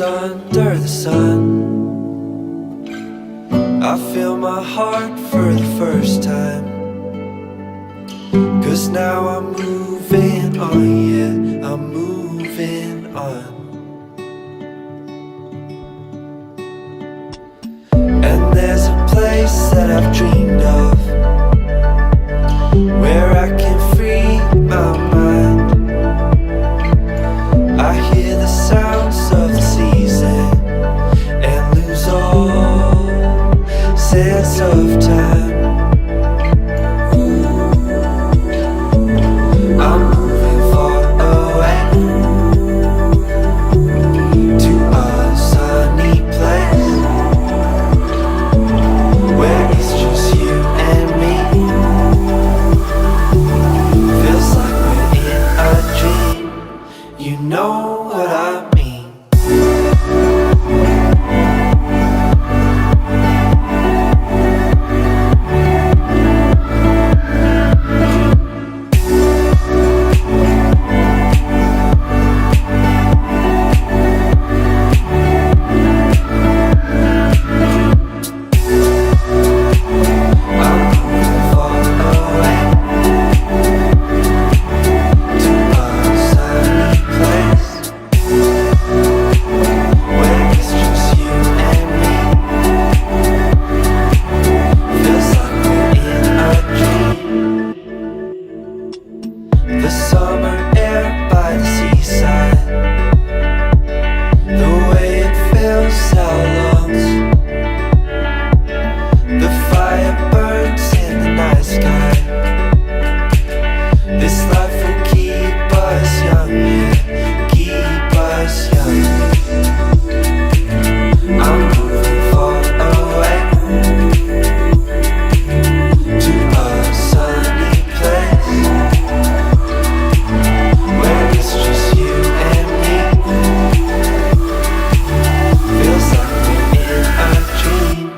under the sun. I feel my heart for the first time, 'cause now I'm moving on, yeah, I'm moving on. And there's a place that I've dreamed of, where I can free my mind. I hear the sounds of the season and lose all sense of time. I'm moving far away to a sunny place where it's just you and me. Feels like we're in a dream. You know what I mean. The summer air by the seaside, the way it fills our lungs. The fire burns in the night sky. This life will keep us young, yeah, keep us young. I'm moving far away to a sunny place where it's just you and me. Feels like we're in a dream.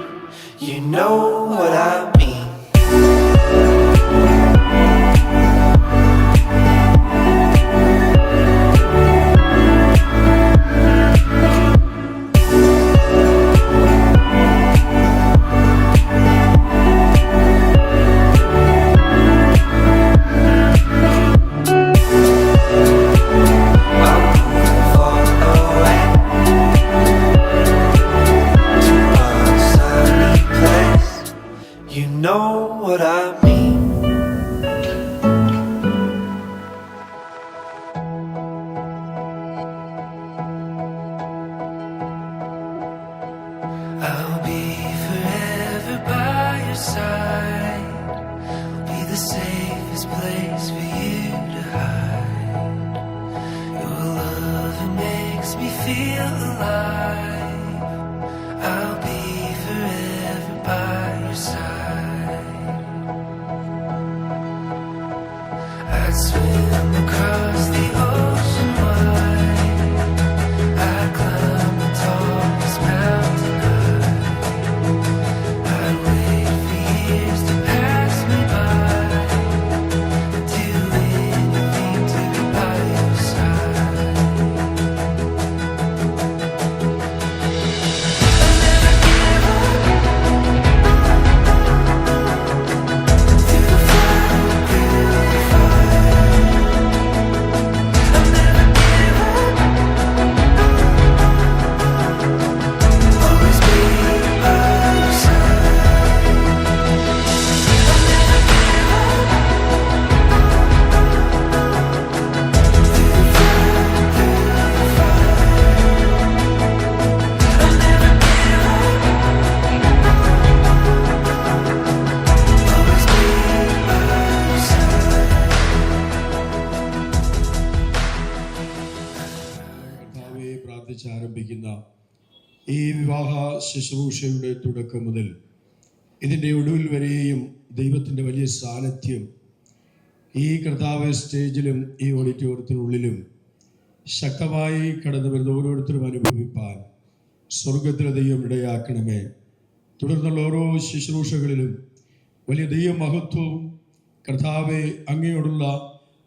You know what I mean. I'm moving far away to a sunny place. You know what I mean. I'll be forever by your side. Be the safest place for you to hide. Your love, it makes me feel alive. I'll be forever by your side. I'd swim across the ocean wide. I'd climb the tallest mountain high. I'd wait for years to pass me by. I'd do anything to be by your side. I'll never give up. Through the fire, through the fire. I'll never give up. Always be by your side. I'll never give up. Through the fire, through the fire. I'll never give up. Always be by your side. കർത്താവെ പ്രാർത്ഥിച്ച് ആരംഭിക്കുന്ന ഈ വിവാഹ ശുശ്രൂഷയുടെ തുടക്കം മുതൽ ഇതിൻ്റെ ഒടുവിൽ വരെയും ദൈവത്തിൻ്റെ വലിയ സാന്നിധ്യം ഈ കർത്താവ് സ്റ്റേജിലും ഈ ഓഡിറ്റോറിയത്തിനുള്ളിലും ശക്തമായി കടന്നു വരുന്ന ഓരോരുത്തരും അനുഭവിപ്പാൻ സ്വർഗത്തിലെ ദൈവം ഇടയാക്കണമേ. തുടർന്നുള്ള ഓരോ ശുശ്രൂഷകളിലും വലിയ ദൈവമഹത്വവും കർത്താവെ അങ്ങയോടുള്ള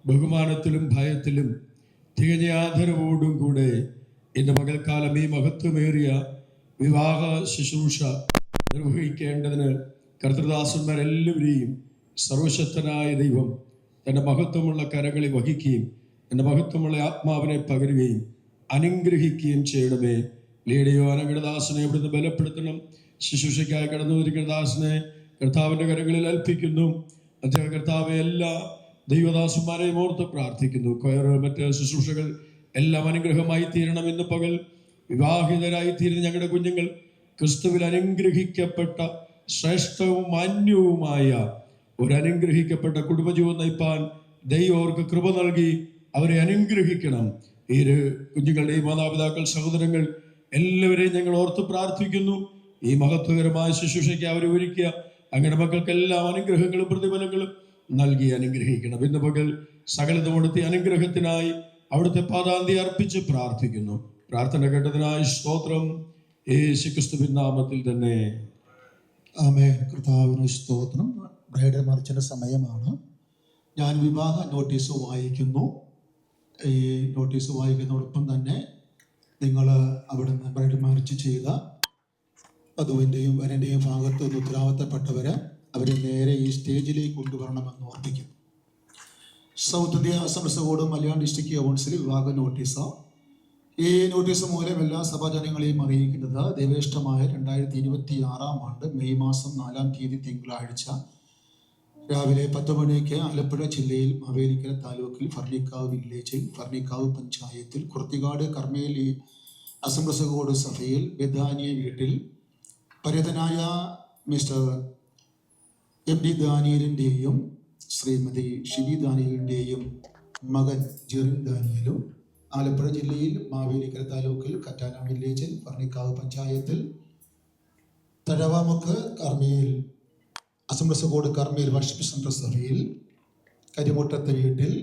ബഹുമാനത്തിലും ഭയത്തിലും തികഞ്ഞ ആദരവോടും കൂടെ ഇന്ന് പകൽക്കാലം ഈ മഹത്വമേറിയ വിവാഹ ശുശ്രൂഷ നിർവഹിക്കേണ്ടതിന് കർത്തൃദാസന്മാരെല്ലാവരെയും സർവശക്തനായ ദൈവം തൻ്റെ മഹത്വമുള്ള കരങ്ങളിൽ വഹിക്കുകയും എൻ്റെ മഹത്വമുള്ള ആത്മാവിനെ പകരുകയും അനുഗ്രഹിക്കുകയും ചെയ്യണമേ. ലീഡിയോ അനങ്കടദാസനെ ഇവിടുന്ന് ബലപ്പെടുത്തണം. ശുശ്രൂഷയ്ക്കായി കടന്നു വന്നിരിക്കുന്ന ദാസനെ കർത്താവിൻ്റെ കരങ്ങളിൽ ഏൽപ്പിക്കുന്നു. അദ്ദേഹം കർത്താവെ എല്ലാ ദൈവദാസന്മാരെയും ഓർത്ത് പ്രാർത്ഥിക്കുന്നു. മറ്റ് ശുശ്രൂഷകൾ എല്ലാം അനുഗ്രഹമായി തീരണം. ഇന്ന് പകൽ വിവാഹിതരായി തീരുന്ന ഞങ്ങളുടെ കുഞ്ഞുങ്ങൾ ക്രിസ്തുവിൽ അനുഗ്രഹിക്കപ്പെട്ട ശ്രേഷ്ഠവും മാന്യവുമായ ഒരു അനുഗ്രഹിക്കപ്പെട്ട കുടുംബജീവൻ നയിപ്പാൻ ദൈവം അവർക്ക് കൃപ നൽകി അവരെ അനുഗ്രഹിക്കണം. ഈ കുഞ്ഞുങ്ങളുടെയും മാതാപിതാക്കൾ, സഹോദരങ്ങൾ എല്ലാവരെയും ഞങ്ങൾ ഓർത്ത് പ്രാർത്ഥിക്കുന്നു. ഈ മഹത്വകരമായ ശുശ്രൂഷയ്ക്ക് അവരെ ഒരുക്കിയ അങ്ങയുടെ മക്കൾക്കെല്ലാം അനുഗ്രഹങ്ങളും പ്രതിഫലങ്ങളും നൽകി അനുഗ്രഹിക്കണം. ഇന്ന് പകൽ സകലതും കൊടുത്ത അനുഗ്രഹത്തിനായി അവിടുത്തെ പാദാന്തി അർപ്പിച്ച് പ്രാർത്ഥിക്കുന്നു. പ്രാർത്ഥന കേട്ടതിനായി സ്തോത്രം. യേശുക്രിസ്തുവിൻ നാമത്തിൽ തന്നെ ആമേൻ. കർത്താവിന് സ്തോത്രം. ബ്രൈഡൽ മാർച്ചിൻ്റെ സമയമാണ്. ഞാൻ വിവാഹ നോട്ടീസ് വായിക്കുന്നു. ഈ നോട്ടീസ് വായിക്കുന്നതോടൊപ്പം തന്നെ നിങ്ങൾ അവിടെ നിന്ന് ബ്രൈഡൽ മാർച്ച് ചെയ്ത വധുവിൻ്റെയും വരൻ്റെയും ഭാഗത്ത് നിന്ന് ഉത്തരവാദിത്തപ്പെട്ടവരെ അവരെ നേരെ ഈ സ്റ്റേജിലേക്ക് കൊണ്ടുവരണമെന്ന് ഓർപ്പിക്കും. South India Assemblies board Malayalam district council വിവാഹ നോട്ടീസാണ്. ഈ നോട്ടീസ് മൂലം എല്ലാ സഭാജനങ്ങളെയും അറിയിക്കുന്നത് ദൈവേഷ്ടമായ 2026 മെയ് മാസം 4-ാം തീയതി തിങ്കളാഴ്ച രാവിലെ 10 മണിക്ക് ആലപ്പുഴ ജില്ലയിൽ മാവേലിക്കര താലൂക്കിൽ ഫർണിക്കാവ് വില്ലേജിൽ ഫർണിക്കാവ് പഞ്ചായത്തിൽ കുർത്തിക്കാട് കർമ്മേലി അസംബ്ലീസ് ബോർഡ് സഭയിൽ ബെഥാനിയ വീട്ടിൽ പരിതനായ മിസ്റ്റർ എം ഡി ദാനിയലിൻ്റെയും ശ്രീമതി ഷിബി ദാനിയലിൻ്റെയും മകൻ ജെറിൻ ദാനിയലും ആലപ്പുഴ ജില്ലയിൽ മാവേലിക്കര താലൂക്കിൽ കറ്റാന വില്ലേജിൽ ഫർണിക്കാവ് പഞ്ചായത്തിൽ തഴവാമുക്ക് കർമ്മയിൽ അസംബ്ലീസ് ബോർഡ് കർമ്മയിൽ വർഷിപ്പ് സെൻറ്റർ സഭയിൽ കരിമുട്ടത്തെ വീട്ടിൽ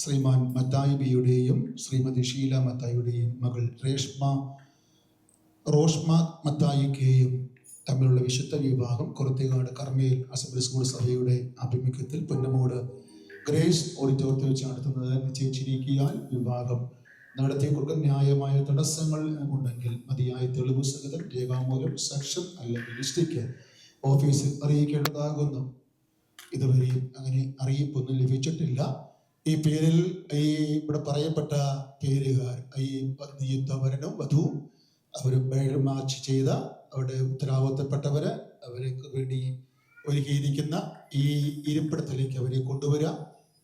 ശ്രീമാൻ മത്തായി ബിയുടെയും ശ്രീമതി ഷീല മത്തായിയുടെയും മകൾ റോഷ്മ മത്തായിക്കെയും തമ്മിലുള്ള വിശുദ്ധ വിവാഹം കുറുത്തിക്കാട് കർമ്മയിൽ അസംബ്ലീസ് ബോർഡ് സഭയുടെ ആഭിമുഖ്യത്തിൽ പുന്നമോട് ഗ്രേസ് ഓഡിറ്റോറിയത്തിൽ വെച്ച് നടത്തുന്നത് നിശ്ചയിച്ചിരിക്കാൻ വിവാഹം നടത്തി കൊടുക്കാൻ ന്യായമായ തടസ്സങ്ങൾ ഉണ്ടെങ്കിൽ മതിയായ തെളിവ് സഹിതം രേഖാമൂലം സെക്ഷൻ അല്ലെങ്കിൽ ഡിസ്ട്രിക്ട് ഓഫീസിൽ അറിയിക്കേണ്ടതാകുന്നു. ഇതുവരെയും അങ്ങനെ അറിയിപ്പൊന്നും ലഭിച്ചിട്ടില്ല. ഈ പേരിൽ ഈ ഇവിടെ പറയപ്പെട്ട പേരുകാർ ഈ നിയുക്തവരനും വധുവും അവർ ബ്രൈഡൽ മാർച്ച് ചെയ്ത അവരുടെ ഉത്തരവാദിത്തപ്പെട്ടവര് അവർക്ക് വേണ്ടി ഒരുക്കിയിരിക്കുന്ന ഈ ഇരിപ്പിടത്തിലേക്ക് അവരെ കൊണ്ടുവരാം.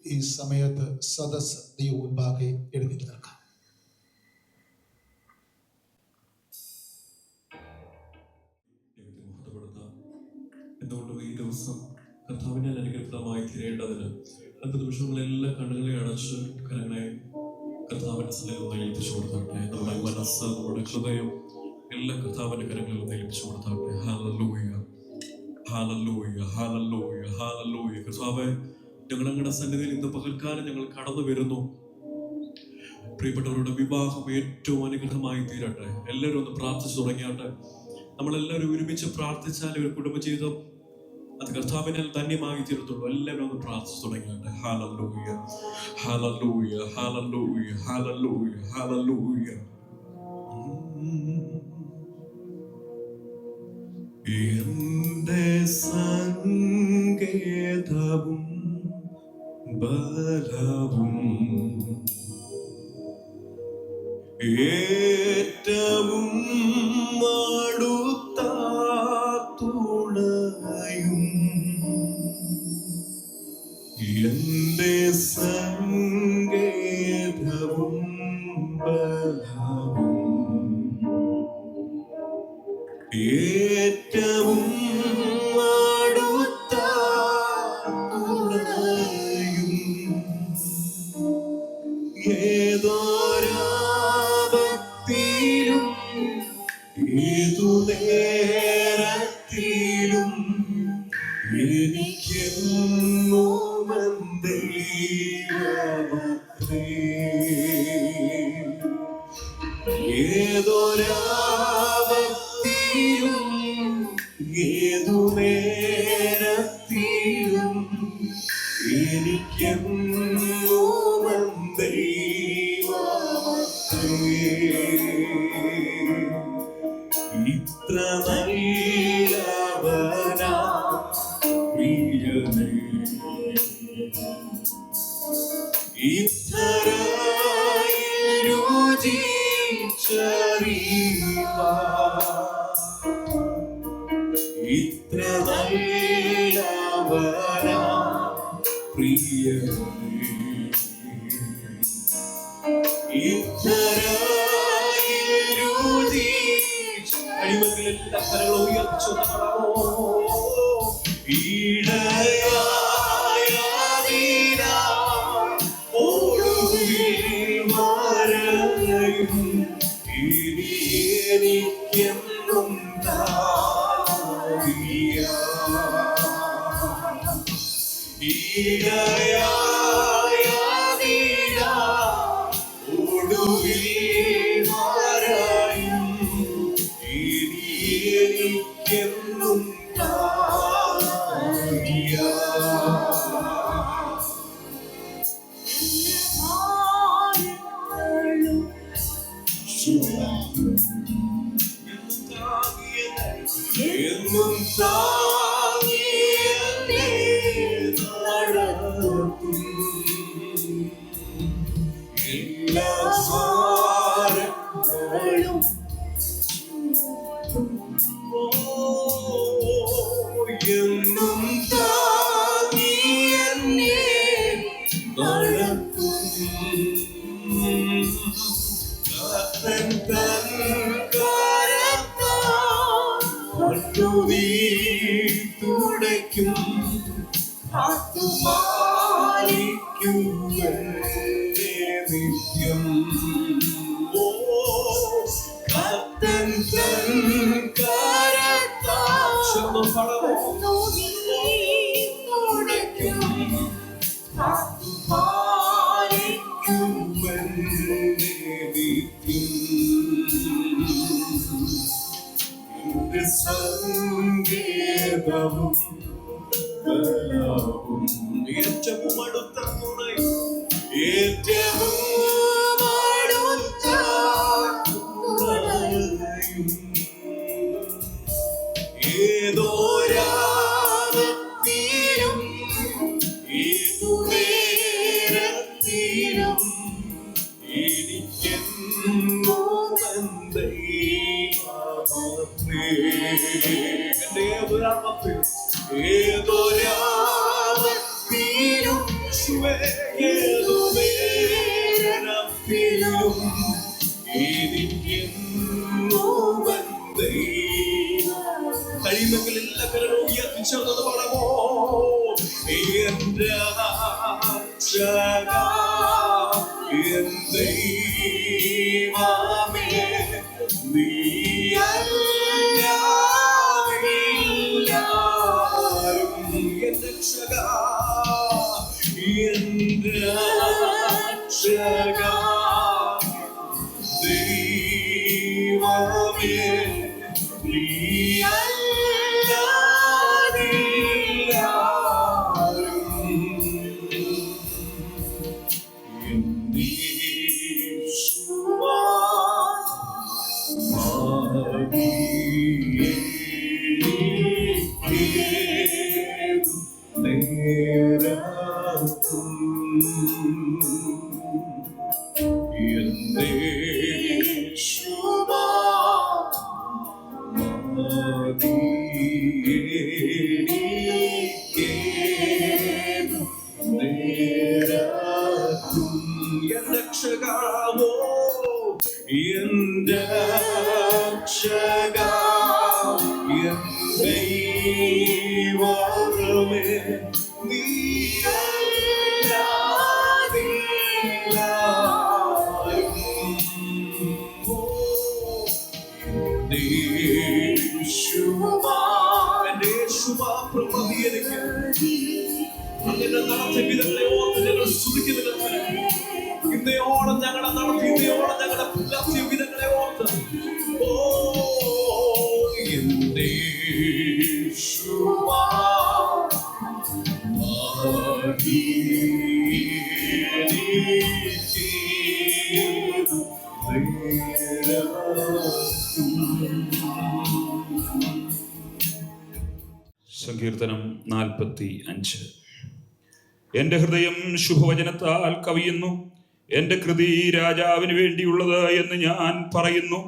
ഈ സമയത്ത് സദസ് ദൈവ മുൻപാകെ എഴുന്നേറ്റ് നിൽക്കാം. എന്തുകൊണ്ടും ഈ ദിവസം കർത്താവിനെ അനുഗ്രഹമായി തീരേണ്ടതിന് അടുത്ത നിമിഷങ്ങളെല്ലാം കണ്ണുകളെ അടച്ച് കരങ്ങളെ കർത്താവിന്റെ സന്നിധിയിൽ ഏൽപ്പിച്ചു കൊടുത്താട്ടെ. നമ്മുടെ മനസ്സ്, നമ്മുടെ ഹൃദയം എല്ലാം കർത്താവിന്റെ കരങ്ങളിൽ ഏൽപ്പിച്ചു കൊടുത്താട്ടെ. Hallelujah, hallelujah, hallelujah, hallelujah. കർത്താവേ, ഞങ്ങളുടെ സന്നിധിയിൽ ഇന്ന് പകൽക്കാലം ഞങ്ങൾ കടന്നു വരുന്നു. പ്രിയപ്പെട്ടവരുടെ വിവാഹം ഏറ്റവും അനുഗ്രഹമായി തീരട്ടെ. എല്ലാവരും ഒന്ന് പ്രാർത്ഥിച്ചു തുടങ്ങിയാട്ടെ. നമ്മളെല്ലാവരും ഒരുമിച്ച് പ്രാർത്ഥിച്ചാൽ ഒരു കുടുംബജീവിതം അത് കർത്താവിനാൽ ധന്യമായി തീരത്തുള്ളൂ. എല്ലാവരും ഒന്ന് പ്രാർത്ഥിച്ചു തുടങ്ങിയാട്ടെ. Hallelujah, hallelujah, hallelujah, hallelujah, hallelujah. എന്റെ സങ്കേതവും ബലവും ഏറ്റവും അടുത്ത തുണയും എന്റെ സങ്കേതവും ബലവും ഏറ്റവും അടുത്ത തുണയും ഏതോരാപത്തിലും ഏതു നേരത്തിലും എനിക്കെന്നും ദൈവമത്രേ. ഏതൊരാപത്തിലും ഏതു നേരത്തിലും എനിക്കെന്നും ദൈവമത്രേ. നല്ലവനാ പ്രിയനേ. അടിമകളെല്ലാം കരങ്ങൾ ഉയർച്ചു എനിക്കെന്നും എനിക്കെന്നും എന്നും താങ്ങിയെന്നെ നടത്തും എല്ലാ ഭാരങ്ങളും എന്നും താങ്ങിയെന്നെ നടത്തും കർത്തൻ തൻ തുടയ്ക്കും കാത്തുപാലിക്കും നിത്യം. ഓ കർത്തൻ തൻ കരത്താൽ തുടയ്ക്കും കാത്തുപാലിക്കും നിത്യം. സങ്കേതവും ബലവും ഏറ്റവും അടുത്ത തുണ ഏറ്റവും അടുത്ത തുണയും ഏതോ രാഗത്തിലും ഏതു നേരത്തിലും എനിക്കെന്നോ ഏതൊരാപത്തിലും ഏതുനേരത്തിലും എനിക്കെന്നോ കഴിയുമെങ്കിൽ എല്ലാ കരങ്ങളും ഉയർത്തിച്ചേർന്നത് പാടാമോ? എന്റെ എൻ ദൈവമേ നീയല്ലാതെല്ലാരും എന്റെ രക്ഷകാ എന്റെ രക്ഷകാ ദൈവമേ രക്ഷകാമോ എന്റെ രക്ഷകാ എൻ ദൈവമേ അങ്ങനെ നടത്തിയ വിധങ്ങളെ ഓർത്ത് ഞങ്ങൾ സ്തുതിക്കുന്നത് ഇന്നയോളം ഞങ്ങളെ നടത്തി ഇന്നയോളം ഞങ്ങളെ പുലർത്തിയ വിധങ്ങളെ ഓർത്ത് ഓ എന്റെ സങ്കീർത്തനം 45. എൻ്റെ ഹൃദയം ശുഭവചനത്താൽ കവിയുന്നു, എൻ്റെ കൃതി രാജാവിന് വേണ്ടിയുള്ളത് എന്ന് ഞാൻ പറയുന്നു.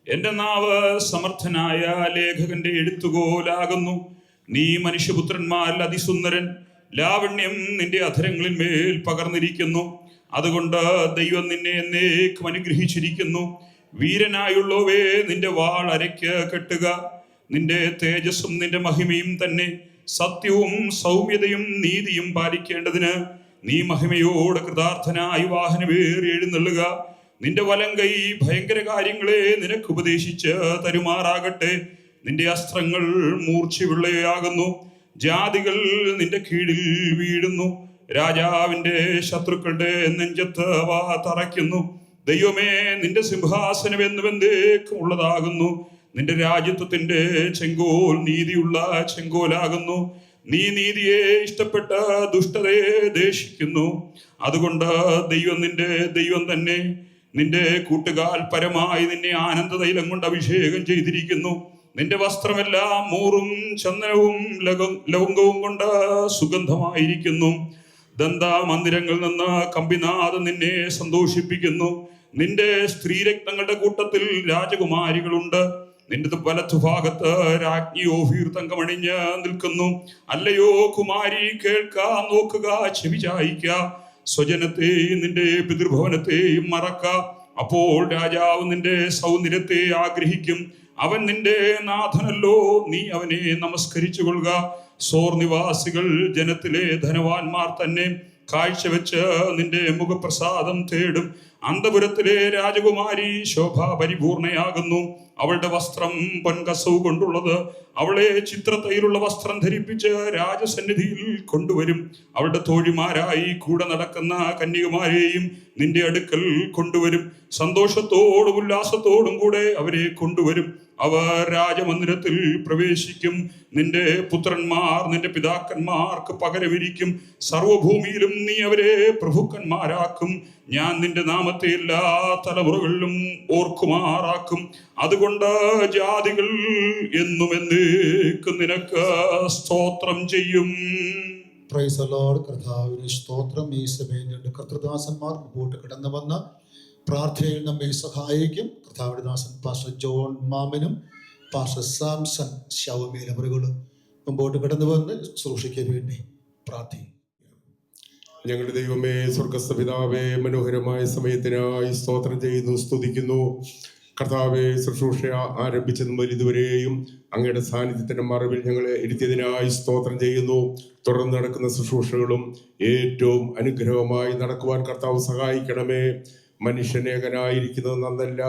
എൻ്റെ നാവ് സമർത്ഥനായ ലേഖകന്റെ എഴുത്തുകോലാകുന്നു. നീ മനുഷ്യപുത്രന്മാരിൽ അതിസുന്ദരൻ, ലാവണ്യം നിന്റെ അധരങ്ങളിന്മേൽ പകർന്നിരിക്കുന്നു. അതുകൊണ്ട് ദൈവം നിന്നെ എന്നേക്കും അനുഗ്രഹിച്ചിരിക്കുന്നു. വീരനായുള്ളവേ, നിന്റെ വാൾ അരയ്ക്ക് കെട്ടുക. നിന്റെ തേജസ്സും നിന്റെ മഹിമയും തന്നെ സത്യവും സൗമ്യതയും നീതിയും പാലിക്കേണ്ടതിന് നീ മഹിമയോടെ കൃതാർത്ഥനായി വാഹനമേറി എഴുന്നള്ളുക. നിന്റെ വലം കൈ ഭയങ്കര കാര്യങ്ങളെ നിനക്ക് ഉപദേശിച്ച് തരുമാറാകട്ടെ. നിന്റെ അസ്ത്രങ്ങൾ മൂർച്ചയുള്ളവയാകുന്നു. ജാതികൾ നിന്റെ കീഴിൽ വീഴുന്നു. രാജാവിന്റെ ശത്രുക്കളുടെ നെഞ്ചത്ത് അവ തറയ്ക്കുന്നു. ദൈവമേ, നിന്റെ സിംഹാസനം എന്നും എന്നേക്കും ഉള്ളതാകുന്നു. നിന്റെ രാജ്യത്വത്തിന്റെ ചെങ്കോൽ നീതിയുള്ള ചെങ്കോലാകുന്നു. നീ നീതിയെ ഇഷ്ടപ്പെട്ട ദുഷ്ടതയെ ദേഷിക്കുന്നു. അതുകൊണ്ട് ദൈവം നിന്റെ ദൈവം തന്നെ. നിന്റെ കൂട്ടുകാൽ പരമായി നിന്നെ ആനന്ദതൈലം കൊണ്ട് അഭിഷേകം ചെയ്തിരിക്കുന്നു. നിന്റെ വസ്ത്രമെല്ലാം മൂറും ചന്ദനവും ലവംഗവും കൊണ്ട് സുഗന്ധമായിരിക്കുന്നു. ദന്താമന്ദിരങ്ങളിൽ നിന്ന് കമ്പിനാഥം നിന്നെ സന്തോഷിപ്പിക്കുന്നു. നിന്റെ സ്ത്രീരത്നങ്ങളുടെ കൂട്ടത്തിൽ രാജകുമാരികളുണ്ട്. നിന്റെ വലത്തുഭാഗത്ത് രാജ്ഞി ഓഫീർ തങ്കമണിഞ്ഞ് നിൽക്കുന്നു. അല്ലയോ കുമാരി, കേൾക്കാൻ നോക്കുക, ചെവി ചായിക്ക. സ്വജനത്തെയും നിന്റെ പിതൃഭവനത്തെയും മറക്ക. അപ്പോൾ രാജാവ് നിന്റെ സൗന്ദര്യത്തെ ആഗ്രഹിക്കും. അവൻ നിന്റെ നാഥനല്ലോ, നീ അവനെ നമസ്കരിച്ചു കൊള്ളുക. സോർ നിവാസികൾ ജനത്തിലെ ധനവാന്മാർ തന്നെ കാഴ്ചവെച്ച് നിന്റെ മുഖപ്രസാദം തേടും. അന്തപുരത്തിലെ രാജകുമാരി ശോഭാപരിപൂർണയാകുന്നു. അവളുടെ വസ്ത്രം പൊൻകസവ് കൊണ്ടുള്ളത്. അവളെ ചിത്രത്തൈലുള്ള വസ്ത്രം ധരിപ്പിച്ച് രാജസന്നിധിയിൽ കൊണ്ടുവരും. അവളുടെ തോഴിമാരായി കൂടെ നടക്കുന്ന കന്യകുമാരെയും നിന്റെ അടുക്കൽ കൊണ്ടുവരും. സന്തോഷത്തോടും ഉല്ലാസത്തോടും കൂടെ അവരെ കൊണ്ടുവരും. അവർ രാജമന്ദിരത്തിൽ പ്രവേശിക്കും. നിന്റെ പുത്രന്മാർ നിന്റെ പിതാക്കന്മാർക്ക് പകരമിരിക്കും. സർവഭൂമിയിലും നീ അവരെ പ്രഭുക്കന്മാരാക്കും. ഞാൻ നിന്റെ നാമത്തെ എല്ലാ തലമുറകളിലും ഓർക്കുമാറാക്കും. അതുകൊണ്ട് ജാതികൾ എന്നും എന്നേക്കും നിനക്ക് സ്തോത്രം ചെയ്യും. Price the Lord. കർത്താവിന് സ്തോത്രം. ഈ സമയം രണ്ട് കർത്തൃദാസന്മാർ മുമ്പോട്ട് കടന്നു വന്ന പ്രാർത്ഥനയിൽ നമ്മെ സഹായിക്കും. കർത്താവിന്റെ ദാസൻ പാസ്റ്റർ ജോൺ മാമനും പാസ്റ്റർ സാംസൺ ശവമേൽ അവരുകളും മുമ്പോട്ട് കടന്നു വന്ന് ശുശ്രൂഷയ്ക്ക് വേണ്ടി പ്രാർത്ഥിക്കും. ഞങ്ങളുടെ ദൈവമേ, സ്വർഗസ്ഥ പിതാവേ, മനോഹരമായ സമയത്തിനായി സ്തോത്രം ചെയ്യുന്നു, സ്തുതിക്കുന്നു. കർത്താവെ, ശുശ്രൂഷ ആരംഭിച്ചത് മുതൽ ഇതുവരെയും അങ്ങയുടെ സാന്നിധ്യത്തിന്റെ മറവിൽ ഞങ്ങളെ ഇരുത്തിയതിനായി സ്തോത്രം ചെയ്യുന്നു. തുടർന്ന് നടക്കുന്ന ശുശ്രൂഷകളും ഏറ്റവും അനുഗ്രഹമായി നടക്കുവാൻ കർത്താവ് സഹായിക്കണമേ. മനുഷ്യനേകനായിരിക്കുന്നത് നന്നല്ല,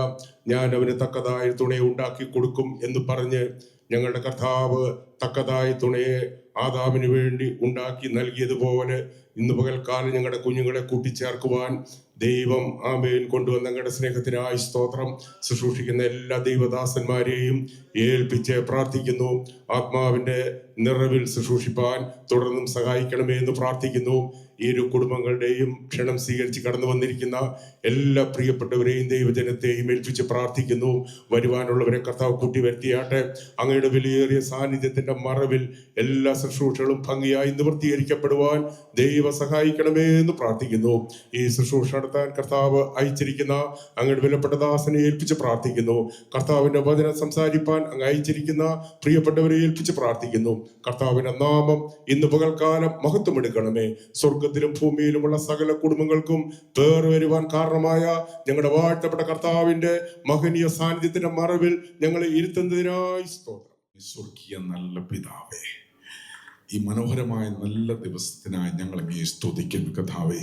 ഞാൻ അവന് തക്കതായ തുണയെ ഉണ്ടാക്കി കൊടുക്കും എന്ന് പറഞ്ഞ് ഞങ്ങളുടെ കർത്താവ് തക്കതായ തുണയെ ആദാമിന് വേണ്ടി ഉണ്ടാക്കി നൽകിയതുപോലെ ഇന്ന് പകൽക്കാലം ഞങ്ങളുടെ കുഞ്ഞുങ്ങളെ കൂട്ടിച്ചേർക്കുവാൻ ദൈവം ആമേൻ കൊണ്ടുവന്ന ഞങ്ങളുടെ സ്നേഹത്തിനായി സ്തോത്രം. ശുശ്രൂഷിക്കുന്ന എല്ലാ ദൈവദാസന്മാരെയും ഏൽപ്പിച്ച് പ്രാർത്ഥിക്കുന്നു. ആത്മാവിന്റെ നിറവിൽ ശുശ്രൂഷിപ്പാൻ തുടർന്നും സഹായിക്കണമേ എന്ന് പ്രാർത്ഥിക്കുന്നു. ഈ ഒരു കുടുംബങ്ങളുടെയും ക്ഷണം സ്വീകരിച്ച് കടന്നു വന്നിരിക്കുന്ന എല്ലാ പ്രിയപ്പെട്ടവരെയും ദൈവജനത്തെയും ഏൽപ്പിച്ച് പ്രാർത്ഥിക്കുന്നു. വരുവാനുള്ളവരെ കർത്താവ് കൂട്ടി വരുത്തിയാട്ടെ. അങ്ങയുടെ വിലയേറിയ സാന്നിധ്യത്തിന്റെ മറവിൽ എല്ലാ ശുശ്രൂഷകളും ഭംഗിയായി നിവൃത്തീകരിക്കപ്പെടുവാൻ ദൈവ സഹായിക്കണമേ എന്ന് പ്രാർത്ഥിക്കുന്നു. ഈ ശുശ്രൂഷ നടത്താൻ കർത്താവ് അയച്ചിരിക്കുന്ന അങ്ങയുടെ വിലപ്പെട്ട ദാസനെ ഏൽപ്പിച്ച് പ്രാർത്ഥിക്കുന്നു. കർത്താവിന്റെ വചനം സംസാരിപ്പാൻ അങ്ങ് അയച്ചിരിക്കുന്ന പ്രിയപ്പെട്ടവരെ ഏൽപ്പിച്ച് പ്രാർത്ഥിക്കുന്നു. കർത്താവിന്റെ നാമം ഇന്ന് പകൽക്കാലം മഹത്വമെടുക്കണമേ. സ്വർഗത്തിലും ഭൂമിയിലുമുള്ള സകല കുടുംബങ്ങൾക്കും പേർ വരുവാൻ കാരണമായ ഞങ്ങളുടെ വാഴ്ത്തപ്പെട്ട കർത്താവിന്റെ മഹനീയ സാന്നിധ്യത്തിന്റെ മറവിൽ ഞങ്ങളെ ഇരുത്തുന്നതിനായി സ്തോത്രം. സ്വർഗീയ നല്ല പിതാവേ, ഈ മനോഹരമായ നല്ല ദിവസത്തിനായി ഞങ്ങളങ്ങേ സ്തുതിക്കുന്നു കർത്താവേ.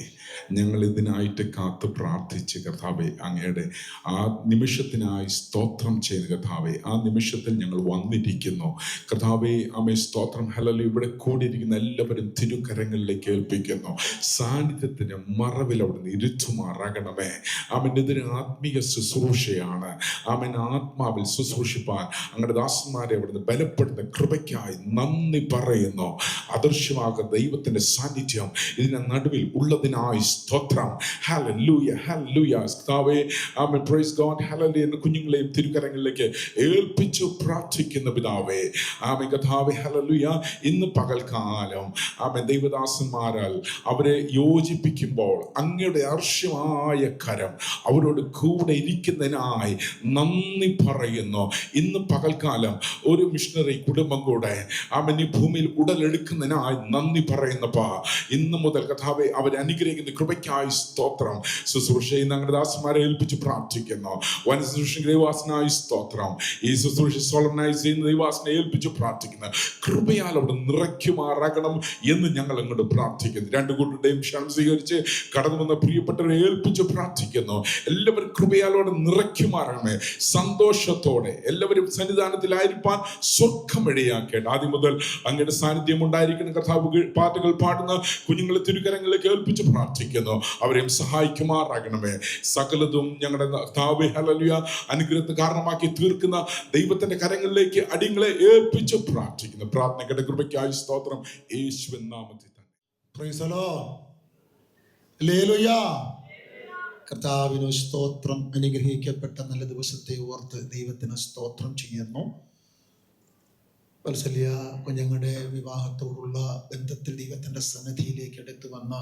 ഞങ്ങൾ ഇതിനായിട്ട് കാത്ത് പ്രാർത്ഥിച്ച് കർത്താവേ, അങ്ങയുടെ ആ നിമിഷത്തിനായി സ്തോത്രം ചെയ്ത് കർത്താവേ, ആ നിമിഷത്തിൽ ഞങ്ങൾ വന്നിരിക്കുന്നു കർത്താവേ. ആമേ സ്തോത്രം. ഹല്ലേലൂയ. ഇവിടെ കൂടിയിരിക്കുന്ന എല്ലാവരും തിരുക്കരങ്ങളിലേക്ക് ഏൽപ്പിക്കുന്നു. സാന്നിധ്യത്തിന് മറവിൽ അവിടുന്ന് ഇരുത്തുമാറാകണമേ. ആമൻ ഇതൊരു ആത്മീയ ശുശ്രൂഷയാണ്. ആമൻ ആത്മാവിൽ ശുശ്രൂഷിപ്പാൻ അങ്ങയുടെ ദാസന്മാരെ അവിടുന്ന് ബലപ്പെടുന്ന കൃപയ്ക്കായി നന്ദി പറയുന്നു. അദൃശ്യമാകുന്ന ദൈവത്തിന്റെ സാന്നിധ്യം ഇതിന്റെ നടുവിൽ ഉള്ളതിനായി സ്തോത്രം. Hallelujah, hallelujah. കർത്താവേ, ആമേൻ, പ്രൈസ് ഗോഡ്, ഹല്ലേലൂയ. എന്ന കുഞ്ഞുങ്ങളെയും തിരുക്കരങ്ങളിലേക്ക് ഏൽപ്പിച്ചു പ്രാർത്ഥിക്കുന്ന പിതാവേ, ആമേൻ കർത്താവേ, ഹല്ലേലൂയ. ഇന്ന് പകൽക്കാലം ആമേൻ ദൈവദാസന്മാരാൽ അവരെ യോജിപ്പിക്കുമ്പോൾ അങ്ങയുടെ അർശ്യമായ കരം അവരോട് കൂടെ ഇരിക്കുന്നതിനായി നന്ദി പറയുന്നു. ഇന്ന് പകൽക്കാലം ഒരു മിഷണറി കുടുംബം കൂടെ ആമേൻ ഈ ഭൂമിയിൽ ഉടലെടുക്കുന്നതിനായി നന്ദി പറയുന്നപ്പാ. ഇന്ന് മുതൽ കർത്താവേ അവരെ അനുഗ്രഹിക്കുന്ന കൃപയ്ക്കായി സ്തോത്രം. ശുശ്രൂഷയിൽ ഞങ്ങളുടെ ദാസന്മാരെ ഏൽപ്പിച്ച് പ്രാർത്ഥിക്കുന്നു. വൻ ശുശ്രൂഷ ദൈവാസനായി സ്തോത്രം. ഈ ശുശ്രൂഷ സോളമനായി ചെയ്യുന്ന ദൈവാസനെ ഏൽപ്പിച്ച് പ്രാർത്ഥിക്കുന്നു. കൃപയാൽ അവിടെ നിറയ്ക്കുമാറാകണം എന്ന് ഞങ്ങൾ അങ്ങോട്ട് പ്രാർത്ഥിക്കുന്നു. രണ്ടു കൂട്ടരുടെയും ക്ഷണം സ്വീകരിച്ച് കടന്നു വന്ന പ്രിയപ്പെട്ടവരെ ഏൽപ്പിച്ച് പ്രാർത്ഥിക്കുന്നു. എല്ലാവരും കൃപയാലോടെ നിറയ്ക്കുമാറാകണമേ. സന്തോഷത്തോടെ എല്ലാവരും സന്നിധാനത്തിലായിരിക്കാൻ സ്വർഗം ഇടയാക്കേണ്ട. ആദ്യം മുതൽ അങ്ങയുടെ സാന്നിധ്യം ഉണ്ടായിരിക്കുന്ന കർത്താവ് പാട്ടുകൾ പാടുന്ന കുഞ്ഞുങ്ങളെ തിരുക്കരങ്ങളിലേക്ക് ഏൽപ്പിച്ച് പ്രാർത്ഥിക്കുന്നു. അവരെയും സഹായിക്കുമാറാകണമേ. സകലതും ഞങ്ങളുടെ കർത്താവേ, ഹല്ലേലൂയ, അനുഗ്രഹത്തിന് കാരണമാക്കി തീർക്കുന്ന ദൈവത്തിന്റെ കരങ്ങളിലേക്ക് അടിയങ്ങളെ ഏൽപ്പിച്ച് പ്രാർത്ഥിക്കുന്നു. പ്രാർത്ഥനയുടെ കൃപയ്ക്കായി സ്തോത്രം. യേശുവിൻ നാമത്തിൽ തന്നെ. Price the Lord. ഹല്ലേലൂയ. കർത്താവിന് സ്തോത്രം. അനുഗ്രഹിക്കപ്പെട്ട നല്ല ദിവസത്തെ ഓർത്ത് ദൈവത്തിന് സ്തോത്രം ചെയ്യുന്നു. വത്സല്യ കുഞ്ഞുങ്ങളുടെ വിവാഹത്തോടുള്ള ബന്ധത്തിൽ ദൈവത്തിൻ്റെ സന്നിധിയിലേക്ക് എടുത്തു വന്ന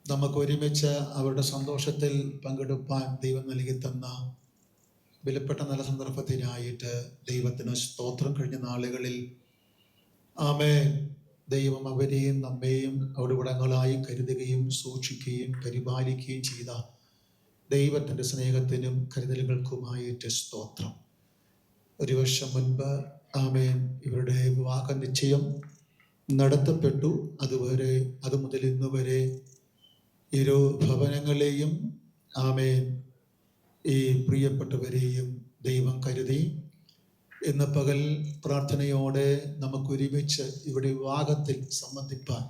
നമുക്ക് ഒരുമിച്ച് അവരുടെ സന്തോഷത്തിൽ പങ്കെടുപ്പാൻ ദൈവം നൽകി തന്ന വിലപ്പെട്ട നല്ല സന്ദർഭത്തിനായിട്ട് ദൈവത്തിന് സ്തോത്രം. കഴിഞ്ഞ നാളുകളിൽ ആമേൻ ദൈവം അവരെയും നമ്മെയും അവിടുവിടങ്ങളായി കരുതുകയും സൂക്ഷിക്കുകയും പരിപാലിക്കുകയും ചെയ്ത ദൈവത്തിൻ്റെ സ്നേഹത്തിനും കരുതലുകൾക്കുമായിട്ട് സ്തോത്രം. ഒരു വർഷം മുൻപ് ആമേൻ ഇവരുടെ വിവാഹ നിശ്ചയം നടത്തപ്പെട്ടു. അത് മുതൽ ഇന്ന് വരെ ഇരു ഭവനങ്ങളെയും ആമേൻ ഈ പ്രിയപ്പെട്ടവരെയും ദൈവം കരുതി. ഇന്ന് പകൽ പ്രാർത്ഥനയോടെ നമുക്കൊരുമിച്ച് ഇവിടെ വിവാഹത്തിൽ സംബന്ധിപ്പാൻ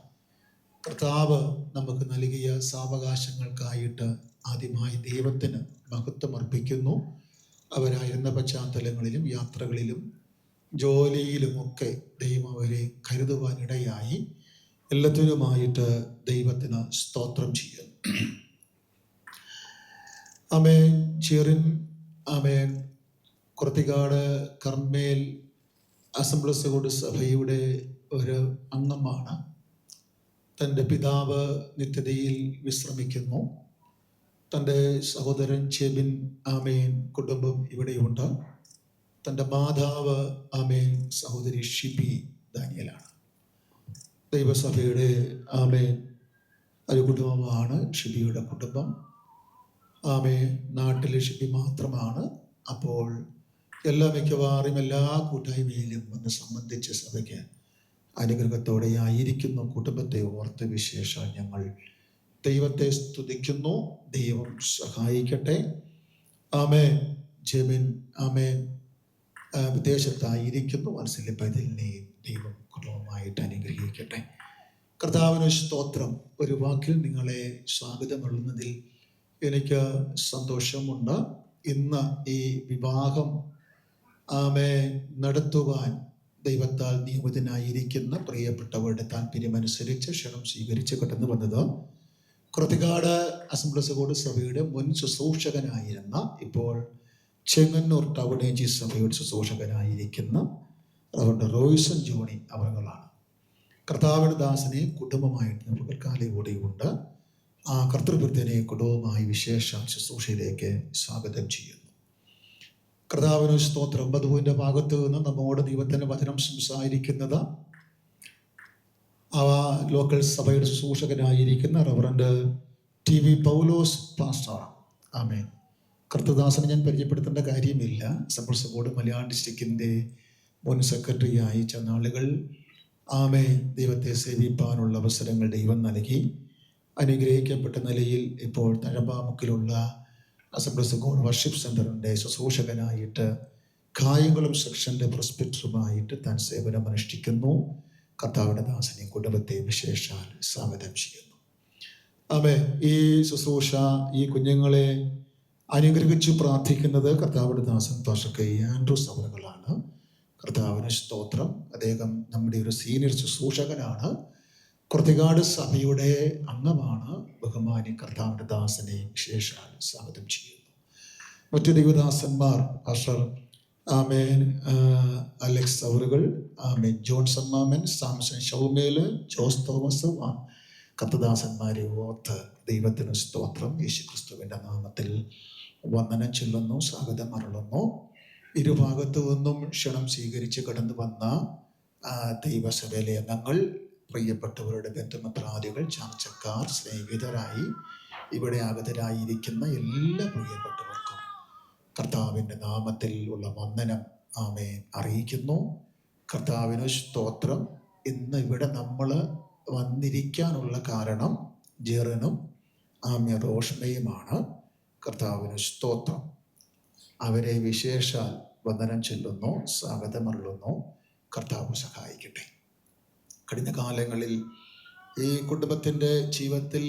കർത്താവ് നമുക്ക് നൽകിയ സാവകാശങ്ങൾക്കായിട്ട് ആദ്യമായി ദൈവത്തിന് മഹത്വം അർപ്പിക്കുന്നു. അവരായിരുന്ന പശ്ചാത്തലങ്ങളിലും യാത്രകളിലും ജോലിയിലുമൊക്കെ ദൈവം അവരെ കരുതുവാനിടയായി. എല്ലാത്തിനുമായിട്ട് ദൈവത്തിന് സ്തോത്രം ചെയ്യുന്നു. Amen. Cherin amen Kurathikad Carmel Assemblies of God സഭയുടെ ഒരു അംഗമാണ്. തൻ്റെ പിതാവ് നിത്യതയിൽ വിശ്രമിക്കുന്നു. തൻ്റെ സഹോദരൻ ചെബിൻ ആമേൻ കുടുംബം ഇവിടെയുണ്ട്. തൻ്റെ മാതാവ് ആമേൻ സഹോദരി ഷിബി ദാനിയലാണ്. ദൈവസഭയുടെ ആമേൻ ഒരു കുടുംബമാണ് ഷിബിയുടെ കുടുംബം. ആമേൻ നാട്ടിലെ ഷിബി മാത്രമാണ്. അപ്പോൾ മിക്കവാറും എല്ലാ കൂട്ടായ്മയിലും ഒന്ന് സംബന്ധിച്ച് സഭയ്ക്ക് അനുഗ്രഹത്തോടെ ആയിരിക്കുന്ന കുടുംബത്തെ ഓർത്ത് വിശേഷം ഞങ്ങൾ ദൈവത്തെ സ്തുതിക്കുന്നു. ദൈവം സഹായിക്കട്ടെ. ആമേൻ. ജെമിൻ ആമേൻ വിദേശത്തായിരിക്കുന്നു. വാത്സല്യ പൈതലിനെയും ദൈവം കുടുംബമായിട്ട് അനുഗ്രഹിക്കട്ടെ. കർത്താവിന് സ്തോത്രം. ഒരു വാക്കിൽ നിങ്ങളെ സ്വാഗതം കൊള്ളുന്നതിൽ എനിക്ക് സന്തോഷമുണ്ട്. ഇന്ന് ഈ വിവാഹം ആമേൻ നടത്തുവാൻ ദൈവത്താൽ നിയമിതനായിരിക്കുന്ന പ്രിയപ്പെട്ടവരുടെ താല്പര്യമനുസരിച്ച് ക്ഷണം സ്വീകരിച്ച് കടന്നു വന്നത് കുറത്തിക്കാട് അസംബ്ലീസ് ഓഫ് ഗോഡ് സഭയുടെ മുൻ ശുശ്രൂഷകനായിരുന്ന, ഇപ്പോൾ ചെങ്ങന്നൂർ ടൗൺ ഏജി സഭയുടെ ശുശ്രൂഷകനായിരിക്കുന്ന റവറൻഡ് റോയ്സൺ ജോണി അവர்களാണ്. കർത്താവിന്റെ ദാസനെ കുടുംബമായിട്ട് നമുക്ക് കാലയോടെയുണ്ട്. ആ കർത്തൃഭൃത്യനെ കുടുംബമായി വിശേഷ ശുശ്രൂഷയിലേക്ക് സ്വാഗതം ചെയ്യുന്നു. കർത്താവിന് സ്തോത്രം. വധുവിൻ്റെ ഭാഗത്ത് നിന്ന് നമ്മോട് ദൈവത്തിൻ്റെ വചനം സംസാരിക്കുന്നത് ലോക്കൽ സഭയുടെ ശുശ്രൂഷകനായിരിക്കുന്ന റവറൻഡ് TV പൗലോസ് പാസ്റ്റർ. ആമേൻ. കർത്തദാസനെ ഞാൻ പരിചയപ്പെടുത്തേണ്ട കാര്യമില്ല. അസംബ്ലീസ് ഓഫ് ഗോഡ് മലയാളം ഡിസ്ട്രിക്റ്റിൻ്റെ മുൻ സെക്രട്ടറി ആയ നാളുകൾ ആമേൻ ദൈവത്തെ സേവിപ്പാനുള്ള അവസരങ്ങൾ ദൈവം നൽകി. അനുഗ്രഹിക്കപ്പെട്ട നിലയിൽ ഇപ്പോൾ തഴമ്പാമുക്കിലുള്ള അസംബ്ലീസ് ഓഫ് ഗോഡ് വർഷിപ്പ് സെൻ്ററിൻ്റെ ശുശ്രൂഷകനായിട്ട് കായംകുളം സെക്ഷൻ്റെ പ്രിസ്പിറ്ററുമായിട്ട് താൻ സേവനം അനുഷ്ഠിക്കുന്നു. കർത്താവിൻ്റെ ദാസനെ കുടുംബത്തെ വിശേഷാൽ സ്വാഗതം ചെയ്യുന്നു. ആമേൻ. ഈ ശുശ്രൂഷ ഈ കുഞ്ഞുങ്ങളെ അനുഗ്രഹിച്ചു പ്രാർത്ഥിക്കുന്നത് കർത്താവിൻ്റെ ദാസൻ പാസ്റ്റർ ആൻഡ്രൂസ് അവറുകളാണ്. കർത്താവിന് സ്തോത്രം. അദ്ദേഹം നമ്മുടെ ഒരു സീനിയർ ശുശ്രൂഷകനാണ്, കുർത്തികാട് സഭയുടെ അംഗമാണ്. ബഹുമാനി കർത്താവിൻ്റെ ദാസനെ വിശേഷാൽ സ്വാഗതം ചെയ്യുന്നു. മറ്റു ദൈവദാസന്മാർ പാസ്റ്റർ ആമേൻ അലക്സ് അവറുകൾ, ആമേൻ ജോൺസൺ മാമൻ, സാംസൺ ഷൗമേല്, ജോസ് തോമസ്, കർത്തദാസന്മാരെ ഓർത്ത് ദൈവത്തിന് സ്തോത്രം. യേശുക്രിസ്തുവിൻ്റെ നാമത്തിൽ വന്ദനം ചൊല്ലുന്നു, സ്വാഗതം അരുളുന്നു. ഇരുഭാഗത്തു നിന്നും ക്ഷണം സ്വീകരിച്ച് കടന്നു വന്ന ദൈവസഭയിലെ അംഗങ്ങൾ, പ്രിയപ്പെട്ടവരുടെ ബന്ധുമിത്രാദികൾ, ചാർച്ചക്കാർ, സ്നേഹിതരായി ഇവിടെ ആഗതരായിരിക്കുന്ന എല്ലാ പ്രിയപ്പെട്ടവർക്കും കർത്താവിൻ്റെ നാമത്തിൽ ഉള്ള വന്ദനം ആമേൻ അറിയിക്കുന്നു. കർത്താവിന് സ്തോത്രം. ഇന്ന് ഇവിടെ നമ്മൾ വന്നിരിക്കാനുള്ള കാരണം ജെറിനും ആമേൻ റോഷ്മയുമാണ്. കർത്താവിന് സ്തോത്രം. അവരെ വിശേഷാൽ വന്ദനം ചൊല്ലുന്നു, സ്വാഗതമരുളുന്നു. കർത്താവ് സഹായിക്കട്ടെ. കഴിഞ്ഞ കാലങ്ങളിൽ ഈ കുടുംബത്തിൻ്റെ ജീവിതത്തിൽ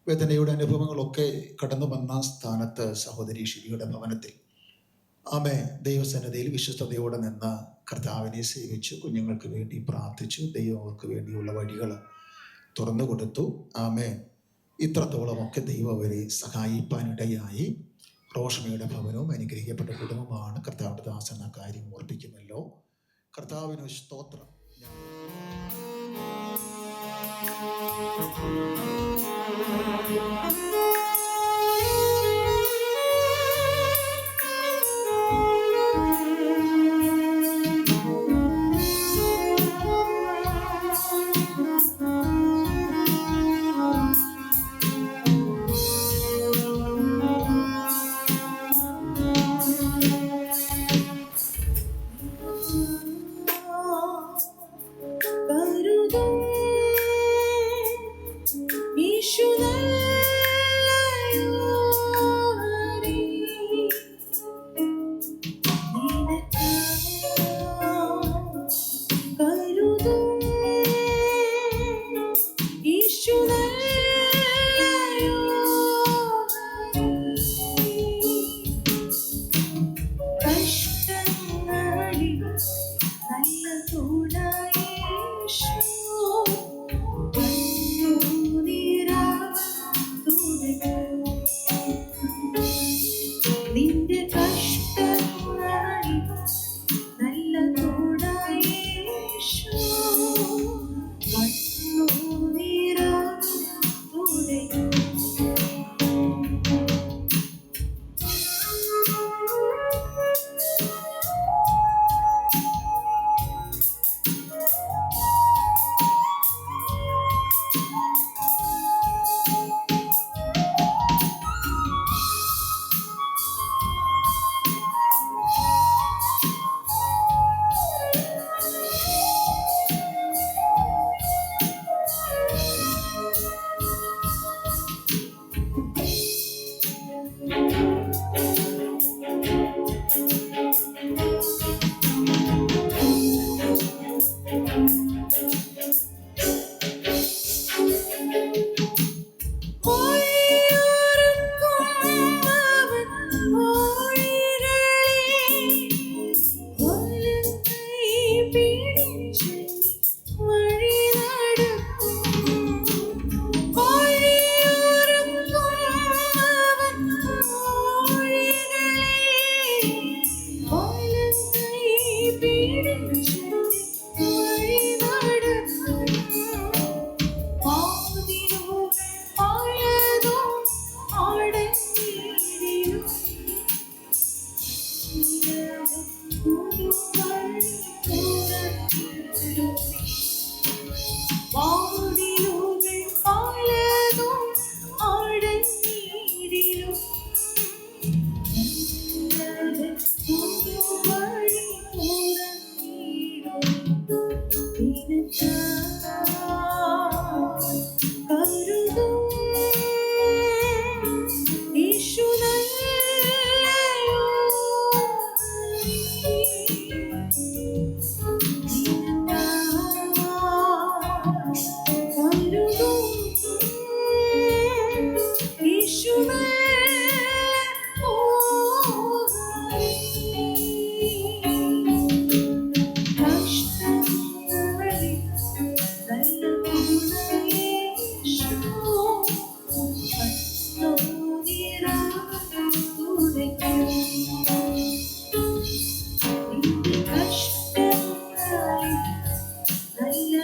വേദനയുടെ അനുഭവങ്ങളൊക്കെ കടന്നു വന്ന സ്ഥാനത്ത് സഹോദരി ഷിബിയുടെ ഭവനത്തിൽ ആമേ ദൈവസന്നിധിയിൽ വിശ്വസ്തയോടെ നിന്ന് കർത്താവിനെ സേവിച്ചു, കുഞ്ഞുങ്ങൾക്ക് വേണ്ടി പ്രാർത്ഥിച്ചു, ദൈവം അവർക്ക് വേണ്ടിയുള്ള വഴികൾ തുറന്നു കൊടുത്തു. ആമേ ഇത്രത്തോളമൊക്കെ ദൈവം അവരെ സഹായിപ്പാനിടയായി. റോഷ്മയുടെ ഭവനവും അനുഗ്രഹിക്കപ്പെട്ട കുടുംബമാണ്. കർത്താവിൻ്റെ ദാസൻ ആ കാര്യം ഓർപ്പിക്കുമല്ലോ. കർത്താവിന് സ്തോത്രം.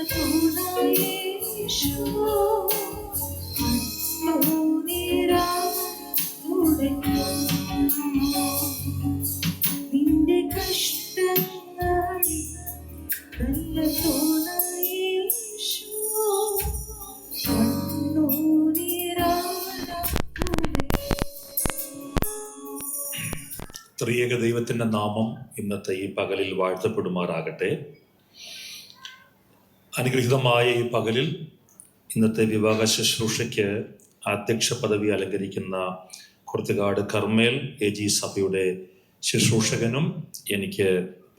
നിന്റെ കഷ്ടങ്ങളിൽ നല്ല തോണയേശു ത്രിയേക ദൈവത്തിൻ്റെ നാമം ഇന്നത്തെ ഈ പകലിൽ വാഴ്ത്തപ്പെടുമാറാകട്ടെ. അനുഗ്രഹീതമായ ഈ പകലിൽ ഇന്നത്തെ വിവാഹ ശുശ്രൂഷയ്ക്ക് അധ്യക്ഷ പദവി അലങ്കരിക്കുന്ന കുർത്തുകാട് കർമ്മേൽ AG സഭയുടെ ശുശ്രൂഷകനും എനിക്ക്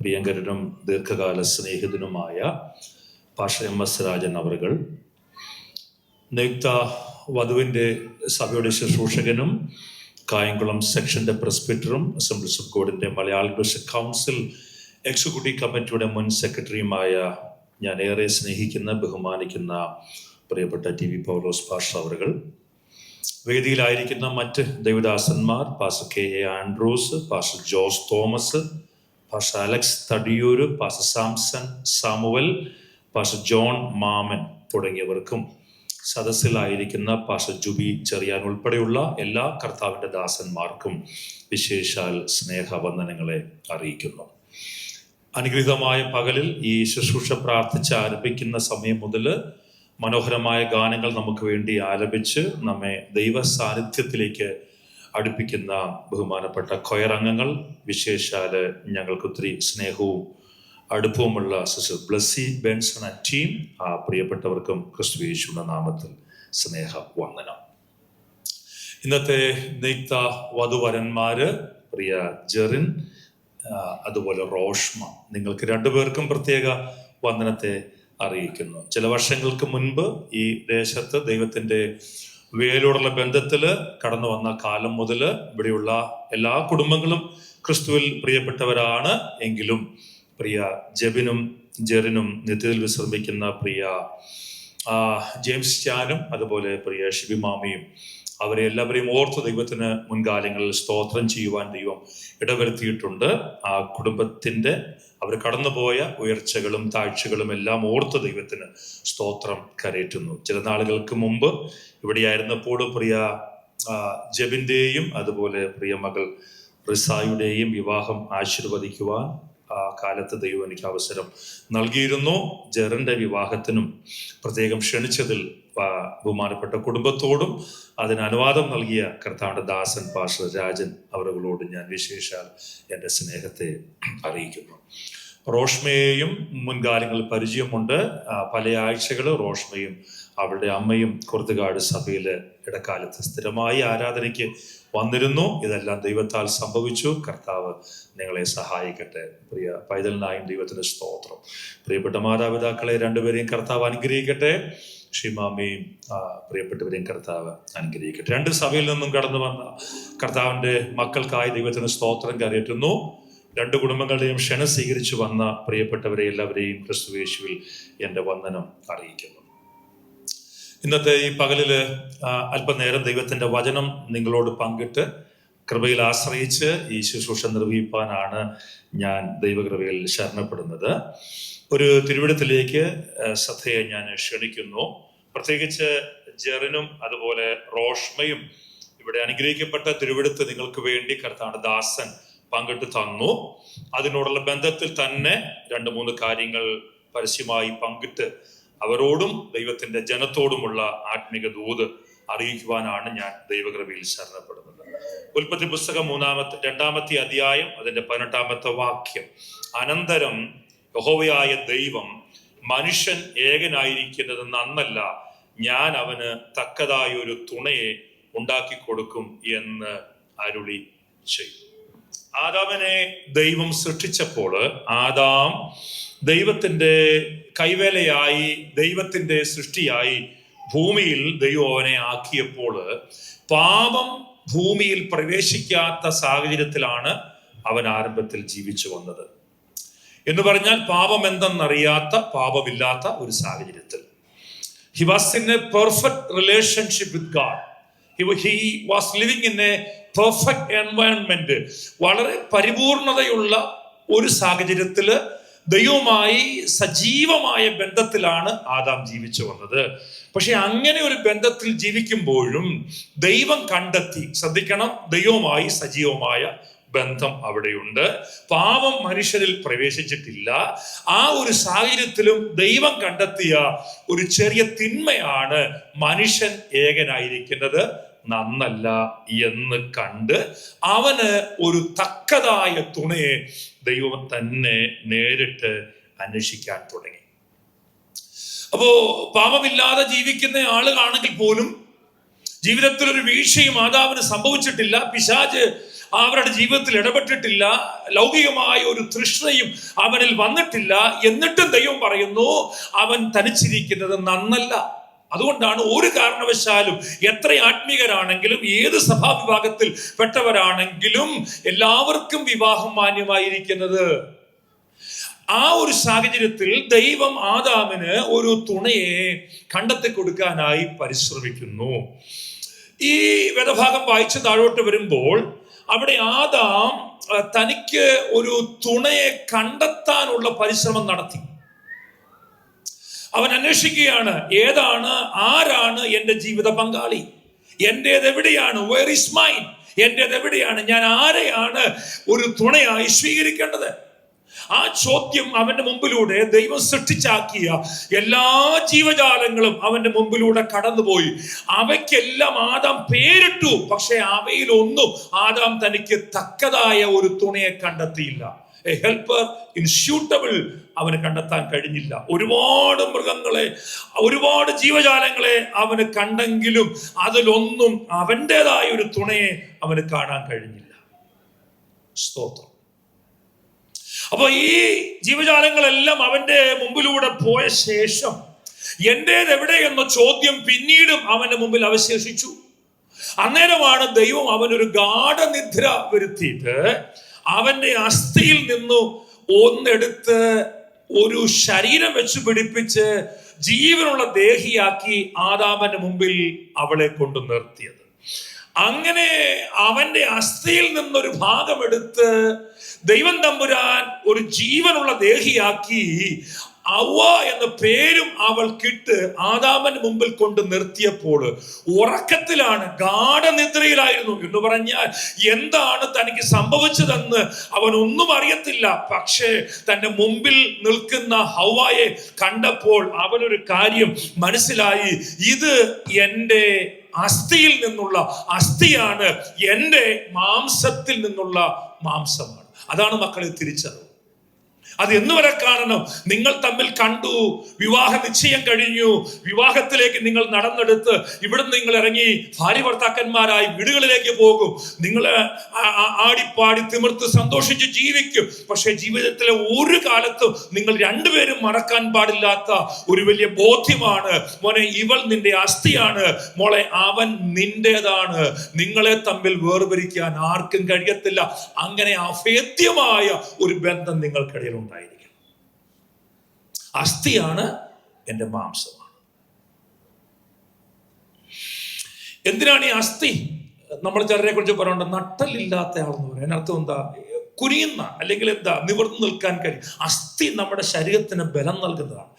പ്രിയങ്കരനും ദീർഘകാല സ്നേഹിതനുമായ പാഷ MS രാജൻ അവറുകൾ, നിയുക്ത വധുവിൻ്റെ സഭയുടെ ശുശ്രൂഷകനും Kayamkulam സെക്ഷൻ്റെ പ്രസ്പിറ്ററും assemblies of ഗോഡിൻ്റെ Malayala bishop council executive കമ്മിറ്റിയുടെ മുൻ സെക്രട്ടറിയുമായ ഞാൻ ഏറെ സ്നേഹിക്കുന്ന ബഹുമാനിക്കുന്ന പ്രിയപ്പെട്ട TV പൗലോസ് പാഷ അവറുകൾ, വേദിയിലായിരിക്കുന്ന മറ്റ് ദൈവദാസന്മാർ pastor KA Andrews, pastor Jose Thomas, pastor Alex Thadiyoor, pastor Samson Samuel, pastor John Mammen തുടങ്ങിയവർക്കും സദസ്സിലായിരിക്കുന്ന പാസ്റ്റർ ജുബി ചെറിയാൻ ഉൾപ്പെടെയുള്ള എല്ലാ കർത്താവിൻ്റെ ദാസന്മാർക്കും വിശേഷാൽ സ്നേഹവന്ദനങ്ങളെ അറിയിക്കുന്നു. അനുഗ്രഹീതമായ പകലിൽ ഈ ശുശ്രൂഷ പ്രാർത്ഥിച്ച് ആരംഭിക്കുന്ന സമയം മുതൽ മനോഹരമായ ഗാനങ്ങൾ നമുക്ക് വേണ്ടി ആലപിച്ച് നമ്മെ ദൈവ സാന്നിധ്യത്തിലേക്ക് അടുപ്പിക്കുന്ന ബഹുമാനപ്പെട്ട കൊയർ അംഗങ്ങൾ, വിശേഷാൽ ഞങ്ങൾക്ക് ഒത്തിരി സ്നേഹവും അടുപ്പവുമുള്ള sister Blessy Benson and team, ആ പ്രിയപ്പെട്ടവർക്കും ക്രിസ്തു യേശുവിന്റെ നാമത്തിൽ സ്നേഹ വന്ദനം. ഇന്നത്തെ നിയുക്ത വധുവരന്മാര് പ്രിയ ജെറിൻ, അതുപോലെ റോഷ്മ, നിങ്ങൾക്ക് രണ്ടുപേർക്കും പ്രത്യേക വന്ദനത്തെ അറിയിക്കുന്നു. ചില വർഷങ്ങൾക്ക് മുൻപ് ഈ ദേശത്ത് ദൈവത്തിൻ്റെ വേരോടുള്ള ബന്ധത്തിൽ കടന്നു വന്ന കാലം മുതൽ ഇവിടെയുള്ള എല്ലാ കുടുംബങ്ങളും ക്രിസ്തുവിൽ പ്രിയപ്പെട്ടവരാണ്. എങ്കിലും പ്രിയ ജെബിനും ജെറിനും നിത്യത്തിൽ വിശ്രമിക്കുന്ന പ്രിയ ജെയിംസ് ചാനും അതുപോലെ പ്രിയ ഷിബിമാമയും, അവരെ എല്ലാവരെയും ഓർത്ത് ദൈവത്തിന് മുൻകാലങ്ങളിൽ സ്തോത്രം ചെയ്യുവാൻ ദൈവം ഇടവരുത്തിയിട്ടുണ്ട്. ആ കുടുംബത്തിൻ്റെ അവർ കടന്നുപോയ ഉയർച്ചകളും താഴ്ചകളും എല്ലാം ഓർത്ത് ദൈവത്തിന് സ്തോത്രം കരയറ്റുന്നു. ചില നാളുകൾക്ക് മുമ്പ് ഇവിടെയായിരുന്നപ്പോൾ പ്രിയ ജെബിൻ്റെയും അതുപോലെ പ്രിയ മകൾ റിസായുടെയും വിവാഹം ആശീർവദിക്കുവാൻ ആ കാലത്ത് ദൈവം എനിക്ക് അവസരം നൽകിയിരുന്നു. ജെറിൻ്റെ വിവാഹത്തിനും പ്രത്യേകം ക്ഷണിച്ചതിൽ ബഹുമാനപ്പെട്ട കുടുംബത്തോടും അതിന് അനുവാദം നൽകിയ കർത്താവിൻ്റെ ദാസൻ പാസ്റ്റർ രാജൻ അവരുകളോട് ഞാൻ വിശേഷാൽ എൻ്റെ സ്നേഹത്തെ അറിയിക്കുന്നു. റോഷ്മയെയും മുൻകാലങ്ങളിൽ പരിചയമുണ്ട്. പല ആഴ്ചകൾ റോഷ്മയും അവളുടെ അമ്മയും കുർത്തുകാട് സഭയിൽ ഇടക്കാലത്ത് സ്ഥിരമായി ആരാധനയ്ക്ക് വന്നിരുന്നു. ഇതെല്ലാം ദൈവത്താൽ സംഭവിച്ചു. കർത്താവ് നിങ്ങളെ സഹായിക്കട്ടെ. പ്രിയ പൈതലിനായും ദൈവത്തിന് സ്തോത്രം. പ്രിയപ്പെട്ട മാതാപിതാക്കളെ രണ്ടുപേരെയും കർത്താവ് അനുഗ്രഹിക്കട്ടെ. ഷിമാമയും പ്രിയപ്പെട്ടവരെയും കർത്താവ് അനുഗ്രഹിക്കട്ടെ. രണ്ട് സഭയിൽ നിന്നും കടന്നു വന്ന കർത്താവിൻ്റെ മക്കൾക്കായി ദൈവത്തിന് സ്തോത്രം കരയറ്റുന്നു. രണ്ട് കുടുംബങ്ങളുടെയും ക്ഷണം സ്വീകരിച്ചു വന്ന പ്രിയപ്പെട്ടവരെ എല്ലാവരെയും ക്രിസ്തു യേശുവിൽ എൻ്റെ വന്ദനം അറിയിക്കുന്നു. ഇന്നത്തെ ഈ പകലില് അല്പനേരം ദൈവത്തിൻ്റെ വചനം നിങ്ങളോട് പങ്കിട്ട് കൃപയിൽ ആശ്രയിച്ച് ഈ ശുശ്രൂഷ നിർവഹിപ്പാനാണ് ഞാൻ ദൈവകൃപയിൽ ശരണപ്പെടുന്നത്. ഒരു തിരുവിടത്തിലേക്ക് ശ്രദ്ധയെ ഞാൻ ക്ഷണിക്കുന്നു. പ്രത്യേകിച്ച് ജെറിനും അതുപോലെ റോഷ്മയും ഇവിടെ അനുഗ്രഹിക്കപ്പെട്ട തിരുവിടത്ത് നിങ്ങൾക്ക് വേണ്ടി കർത്താവിന്റെ ദാസൻ പങ്കിട്ട് തന്നു. അതിനോടുള്ള ബന്ധത്തിൽ തന്നെ 2-3 കാര്യങ്ങൾ പരസ്യമായി പങ്കിട്ട് അവരോടും ദൈവത്തിന്റെ ജനത്തോടുമുള്ള ആത്മീക ദൂത് അറിയിക്കുവാനാണ് ഞാൻ ദൈവകൃപയിൽ ശരണപ്പെടുന്നത്. ഉൽപ്പത്തി പുസ്തകം 2-ാമത്തെ അധ്യായം അതിന്റെ 18-ാമത്തെ വാക്യം, അനന്തരം യഹോവയായ ദൈവം മനുഷ്യൻ ഏകനായിരിക്കുന്നത് നന്നല്ല, ഞാൻ അവന് തക്കതായ ഒരു തുണയെ ഉണ്ടാക്കി കൊടുക്കും എന്ന് അരുളി ചെയ്തു. ആദാമിനെ ദൈവം സൃഷ്ടിച്ചപ്പോൾ ആദാം ദൈവത്തിന്റെ കൈവേലയായി, ദൈവത്തിന്റെ സൃഷ്ടിയായി ഭൂമിയിൽ ദൈവം അവനെ ആക്കിയപ്പോൾ പാപം ഭൂമിയിൽ പ്രവേശിക്കാത്ത സാഹചര്യത്തിലാണ് അവൻ ആരംഭത്തിൽ ജീവിച്ചു വന്നത്. എന്ന് പറഞ്ഞാൽ പാപം എന്തെന്നറിയാത്ത, പാപമില്ലാത്ത ഒരു സാഹചര്യത്തിൽ. He was in a perfect relationship with God. He was living in a perfect environment. വളരെ പരിപൂർണതയുള്ള ഒരു സാഹചര്യത്തില് ദൈവവുമായി സജീവമായ ബന്ധത്തിലാണ് ആദാം ജീവിച്ചു വന്നത്. പക്ഷെ അങ്ങനെ ഒരു ബന്ധത്തിൽ ജീവിക്കുമ്പോഴും ദൈവം കണ്ടെത്തി, ശ്രദ്ധിക്കണം, ദൈവവുമായി സജീവമായ ബന്ധം അവിടെയുണ്ട്. പാപം മനുഷ്യരിൽ പ്രവേശിച്ചിട്ടില്ല. ആ ഒരു സാഹചര്യത്തിലും ദൈവം കണ്ടെത്തിയ ഒരു ചെറിയ തിന്മയാണ് മനുഷ്യൻ ഏകനായിരിക്കുന്നത് നന്നല്ല എന്ന് കണ്ട് അവന് ഒരു തക്കതായ തുണയെ ദൈവം തന്നെ നേരിട്ട് അന്വേഷിക്കാൻ തുടങ്ങി. അപ്പോ പാപമില്ലാതെ ജീവിക്കുന്ന ആളുകളാണെങ്കിൽ പോലും ജീവിതത്തിൽ ഒരു വീഴ്ചയും ആദാമിന് സംഭവിച്ചിട്ടില്ല. പിശാച് അവരുടെ ജീവിതത്തിൽ ഇടപെട്ടിട്ടില്ല. ലൗകികമായ ഒരു തൃഷ്ണയും അവനിൽ വന്നിട്ടില്ല. എന്നിട്ടും ദൈവം പറയുന്നു അവൻ തനിച്ചിരിക്കുന്നത് നന്നല്ല. അതുകൊണ്ടാണ് ഒരു കാരണവശാലും എത്ര ആത്മീകരാണെങ്കിലും ഏത് സഭാവിഭാഗത്തിൽ പെട്ടവരാണെങ്കിലും എല്ലാവർക്കും വിവാഹം മാന്യമായിരിക്കുന്നത്. ആ ഒരു സാഹചര്യത്തിൽ ദൈവം ആദാമിന് ഒരു തുണയെ കണ്ടെത്തി കൊടുക്കാനായി പരിശ്രമിക്കുന്നു. ഈ വേദഭാഗം വായിച്ച് താഴോട്ട് വരുമ്പോൾ അവിടെ ആദാം തനിക്ക് ഒരു തുണയെ കണ്ടെത്താനുള്ള പരിശ്രമം നടത്തി. അവൻ അന്വേഷിക്കുകയാണ്, ആരാണ് എൻ്റെ ജീവിത പങ്കാളി, എന്റേത് എവിടെയാണ്, വേർ ഈസ് മൈൻ, എന്റേത് എവിടെയാണ്, ഞാൻ ആരെയാണ് ഒരു തുണയായി സ്വീകരിക്കേണ്ടത്. ആ ചോദ്യം അവന്റെ മുമ്പിലൂടെ ദൈവം സൃഷ്ടിച്ചാക്കിയ എല്ലാ ജീവജാലങ്ങളും അവന്റെ മുമ്പിലൂടെ കടന്നുപോയി. അവയ്ക്കെല്ലാം ആദാം പേരിട്ടു. പക്ഷെ അവയിലൊന്നും ആദാം തനിക്ക് തക്കതായ ഒരു തുണയെ കണ്ടെത്തിയില്ല. എ ഹെൽപ്പർ ഇൻസ്യൂട്ടബിൾ അവന് കണ്ടെത്താൻ കഴിഞ്ഞില്ല. ഒരുപാട് മൃഗങ്ങളെ, ഒരുപാട് ജീവജാലങ്ങളെ അവന് കണ്ടെങ്കിലും അതിലൊന്നും അവൻ്റെതായ ഒരു തുണയെ അവന് കാണാൻ കഴിഞ്ഞില്ല. സ്തോത്രം. അപ്പൊ ഈ ജീവജാലങ്ങളെല്ലാം അവന്റെ മുമ്പിലൂടെ പോയ ശേഷം എന്റേത് എവിടെ എന്ന ചോദ്യം പിന്നീടും അവന്റെ മുമ്പിൽ അവശേഷിച്ചു. അന്നേരമാണ് ദൈവം അവനൊരു ഗാഢനിദ്ര വരുത്തിയിട്ട് അവന്റെ അസ്ഥിയിൽ നിന്നു ഒന്നെടുത്ത് ഒരു ശരീരം വെച്ച് പിടിപ്പിച്ച് ജീവനുള്ള ദേഹിയാക്കി ആദാമന്റെ മുമ്പിൽ അവളെ കൊണ്ട് നിർത്തിയത്. അങ്ങനെ അവന്റെ അസ്ഥിയിൽ നിന്നൊരു ഭാഗം എടുത്ത് ദൈവം തമ്പുരാൻ ഒരു ജീവനുള്ള ദേഹിയാക്കി അവ എന്ന പേരും അവൾക്കിട്ട് ആദാമന് മുമ്പിൽ കൊണ്ട് നിർത്തിയപ്പോൾ ഉറക്കത്തിലാണ്, ഗാഢനിദ്രയിലായിരുന്നു എന്ന് പറഞ്ഞാൽ എന്താണ് തനിക്ക് സംഭവിച്ചതെന്ന് അവൻ ഒന്നും അറിയത്തില്ല. പക്ഷേ തന്റെ മുമ്പിൽ നിൽക്കുന്ന ഹവ്വായെ കണ്ടപ്പോൾ അവനൊരു കാര്യം മനസ്സിലായി, ഇത് എൻ്റെ അസ്ഥിയിൽ നിന്നുള്ള അസ്ഥിയാണ്, എൻ്റെ മാംസത്തിൽ നിന്നുള്ള മാംസമാണ്. അതാണ് മക്കളെ തിരിച്ചറിവ്. അത് എന്ന് വരെ കാണണം? നിങ്ങൾ തമ്മിൽ കണ്ടു, വിവാഹ നിശ്ചയം കഴിഞ്ഞു, വിവാഹത്തിലേക്ക് നിങ്ങൾ നടന്നെടുത്ത് ഇവിടുന്ന് നിങ്ങൾ ഇറങ്ങി ഭാര്യ ഭർത്താക്കന്മാരായി വീടുകളിലേക്ക് പോകും. നിങ്ങൾ ആടിപ്പാടി തിമിർത്ത് സന്തോഷിച്ച് ജീവിക്കും. പക്ഷെ ജീവിതത്തിലെ ഒരു കാലത്തും നിങ്ങൾ രണ്ടുപേരും മറക്കാൻ പാടില്ലാത്ത ഒരു വലിയ ബോധ്യമാണ്, മോനെ ഇവൾ നിന്റെ അസ്ഥിയാണ്, മോളെ അവൻ നിന്റേതാണ്. നിങ്ങളെ തമ്മിൽ വേർപിരിക്കാൻ ആർക്കും കഴിയത്തില്ല. അങ്ങനെ അഭേദ്യമായ ഒരു ബന്ധം നിങ്ങൾക്കിടയിൽ ഉണ്ടായിരിക്കണം. അസ്ഥിയാണ്, എൻ്റെ മാംസമാണ്. എന്തിനാണ് ഈ അസ്ഥി? നമ്മൾ ചിലരെ കുറിച്ച് പറയുന്നുണ്ട്, നട്ടലില്ലാത്ത ആളെന്ന് പറയും. അതിനർത്ഥം എന്താ? കുനിയുന്ന, അല്ലെങ്കിൽ എന്താ, നിവർന്നു നിൽക്കാൻ കഴിയും. അസ്ഥി നമ്മുടെ ശരീരത്തിന് ബലം നൽകുന്നതാണ്.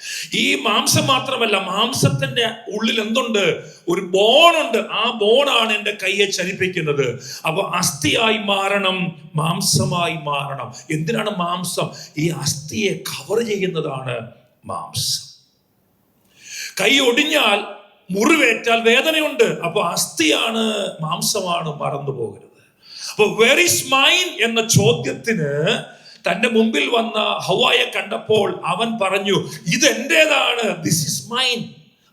ഈ മാംസം മാത്രമല്ല, മാംസത്തിന്റെ ഉള്ളിൽ എന്തുണ്ട്? ഒരു ബോണുണ്ട്. ആ ബോണാണ് എൻ്റെ കൈയെ ചലിപ്പിക്കുന്നത്. അപ്പൊ അസ്ഥിയായി മാറണം, മാംസമായി മാറണം. എന്തിനാണ് മാംസം? ഈ അസ്ഥിയെ കവർ ചെയ്യുന്നതാണ് മാംസം. കൈ ഒടിഞ്ഞാൽ, മുറിവേറ്റാൽ വേദനയുണ്ട്. അപ്പൊ അസ്ഥിയാണ്, മാംസമാണ്, മറന്നു പോകരുത്. അപ്പൊ വെർ ഈസ് മൈൻ എന്ന ചോദ്യത്തിന് തന്റെ മുമ്പിൽ വന്ന ഹവ്വായെ കണ്ടപ്പോൾ അവൻ പറഞ്ഞു, ഇത് എന്റേതാണ്, ദിസ് ഇസ് മൈൻ.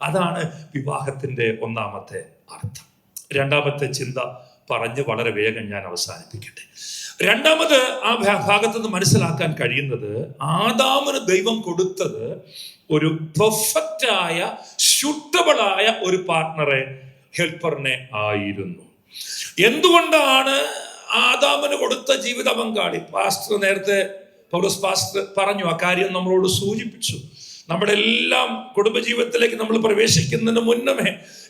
അതാണ് വിവാഹത്തിന്റെ ഒന്നാമത്തെ അർത്ഥം. രണ്ടാമത്തെ ചിന്ത പറഞ്ഞ് വളരെ വേഗം ഞാൻ അവസാനിപ്പിക്കട്ടെ. രണ്ടാമത് ആ ഭാഗത്ത് നിന്ന് മനസ്സിലാക്കാൻ കഴിയുന്നത്, ആദാമിന് ദൈവം കൊടുത്തത് ഒരു പെർഫെക്റ്റായ, സ്യൂട്ടബിളായ ഒരു പാർട്ട്ണറെ, ഹെൽപ്പറിനെ ആയിരുന്നു. എന്തുകൊണ്ടാണ് ആദാമിന് കൊടുത്ത ജീവിത പങ്കാളി? പാസ്റ്റർ നേരത്തെ, പൗലോസ് പാസ്റ്റർ പറഞ്ഞു, ആ കാര്യം നമ്മളോട് സൂചിപ്പിച്ചു. നമ്മുടെ എല്ലാം കുടുംബജീവിതത്തിലേക്ക് നമ്മൾ പ്രവേശിക്കുന്നതിന് മുന്നമേ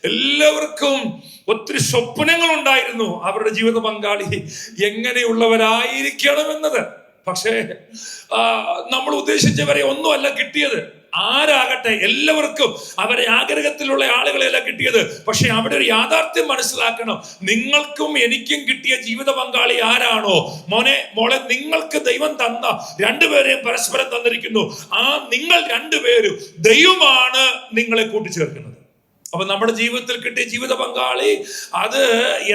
എല്ലാവർക്കും ഒത്തിരി സ്വപ്നങ്ങൾ ഉണ്ടായിരുന്നു. അവരുടെ ജീവിത പങ്കാളി എങ്ങനെയുള്ളവരായിരിക്കണമെന്നത്. പക്ഷേ നമ്മൾ ഉദ്ദേശിച്ചവരെ ഒന്നുമല്ല കിട്ടിയത്. ആരാകട്ടെ, എല്ലാവർക്കും അവരെ ആഗ്രഹത്തിലുള്ള ആളുകളെയല്ല കിട്ടിയത്. പക്ഷെ അവിടെ ഒരു യാഥാർത്ഥ്യം മനസ്സിലാക്കണം. നിങ്ങൾക്കും എനിക്കും കിട്ടിയ ജീവിത പങ്കാളി ആരാണോ, മോളെ, നിങ്ങൾക്ക് ദൈവം തന്ന രണ്ടുപേരെയും പരസ്പരം തന്നിരിക്കുന്നു. ആ നിങ്ങൾ രണ്ടുപേരും ദൈവമാണ് നിങ്ങളെ കൂട്ടിച്ചേർക്കുന്നത്. അപ്പൊ നമ്മുടെ ജീവിതത്തിൽ കിട്ടിയ ജീവിത പങ്കാളി അത്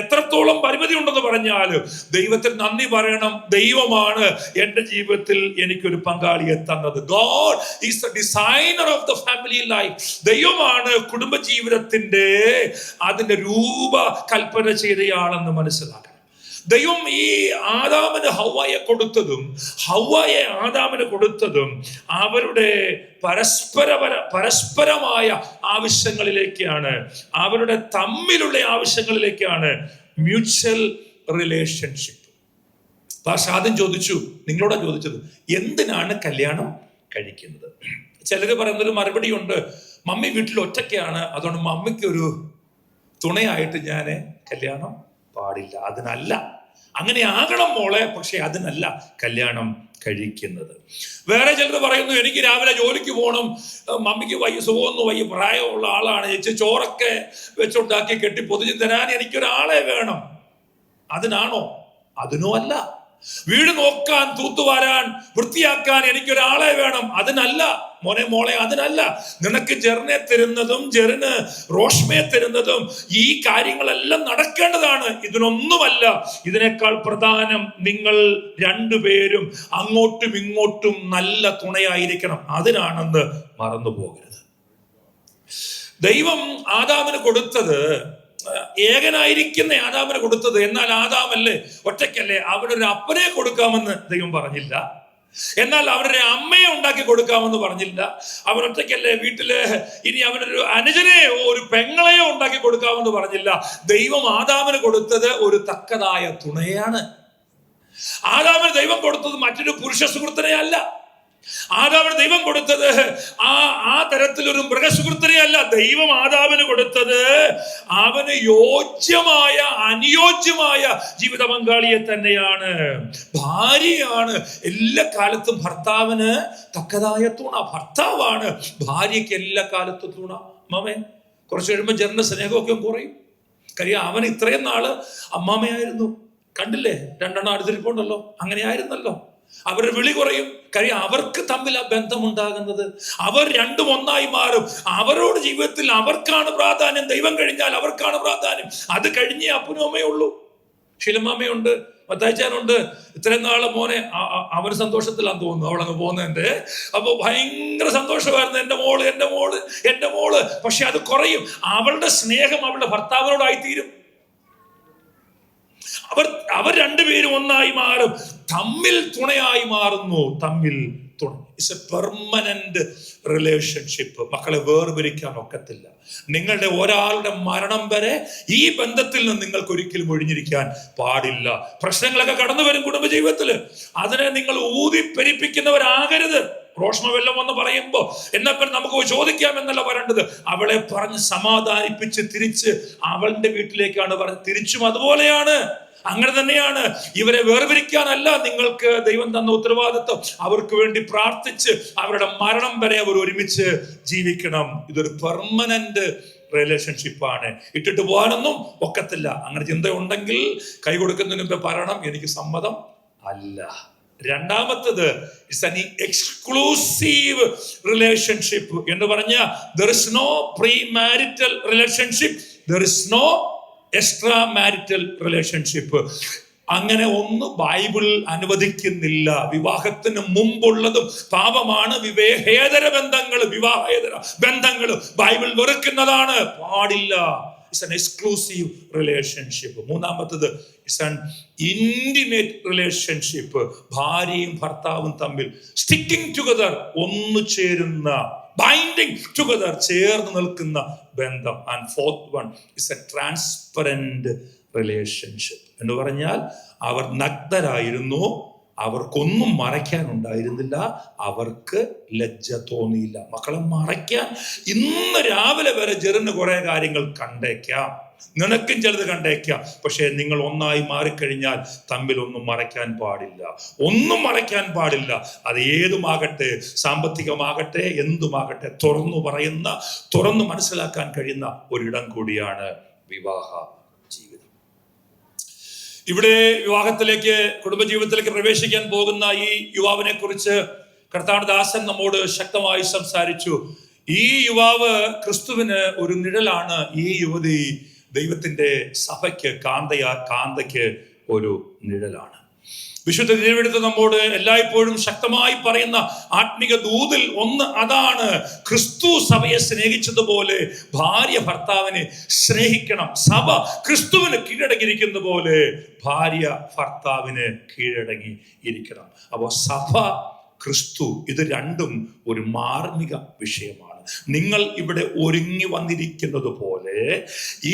എത്രത്തോളം പരിമിതി ഉണ്ടെന്ന് പറഞ്ഞാലും ദൈവത്തിൽ നന്ദി പറയണം. ദൈവമാണ് എൻ്റെ ജീവിതത്തിൽ എനിക്കൊരു പങ്കാളിയെ തന്നത്. God is the designer of the family life. ദൈവമാണ് കുടുംബ ജീവിതത്തിന്റെ അതിന്റെ രൂപകൽപ്പന ചെയ്തയാളെന്ന് മനസ്സിലാക്കണം. ദൈവം ഈ ആദാമിന് ഹവ്വയെ കൊടുത്തതും ഹവ്വയെ ആദാമിന് കൊടുത്തതും അവരുടെ പരസ്പരമായ ആവശ്യങ്ങളിലേക്കാണ്, അവരുടെ തമ്മിലുള്ള ആവശ്യങ്ങളിലേക്കാണ്. Mutual relationship. പക്ഷെ ആദ്യം ചോദിച്ചു, നിങ്ങളോടാ ചോദിച്ചത്, എന്തിനാണ് കല്യാണം കഴിക്കുന്നത്? ചിലര് പറയുന്നൊരു മറുപടി ഉണ്ട്, മമ്മി വീട്ടിൽ ഒറ്റയ്ക്കാണ്, അതുകൊണ്ട് മമ്മിക്കൊരു തുണയായിട്ട് ഞാൻ കല്യാണം പാടില്ല. അതിനല്ല, അങ്ങനെ ആകണം മോളെ, പക്ഷെ അതിനല്ല കല്യാണം കഴിക്കുന്നത്. വേറെ ചിലർ പറയുന്നു, എനിക്ക് രാവിലെ ജോലിക്ക് പോകണം, മമ്മിക്ക് വയ്യ, സുഖമൊന്നും വയ്യ, പ്രായമുള്ള ആളാണ്, ചോറൊക്കെ വെച്ചുണ്ടാക്കി കെട്ടി പൊതിഞ്ഞ് തരാൻ എനിക്കൊരാളെ വേണം. അതിനാണോ? അതിനോ അല്ല. വീട് നോക്കാൻ, തൂത്തുവാരാൻ, വൃത്തിയാക്കാൻ എനിക്കൊരാളെ വേണം. അതിനല്ല മോളെ, അതിനല്ല. നിനക്ക് ജെറിനെ തരുന്നതും ജെറിന് റോഷ്മയെ തരുന്നതും ഈ കാര്യങ്ങളെല്ലാം നടക്കേണ്ടതാണ്. ഇതിനൊന്നുമല്ല. ഇതിനേക്കാൾ പ്രധാനം നിങ്ങൾ രണ്ടുപേരും അങ്ങോട്ടും ഇങ്ങോട്ടും നല്ല തുണയായിരിക്കണം. അതിനാണെന്ന് മറന്നു പോകരുത്. ദൈവം ആദാമിന് കൊടുത്തത്, ഏകനായിരിക്കുന്ന ആദാമിന് കൊടുത്തത്, എന്നാൽ ആദാമല്ലേ, ഒറ്റയ്ക്കല്ലേ, അവനൊരു അപ്പനെ കൊടുക്കാമെന്ന് ദൈവം പറഞ്ഞില്ല. എന്നാൽ അവനൊരു അമ്മയെ ഉണ്ടാക്കി കൊടുക്കാമെന്ന് പറഞ്ഞില്ല. അവൻ ഒറ്റയ്ക്കല്ലേ വീട്ടില്, ഇനി അവനൊരു അനുജനെയോ ഒരു പെങ്ങളെയോ ഉണ്ടാക്കി കൊടുക്കാമെന്ന് പറഞ്ഞില്ല. ദൈവം ആദാമിന് കൊടുത്തത് ഒരു തക്കതായ തുണയാണ്. ആദാമിന് ദൈവം കൊടുത്തത് മറ്റൊരു പുരുഷ സുഹൃത്തിനെ അല്ല. ആദാമിന് ദൈവം കൊടുത്തത് ആ തരത്തിലൊരു മൃഗസുഹൃത്തിനെ അല്ല. ദൈവം ആദാമിന് കൊടുത്തത് അവന് യോജ്യമായ അനുയോജ്യമായ ജീവിത പങ്കാളിയെ തന്നെയാണ്. ഭാര്യയാണ് എല്ലാ കാലത്തും ഭർത്താവിന് തക്കതായ തുണ. ഭർത്താവാണ് ഭാര്യയ്ക്ക് എല്ലാ കാലത്തും തുണ. അമ്മാമേ, കുറച്ച് കഴിയുമ്പോൾ ജെറിന്റെ സ്നേഹമൊക്കെ കുറയും. കാര്യം അവൻ ഇത്രയും നാള് അമ്മാമയായിരുന്നു. കണ്ടില്ലേ, രണ്ടെണ്ണം അടുത്തിരിപ്പുണ്ടല്ലോ. അങ്ങനെ ആയിരുന്നല്ലോ. അവരുടെ വിളി കുറയും. കാര്യം അവർക്ക് തമ്മിൽ ആ ബന്ധമുണ്ടാകുന്നത്. അവർ രണ്ടും ഒന്നായി മാറും. അവരോട് ജീവിതത്തിൽ അവർക്കാണ് പ്രാധാന്യം. ദൈവം കഴിഞ്ഞാൽ അവർക്കാണ് പ്രാധാന്യം. അത് കഴിഞ്ഞേ അപ്പനും അമ്മയുള്ളൂ. ഷിലമാമയുണ്ട്, മത്തായിച്ചാനുണ്ട്. ഇത്രയും നാളെ മോനെ അവര് സന്തോഷത്തിലാന്ന് തോന്നുന്നു അവളങ്ങ് പോകുന്നതിന്റെ. അപ്പൊ ഭയങ്കര സന്തോഷമായിരുന്നു, എന്റെ മോള്. പക്ഷെ അത് കുറയും. അവളുടെ സ്നേഹം അവളുടെ ഭർത്താവിനോടായിത്തീരും. അവർ രണ്ടുപേരും ഒന്നായി മാറും. തമ്മിൽ തുണയായി മാറുന്നു. തമ്മിൽ തുണ. It's A permanent relationship. മക്കളെ, വേർപിരിക്കാൻ ഒക്കത്തില്ല. നിങ്ങളുടെ ഒരാളുടെ മരണം വരെ ഈ ബന്ധത്തിൽ നിന്ന് നിങ്ങൾക്ക് ഒരിക്കലും ഒഴിഞ്ഞിരിക്കാൻ പാടില്ല. പ്രശ്നങ്ങളൊക്കെ കടന്നു വരും കുടുംബജീവിതത്തില്. അതിനെ നിങ്ങൾ ഊതിപ്പെരിപ്പിക്കുന്നവരാകരുത്. റോഷ്മ വെല്ലം എന്ന് പറയുമ്പോ എന്നപ്പോൾ നമുക്ക് ചോദിക്കാം എന്നല്ല പറയേണ്ടത്. അവളെ പറഞ്ഞ് സമാധാനിപ്പിച്ച് തിരിച്ച് അവളുടെ വീട്ടിലേക്കാണ് പറഞ്ഞത്. തിരിച്ചും അതുപോലെയാണ്. അങ്ങനെ തന്നെയാണ്. ഇവരെ വേർപിരിക്കാനല്ല നിങ്ങൾക്ക് ദൈവം തന്ന ഉത്തരവാദിത്വം. അവർക്ക് വേണ്ടി പ്രാർത്ഥിച്ച് അവരുടെ മരണം വരെ അവർ ഒരുമിച്ച് ജീവിക്കണം. ഇതൊരു പെർമനന്റ് റിലേഷൻഷിപ്പാണ്. ഇട്ടിട്ട് പോകാനൊന്നും ഒക്കത്തില്ല. അങ്ങനെ ചിന്ത ഉണ്ടെങ്കിൽ കൈ കൊടുക്കുന്നതിന് മുമ്പ് പറയണം, എനിക്ക് സമ്മതം അല്ല. രണ്ടാമത്തത് ഇറ്റ്സ് ആൻ എക്സ്ക്ലൂസീവ് റിലേഷൻഷിപ്പ് എന്ന് പറഞ്ഞാൽ there is no pre-marital relationship, there is no extra marital relationship. അങ്ങനെ ഒന്ന് ബൈബിൾ അനുവദിക്കുന്നില്ല. വിവാഹത്തിന് മുമ്പുള്ളതും പാപമാണ്. വിവാഹേതര ബന്ധങ്ങൾ ബൈബിൾ വെറുക്കുന്നതാണ്, പാടില്ല. It's an exclusive relationship. മൂന്നാമത്തത് ഇറ്റ്സ് ആൻ ഇന്റിമേറ്റ് റിലേഷൻഷിപ്പ്. ഭാര്യയും ഭർത്താവും തമ്മിൽ സ്റ്റിക്കിംഗ് ടുഗദർ, ഒന്നു ചേരുന്ന, ബൈൻഡിങ് ടുഗദർ, ചേർന്ന് നിൽക്കുന്ന ബന്ധം. And fourth one it's A transparent relationship എന്ന് പറഞ്ഞാൽ അവർ നഗ്നരായിരുന്നു, അവർക്കൊന്നും മറയ്ക്കാനുണ്ടായിരുന്നില്ല, അവർക്ക് ലജ്ജ തോന്നിയില്ല. മക്കളെ, മറയ്ക്കാൻ ഇന്ന് രാവിലെ വരെ ജെറിന് കുറെ കാര്യങ്ങൾ കണ്ടേക്കാം. നിനക്കും ചിലത് കണ്ടേക്കാം. പക്ഷേ നിങ്ങൾ ഒന്നായി മാറിക്കഴിഞ്ഞാൽ തമ്മിൽ ഒന്നും മറയ്ക്കാൻ പാടില്ല, ഒന്നും മറയ്ക്കാൻ പാടില്ല. അത് ഏതുമാകട്ടെ, സാമ്പത്തികമാകട്ടെ, എന്തുമാകട്ടെ, തുറന്നു മനസ്സിലാക്കാൻ കഴിയുന്ന ഒരിടം കൂടിയാണ് വിവാഹ ജീവിതം. ഇവിടെ വിവാഹത്തിലേക്ക്, കുടുംബജീവിതത്തിലേക്ക് പ്രവേശിക്കാൻ പോകുന്ന ഈ യുവാവിനെ കുറിച്ച് കർത്താവിന്റെ ദാസൻ നമ്മോട് ശക്തമായി സംസാരിച്ചു. ഈ യുവാവ് ക്രിസ്തുവിന് ഒരു നിഴലാണ്. ഈ യുവതി ദൈവത്തിന്റെ സഭയ്ക്ക്, കാന്തയ്ക്ക് ഒരു നിഴലാണ്. വിശുദ്ധ തിരുവെഴുത്ത് നമ്മോട് എല്ലായ്പ്പോഴും ശക്തമായി പറയുന്ന ആത്മിക ദൂതിൽ ഒന്ന് അതാണ്. ക്രിസ്തു സഭയെ സ്നേഹിച്ചതുപോലെ ഭാര്യ ഭർത്താവിനെ സ്നേഹിക്കണം. സഭ ക്രിസ്തുവിന് കീഴടങ്ങിയിരിക്കുന്ന പോലെ ഭാര്യ ഭർത്താവിന് കീഴടങ്ങി ഇരിക്കണം. അപ്പോൾ സഭ, ക്രിസ്തു, ഇത് രണ്ടും ഒരു മാർമിക വിഷയമാണ്. നിങ്ങൾ ഇവിടെ ഒരുങ്ങി വന്നിരിക്കുന്നത് പോലെ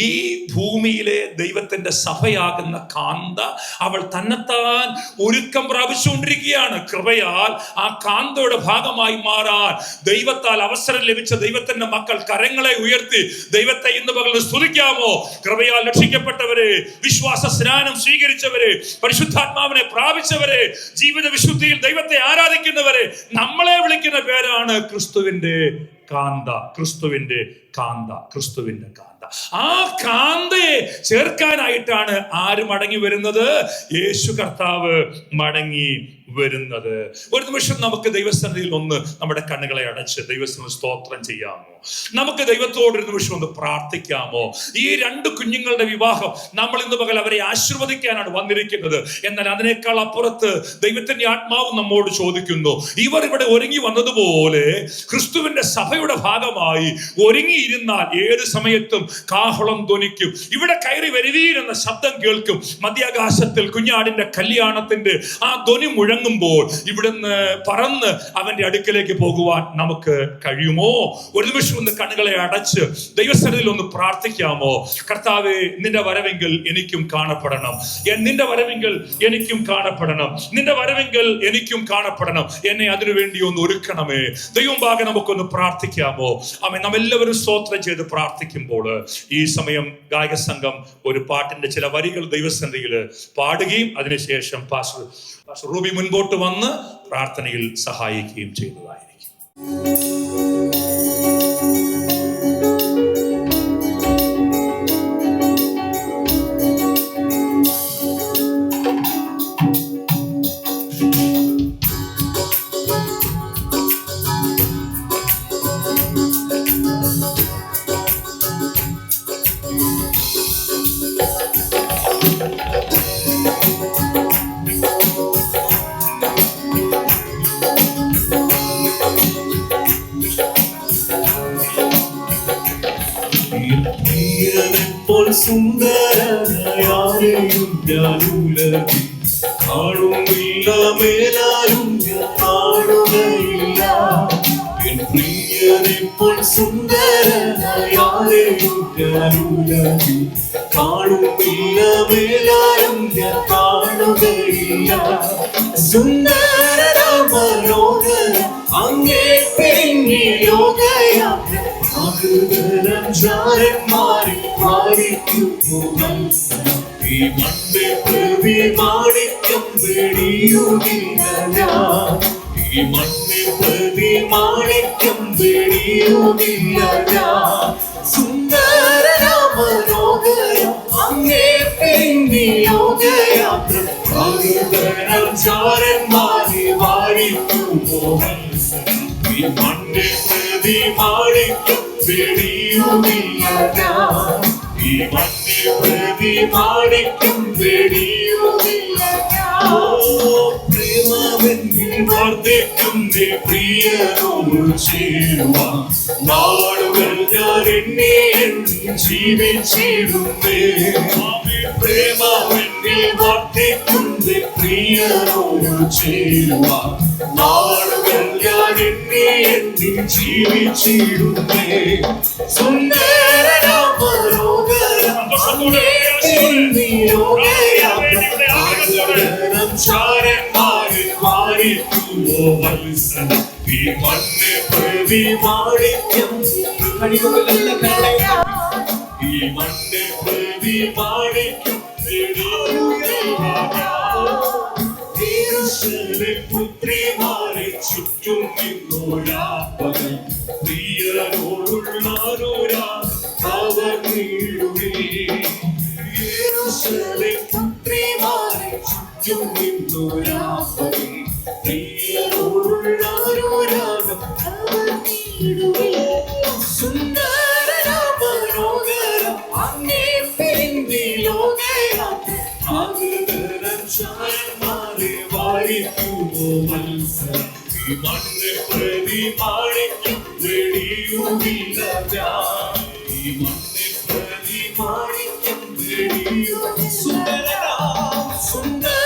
ഈ ഭൂമിയിലെ ദൈവത്തിന്റെ സഭയാകുന്ന കാന്ത അവൾ തന്നെത്താൻ ഒരുക്കം പ്രാപിച്ചുകൊണ്ടിരിക്കുകയാണ്. കൃപയാൽ ആ കാന്തയുടെ ഭാഗമായി മാറാൻ ദൈവത്താൽ അവസരം ലഭിച്ച ദൈവത്തിന്റെ മക്കൾ കരങ്ങളെ ഉയർത്തി ദൈവത്തെ ഇന്ന് പകൽ സ്തുതിക്കാമോ? കൃപയാൽ രക്ഷിക്കപ്പെട്ടവരെ, വിശ്വാസ സ്നാനം സ്വീകരിച്ചവരെ, പരിശുദ്ധാത്മാവിനെ പ്രാപിച്ചവരെ, ജീവിത വിശുദ്ധിയിൽ ദൈവത്തെ ആരാധിക്കുന്നവരെ, നമ്മളെ വിളിക്കുന്ന പേരാണ് ക്രിസ്തുവിന്റെ കാന്ത. ക്രിസ്തുവിന്റെ കാന്ത, ക്രിസ്തുവിന്റെ കാന്ത. ആ കാന്തയെ ചേർക്കാനായിട്ടാണ് ആര് മടങ്ങി വരുന്നത്? യേശു കർത്താവ് മടങ്ങി വരുന്നത്. ഒരു നിമിഷം നമുക്ക് ദൈവസന്നിധിയിൽ ഒന്ന് നമ്മുടെ കണ്ണുകളെ അടച്ച് ദൈവത്തിന് സ്തോത്രം ചെയ്യാമോ? നമുക്ക് ദൈവത്തോട് ഒരു നിമിഷം ഒന്ന് പ്രാർത്ഥിക്കാമോ? ഈ രണ്ട് കുഞ്ഞുങ്ങളുടെ വിവാഹം നമ്മൾ ഇന്ന് പകൽ അവരെ ആശീർവദിക്കാനാണ് വന്നിരിക്കുന്നത്. എന്നാൽ അതിനേക്കാൾ അപ്പുറത്ത് ദൈവത്തിന്റെ ആത്മാവ് നമ്മോട് ചോദിക്കുന്നു, ഇവർ ഇവിടെ ഒരുങ്ങി വന്നതുപോലെ ക്രിസ്തുവിന്റെ സഭയുടെ ഭാഗമായി ഒരുങ്ങിയിരുന്നാൽ ഏത് സമയത്തും കാഹളം ധ്വനിക്കും. ഇവിടെ കയറി വരുവീരെന്ന ശബ്ദം കേൾക്കും. മധ്യാകാശത്തിൽ കുഞ്ഞാടിന്റെ കല്യാണത്തിന്റെ ആ ധ്വനി മുഴങ്ങുമ്പോൾ ഇവിടുന്ന് പറന്ന് അവന്റെ അടുക്കലേക്ക് പോകുവാൻ നമുക്ക് കഴിയുമോ? ഒരു നിമിഷം ഒന്ന് കണ്ണുകളെ അടച്ച് ദൈവസന്നിധിയിൽ ഒന്ന് പ്രാർത്ഥിക്കാമോ? കർത്താവേ, നിന്റെ വരവെങ്കിൽ എനിക്കും കാണപ്പെടണം, നിന്റെ വരവെങ്കിൽ എനിക്കും കാണപ്പെടണം, നിന്റെ വരവെങ്കിൽ എനിക്കും കാണപ്പെടണം. എന്നെ അതിനുവേണ്ടി ഒന്ന് ഒരുക്കണമേ. ദൈവം ഭാഗം നമുക്കൊന്ന് പ്രാർത്ഥിക്കാമോ? ആമേൻ. നാം എല്ലാവരും സ്തോത്രം ചെയ്ത് പ്രാർത്ഥിക്കുമ്പോൾ ഈ സമയം ഗായക സംഘം ഒരു പാട്ടിന്റെ ചില വരികൾ ദൈവസന്നിധിയിൽ പാടുകയും അതിനുശേഷം പാസ്റ്റർ റൂബി മുൻപോട്ട് വന്ന് പ്രാർത്ഥനയിൽ സഹായിക്കുകയും ചെയ്യുന്നതായിരിക്കും. സുന്ദരനായാരെയും ഞാനുലകിൽ കാണുന്നില്ല, മേലാലും ഞാൻ കാണുകയില്ല. എൻ പ്രിയനെപ്പോൾ സുന്ദരനായാരെയും ഞാനുലകിൽ കാണുന്നില്ല, മേലാലും ഞാൻ കാണുകയില്ല. സുന്ദര മനോഹര അങ്ങേ പിന്നി ലോകയാത്ര മാറി മാറിക്കുമ്പോൾ ഈ മണ്ണ് പ്രതി മാണിക്യം വെടിയുകില്ല ഞാൻ. ഈ മണ്ണ് പ്രതി മാണിക്യം വെടിയുകില്ല ഞാൻ. സുന്ദര മനോഹര അങ്ങേ പിന്നി ലോകയാത്ര മാറി മാറിക്കുമ്പോൾ ഈ മണ്ണ് പ്രതി മാണിക്യം വെടിയുകില്ല ഞാൻ. ഈ മണ്ണ് പ്രതി മാണിക്യം വെടിയുകില്ല ഞാൻ. പ്രേമമെന്നിൽ വർദ്ധിക്കുന്നേ പ്രിയനോട് ചേരുവാൻ നാളുകൾ ഞാൻ എണ്ണി ജീവിച്ചിടുന്നേ. പ്രേമമെന്നിൽ വർദ്ധിക്കുന്നേ പ്രിയനോട് ചേരുവാൻ നാളുകൾ ഞാൻ എണ്ണി ജീവിച്ചിടുന്നേ. സുന്ദര മനോഹര ഈ മണ്ണ് പ്രതി മാണിക്യം, ഈ മണ്ണിൽ പ്രതി മാണിക്കും പുത്രിമാരെ ചുറ്റും നിന്നോരാപ്പകൽ പ്രിയരോടുള്ളോരാ അവർ പുത്രിമാരെ ചുറ്റും നിന്നോരാപ്പകൽ പ്രിയരോടുള്ളോരാ സുന്ദരമനോഹരം അങ്ങേ പിന്തിലോകയാത്ര മാറി വാഴിക്കുമോ മത്സരം ഈ മണ്ണിൽ പ്രതി മാണിക്കും വെടിയുമില്ല ഈ മണ്ണിൽ പ്രതി മാണിക്കും വെടിയും സുന്ദരമനോഹരം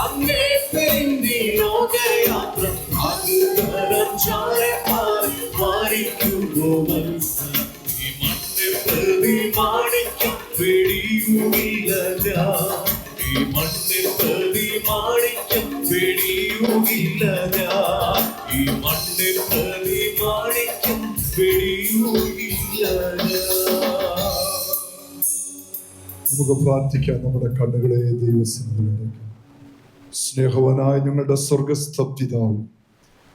അങ്ങേ പിന്തിലോകയാത്ര മാറിക്കുമോ മത്സരം ഈ മണ്ണിൽ പ്രതി മാണിക്കും വെടിയുമില്ല ഈ മണ്ണിൽ പ്രതി മാണിക്കും വെടിയുമില്ല ഈ മണ്ണിൽ പ്രതി മാണിക്കും വെടിയുമില്ല. നമുക്ക് പ്രാർത്ഥിക്കാം. നമ്മുടെ കണ്ണുകളെ ദൈവസന്നിധിയിലേക്ക്. സ്നേഹവാനായ ഞങ്ങളുടെ സ്വർഗസ്ഥ പിതാവ്,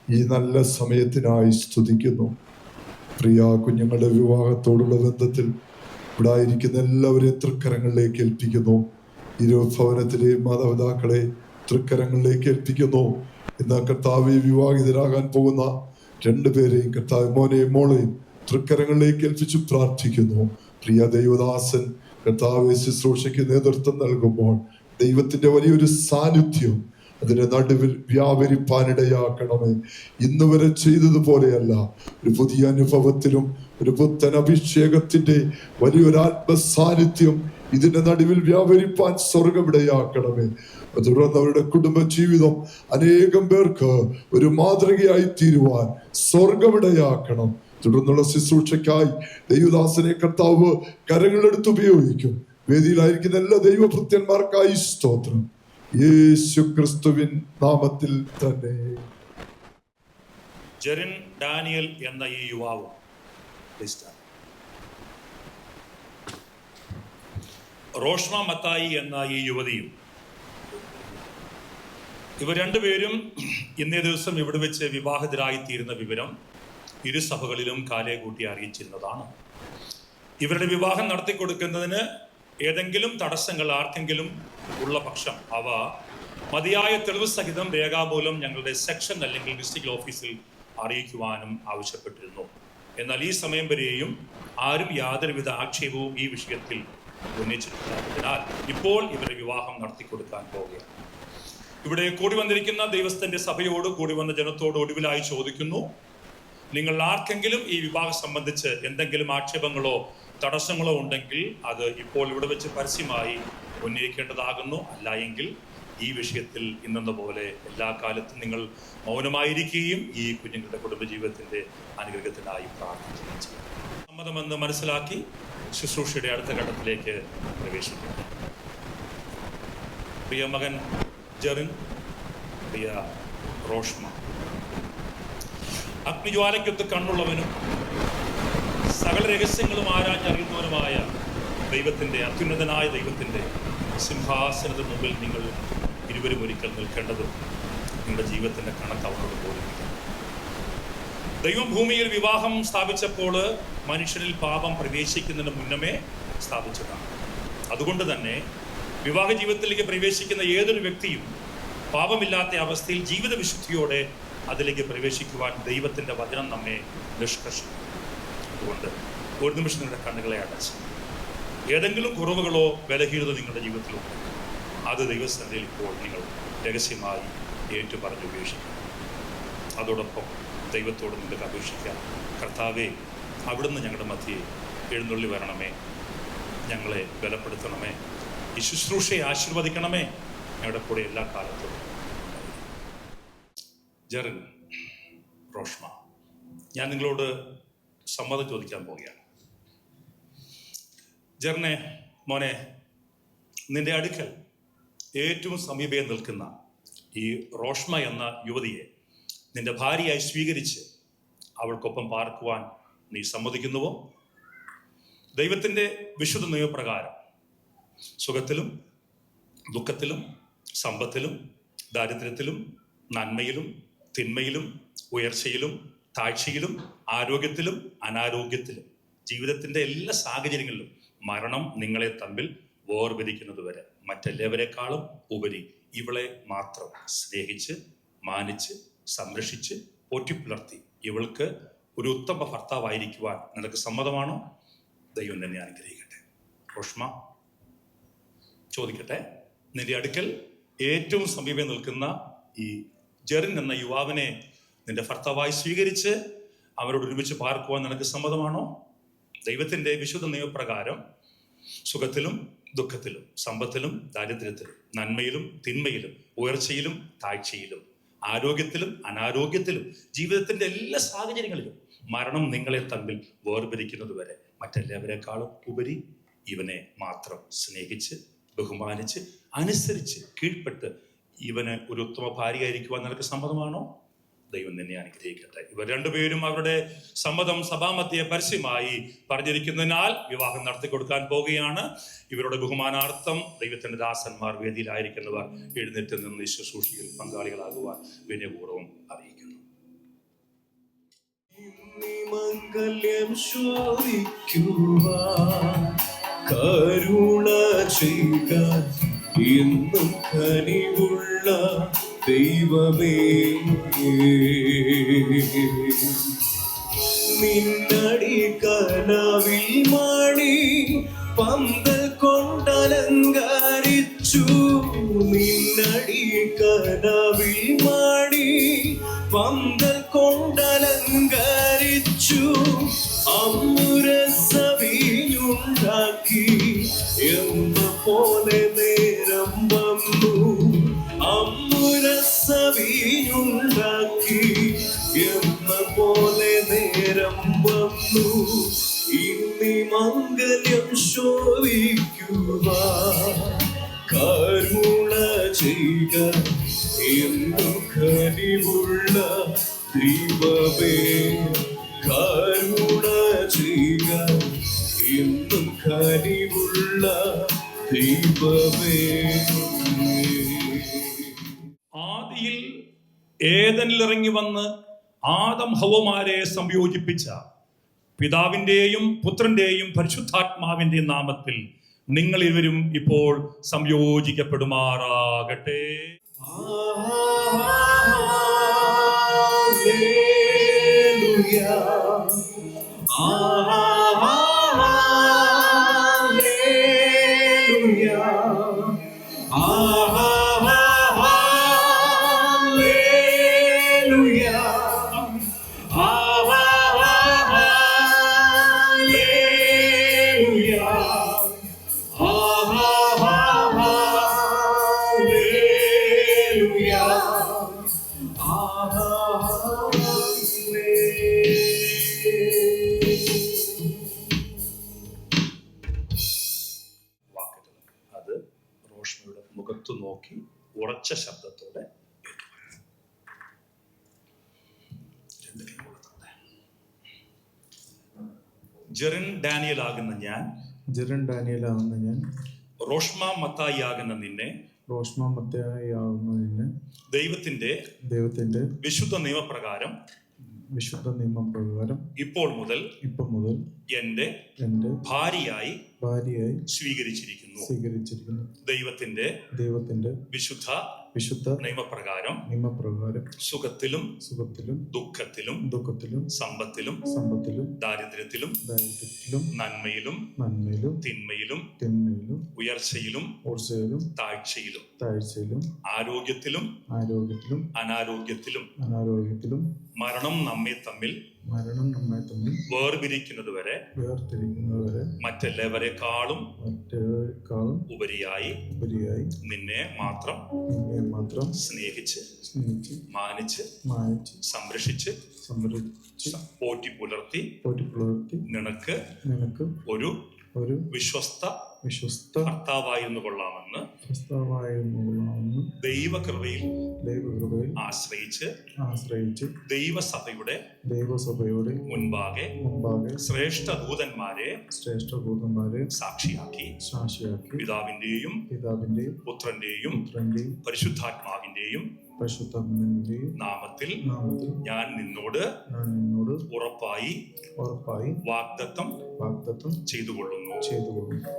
ഈ നല്ല സമയത്തിനായി സ്തുതിക്കുന്നു. പ്രിയ കുഞ്ഞുങ്ങളുടെ വിവാഹത്തോടുള്ള ബന്ധത്തിൽ ഇവിടെ ആയിരിക്കുന്ന എല്ലാവരെയും തൃക്കരങ്ങളിലേക്ക് ഏൽപ്പിക്കുന്നു. ഇരുഭവനത്തിലെയും മാതാപിതാക്കളെ തൃക്കരങ്ങളിലേക്ക് ഏൽപ്പിക്കുന്നു. ഇന്ന് കർത്താവെ വിവാഹിതരാകാൻ പോകുന്ന രണ്ടുപേരെയും കർത്താവ് മോനെയും മോളെയും തൃക്കരങ്ങളിലേക്ക് ഏൽപ്പിച്ചു പ്രാർത്ഥിക്കുന്നു. പ്രിയ ദൈവദാസൻ കർത്താവെ ശുശ്രൂഷയ്ക്ക് നേതൃത്വം നൽകുമ്പോൾ ദൈവത്തിന്റെ വലിയൊരു സാന്നിധ്യം അതിന്റെ നടുവിൽ വ്യാപരിപ്പാനിടയാക്കണമേ. ഇന്ന് വരെ ചെയ്തതുപോലെയല്ല, ഒരു പുതിയ അനുഭവത്തിലും ഒരു പുത്തൻ അഭിഷേകത്തിന്റെ വലിയൊരു ആത്മസാന്നിധ്യം ഇതിന്റെ നടുവിൽ വ്യാപരിപ്പാൻ സ്വർഗമിടയാക്കണമേ. തുടർന്ന് അവരുടെ കുടുംബ ജീവിതം അനേകം പേർക്ക് ഒരു മാതൃകയായി തീരുവാൻ സ്വർഗമിടയാക്കണം. തുടർന്നുള്ള ശുശ്രൂഷയ്ക്കായി ദൈവദാസനെ കർത്താവ് കരങ്ങളെടുത്ത് ഉപയോഗിക്കും. വേദിയിലായിരിക്കുന്ന എല്ലാ ദൈവഭൃത്യന്മാർക്കായി സ്തോത്രം. യേശു ക്രിസ്തുവിൻ നാമത്തിൽ തന്നെ. ജെറിൻ ഡാനിയൽ എന്ന ഈ യുവാവ്, റോഷ്മ മത്തായി എന്ന ഈ യുവതിയും, ഇവർ രണ്ടുപേരും ഇന്നേ ദിവസം ഇവിടെ വെച്ച് വിവാഹിതരായിത്തീരുന്ന വിവരം ഇരു സഭകളിലും കാലേ കൂട്ടി അറിയിച്ചിരുന്നതാണ്. ഇവരുടെ വിവാഹം നടത്തിക്കൊടുക്കുന്നതിന് ഏതെങ്കിലും തടസ്സങ്ങൾ ആർക്കെങ്കിലും ഉള്ള പക്ഷം അവ മതിയായ തെളിവ് സഹിതം രേഖാമൂലം ഞങ്ങളുടെ സെക്ഷൻ അല്ലെങ്കിൽ ഡിസ്ട്രിക്ട് ഓഫീസിൽ അറിയിക്കുവാനും ആവശ്യപ്പെട്ടിരുന്നു. എന്നാൽ ഈ സമയം വരെയും ആരും യാതൊരുവിധ ആക്ഷേപവും ഈ വിഷയത്തിൽ ഉന്നയിച്ചിട്ടില്ലാത്തതിനാൽ ഇപ്പോൾ ഇവരുടെ വിവാഹം നടത്തിക്കൊടുക്കാൻ പോവുകയാണ്. ഇവിടെ കൂടി വന്നിരിക്കുന്ന ദൈവസ്ഥന്റെ സഭയോട്, കൂടി വന്ന ജനത്തോട് ഒടുവിലായി ചോദിക്കുന്നു, നിങ്ങൾ ആർക്കെങ്കിലും ഈ വിവാഹം സംബന്ധിച്ച് എന്തെങ്കിലും ആക്ഷേപങ്ങളോ തടസ്സങ്ങളോ ഉണ്ടെങ്കിൽ അത് ഇപ്പോൾ ഇവിടെ വെച്ച് പരസ്യമായി ഉന്നയിക്കേണ്ടതാകുന്നു. അല്ല എങ്കിൽ ഈ വിഷയത്തിൽ ഇന്നെന്ന പോലെ എല്ലാ കാലത്തും നിങ്ങൾ മൗനമായിരിക്കുകയും ഈ കുഞ്ഞുങ്ങളുടെ കുടുംബജീവിതത്തിന്റെ അനുഗ്രഹത്തിനായി പ്രാർത്ഥിക്കുകയും ചെയ്യും. സമ്മതമെന്ന് മനസ്സിലാക്കി ശുശ്രൂഷയുടെ അടുത്ത ഘട്ടത്തിലേക്ക് പ്രവേശിക്കും. പ്രിയ മകൻ ജെറിൻ, പ്രിയ റോഷ്മ, അഗ്നിജ്വാലയ്ക്കൊത്ത് കണ്ണുള്ളവനും സകല രഹസ്യങ്ങളും ആരാഞ്ഞറിയുന്നവനുമായ ദൈവത്തിൻ്റെ, അത്യുന്നതനായ ദൈവത്തിൻ്റെ സിംഹാസനത്തിന് മുമ്പിൽ നിങ്ങൾ ഇരുവരും ഒരിക്കൽ നിൽക്കേണ്ടതും നിങ്ങളുടെ ജീവിതത്തിൻ്റെ കണക്ക് അവരോട് ബോധിപ്പിക്കണം. ദൈവം ഭൂമിയിൽ വിവാഹം സ്ഥാപിച്ചപ്പോൾ മനുഷ്യനിൽ പാപം പ്രവേശിക്കുന്നതിന് മുന്നമേ സ്ഥാപിച്ചതാണ്. അതുകൊണ്ട് തന്നെ വിവാഹ ജീവിതത്തിലേക്ക് പ്രവേശിക്കുന്ന ഏതൊരു വ്യക്തിയും പാപമില്ലാത്ത അവസ്ഥയിൽ ജീവിത വിശുദ്ധിയോടെ അതിലേക്ക് പ്രവേശിക്കുവാൻ ദൈവത്തിൻ്റെ വചനം നമ്മെ നിഷ്കർഷിക്കും. അതുകൊണ്ട് ഒരു നിമിഷം നിങ്ങളുടെ കണ്ണുകളെ അടച്ച് ഏതെങ്കിലും കുറവുകളോ ബലഹീനതയോ നിങ്ങളുടെ ജീവിതത്തിലുണ്ട്, അത് ദൈവസന്നിധിയിൽ ഇപ്പോൾ നിങ്ങൾ രഹസ്യമായി ഏറ്റുപറഞ്ഞ് ഉപേക്ഷിക്കണം. അതോടൊപ്പം ദൈവത്തോട് നിങ്ങൾക്ക് അപേക്ഷിക്കാം, കർത്താവേ, അവിടുന്ന് ഞങ്ങളുടെ മധ്യേ എഴുന്നള്ളി വരണമേ, ഞങ്ങളെ ബലപ്പെടുത്തണമേ, ഈ ശുശ്രൂഷയെ ആശീർവദിക്കണമേ, ഞങ്ങളുടെ കൂടെ എല്ലാ കാലത്തും. ജെറിൻ, റോഷ്മ, ഞാൻ നിങ്ങളോട് സമ്മതം ചോദിക്കാൻ പോവുകയാണ്. ജെറിനെ, മോനെ, നിന്റെ അടുക്കൽ ഏറ്റവും സമീപം നിൽക്കുന്ന ഈ റോഷ്മ എന്ന യുവതിയെ നിന്റെ ഭാര്യയായി സ്വീകരിച്ച് അവൾക്കൊപ്പം പാർക്കുവാൻ നീ സമ്മതിക്കുന്നുവോ? ദൈവത്തിൻ്റെ വിശുദ്ധ നിയമപ്രകാരം സുഖത്തിലും ദുഃഖത്തിലും സമ്പത്തിലും ദാരിദ്ര്യത്തിലും നന്മയിലും തിന്മയിലും ഉയർച്ചയിലും താഴ്ചയിലും ആരോഗ്യത്തിലും അനാരോഗ്യത്തിലും ജീവിതത്തിൻ്റെ എല്ലാ സാഹചര്യങ്ങളിലും മരണം നിങ്ങളെ തമ്മിൽ വേർപിരിക്കുന്നത് വരെ മറ്റെല്ലാവരെക്കാളും ഉപരി ഇവളെ മാത്രം സ്നേഹിച്ച് മാനിച്ച് സംരക്ഷിച്ച് പോറ്റിപ്പുലർത്തി ഇവൾക്ക് ഒരു ഉത്തമ ഭർത്താവായിരിക്കുവാൻ നിനക്ക് സമ്മതമാണോ? ദൈവം തന്നെ അനുഗ്രഹിക്കട്ടെ. റോഷ്മ, ചോദിക്കട്ടെ, നിന്റെ അടുക്കൽ ഏറ്റവും സമീപം നിൽക്കുന്ന ഈ ജെറിൻ എന്ന യുവാവിനെ നിന്റെ ഭർത്താവായി സ്വീകരിച്ച് അവരോട് ഒരുമിച്ച് പാർക്കുവാൻ നിനക്ക് സമ്മതമാണോ? ദൈവത്തിൻ്റെ വിശുദ്ധ നിയമപ്രകാരം സുഖത്തിലും ദുഃഖത്തിലും സമ്പത്തിലും ദാരിദ്ര്യത്തിലും നന്മയിലും തിന്മയിലും ഉയർച്ചയിലും താഴ്ചയിലും ആരോഗ്യത്തിലും അനാരോഗ്യത്തിലും ജീവിതത്തിൻ്റെ എല്ലാ സാഹചര്യങ്ങളിലും മരണം നിങ്ങളെ തമ്മിൽ വേർപിരിക്കുന്നത് വരെ മറ്റെല്ലാവരെക്കാളും ഉപരി ഇവനെ മാത്രം സ്നേഹിച്ച് ബഹുമാനിച്ച് അനുസരിച്ച് കീഴ്പ്പെട്ട് ഇവന് ഒരു ഉത്തമ ഭാര്യയായിരിക്കുവാൻ നിനക്ക് സമ്മതമാണോ? ദൈവം നിന്നെ അനുഗ്രഹിക്കട്ടെ. ഇവർ രണ്ടുപേരും അവരുടെ സമ്മതം സഭാമധ്യേ പരസ്യമായി പറഞ്ഞിരിക്കുന്നതിനാൽ വിവാഹം നടത്തി കൊടുക്കാൻ പോവുകയാണ്. ഇവരുടെ ബഹുമാനാർത്ഥം ദൈവത്തിന്റെ ദാസന്മാർ വേദിയിലായിരിക്കുന്നവർ എഴുന്നേറ്റ് നിന്ന് ശുശ്രൂഷയിൽ പങ്കാളികളാകുവാൻ വിനയപൂർവ്വം അറിയിക്കുന്നു. മംഗല്യം ശോഭിക്കുവാൻ കരുണ ചെയ്യുക എന്നും കനിവുള്ള ദൈവമേ, നിന്നടി കനവിൽ മണി പന്തൽ കൊണ്ടലങ്കരിച്ചു, നിന്നടി കനവിൽ മണി പന്തൽ കൊണ്ടലങ്കരിച്ചു, അമ്മുരസവിയുണ്ടാക്കി എന്ന പോലെ നേരം വന്നു, അമ്മുരസവിയുണ്ടാക്കി എന്ന പോലെ നേരം വന്നു, ഇനി മംഗല്യം ശോഭിക്കുവാൻ കരുണ ചെയ്യുക എന്നും കനിവുള്ള ദൈവമേ, കരുണ ചെയ്യുക എന്നും കനിവുള്ള ദൈവമേ. ആദിയിൽ ഏദനിൽ ഇറങ്ങി വന്ന് ആദം ഹവ്വമാരെ സംയോജിപ്പിച്ച പിതാവിൻ്റെയും പുത്രന്റെയും പരിശുദ്ധാത്മാവിൻ്റെയും നാമത്തിൽ നിങ്ങൾ ഇരുവരും ഇപ്പോൾ സംയോജിക്കപ്പെടുമാറാകട്ടെ. അത് റോഷ്മയുടെ മുഖത്തു നോക്കി ഉറച്ച ശബ്ദത്തോടെ ജെറിൻ ഡാനിയൽ ആകുന്ന ഞാൻ, ജെറിൻ ഡാനിയൽ ആകുന്ന ഞാൻ, റോഷ്മ മത്തായി ആകുന്ന നിന്നെ, റോഷ്മ മത്തായി ആകുന്ന നിന്നെ, ദൈവത്തിന്റെ വിശുദ്ധ നിയമപ്രകാരം ഇപ്പോൾ മുതൽ എന്റെ ഭാര്യയായി സ്വീകരിച്ചിരിക്കുന്നു. ദൈവത്തിന്റെ വിശുദ്ധ നിയമപ്രകാരം സുഖത്തിലും ദുഃഖത്തിലും സമ്പത്തിലും ദാരിദ്ര്യത്തിലും നന്മയിലും തിന്മയിലും ഉയർച്ചയിലും താഴ്ചയിലും ആരോഗ്യത്തിലും അനാരോഗ്യത്തിലും മരണം നമ്മെ തമ്മിൽ വേർപിരിക്കുന്നത് വരെ മറ്റെല്ലാവരെക്കാളും ഉപരിയായി നിന്നെ മാത്രം സ്നേഹിച്ച് മാനിച്ച് സംരക്ഷിച്ച് പോറ്റി പുലർത്തി നിനക്ക് ഒരു ഒരു വിശ്വസ്ത വിശ്വസ്ത ഭർത്താവായിരുന്നു കൊള്ളാമെന്ന് ഭർത്താവായിരുന്നുകൊള്ളാമെന്ന് ദൈവകൃപയിൽ ദൈവകൃപയിൽ ആശ്രയിച്ച് ദൈവസഭയുടെ ദൈവസഭയുടെ മുൻപാകെ ശ്രേഷ്ഠ ദൂതന്മാരെ സാക്ഷിയാക്കി പിതാവിന്റെയും പുത്രന്റെയും പരിശുദ്ധാത്മാവിന്റെയും നാമത്തിൽ ഞാൻ നിന്നോട് ഉറപ്പായി വാഗ്ദത്തം ചെയ്തുകൊള്ളുന്നു.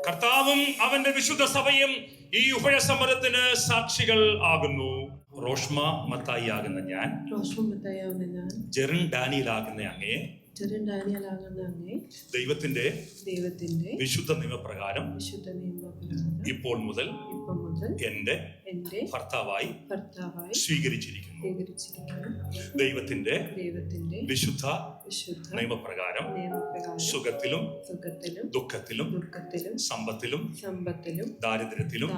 കർത്താവും അവന്റെ വിശുദ്ധ സഭയും ഈ ഉഭയസമരത്തിന് സാക്ഷികൾ ആകുന്നു. റോഷ്മ മത്തായി ആകുന്ന ഞാൻ, ജെറിൻ ഡാനിയൽ ആകുന്ന അങ്ങയെ ദൈവത്തിന്റെ വിശുദ്ധ നിയമപ്രകാരം ഇപ്പോൾ മുതൽ എന്റെ ഭർത്താവായി സ്വീകരിച്ചിരിക്കുന്നു. ദൈവത്തിന്റെ വിശുദ്ധ നിയമപ്രകാരം സുഖത്തിലും ദുഃഖത്തിലും സമ്പത്തിലും ദാരിദ്ര്യത്തിലും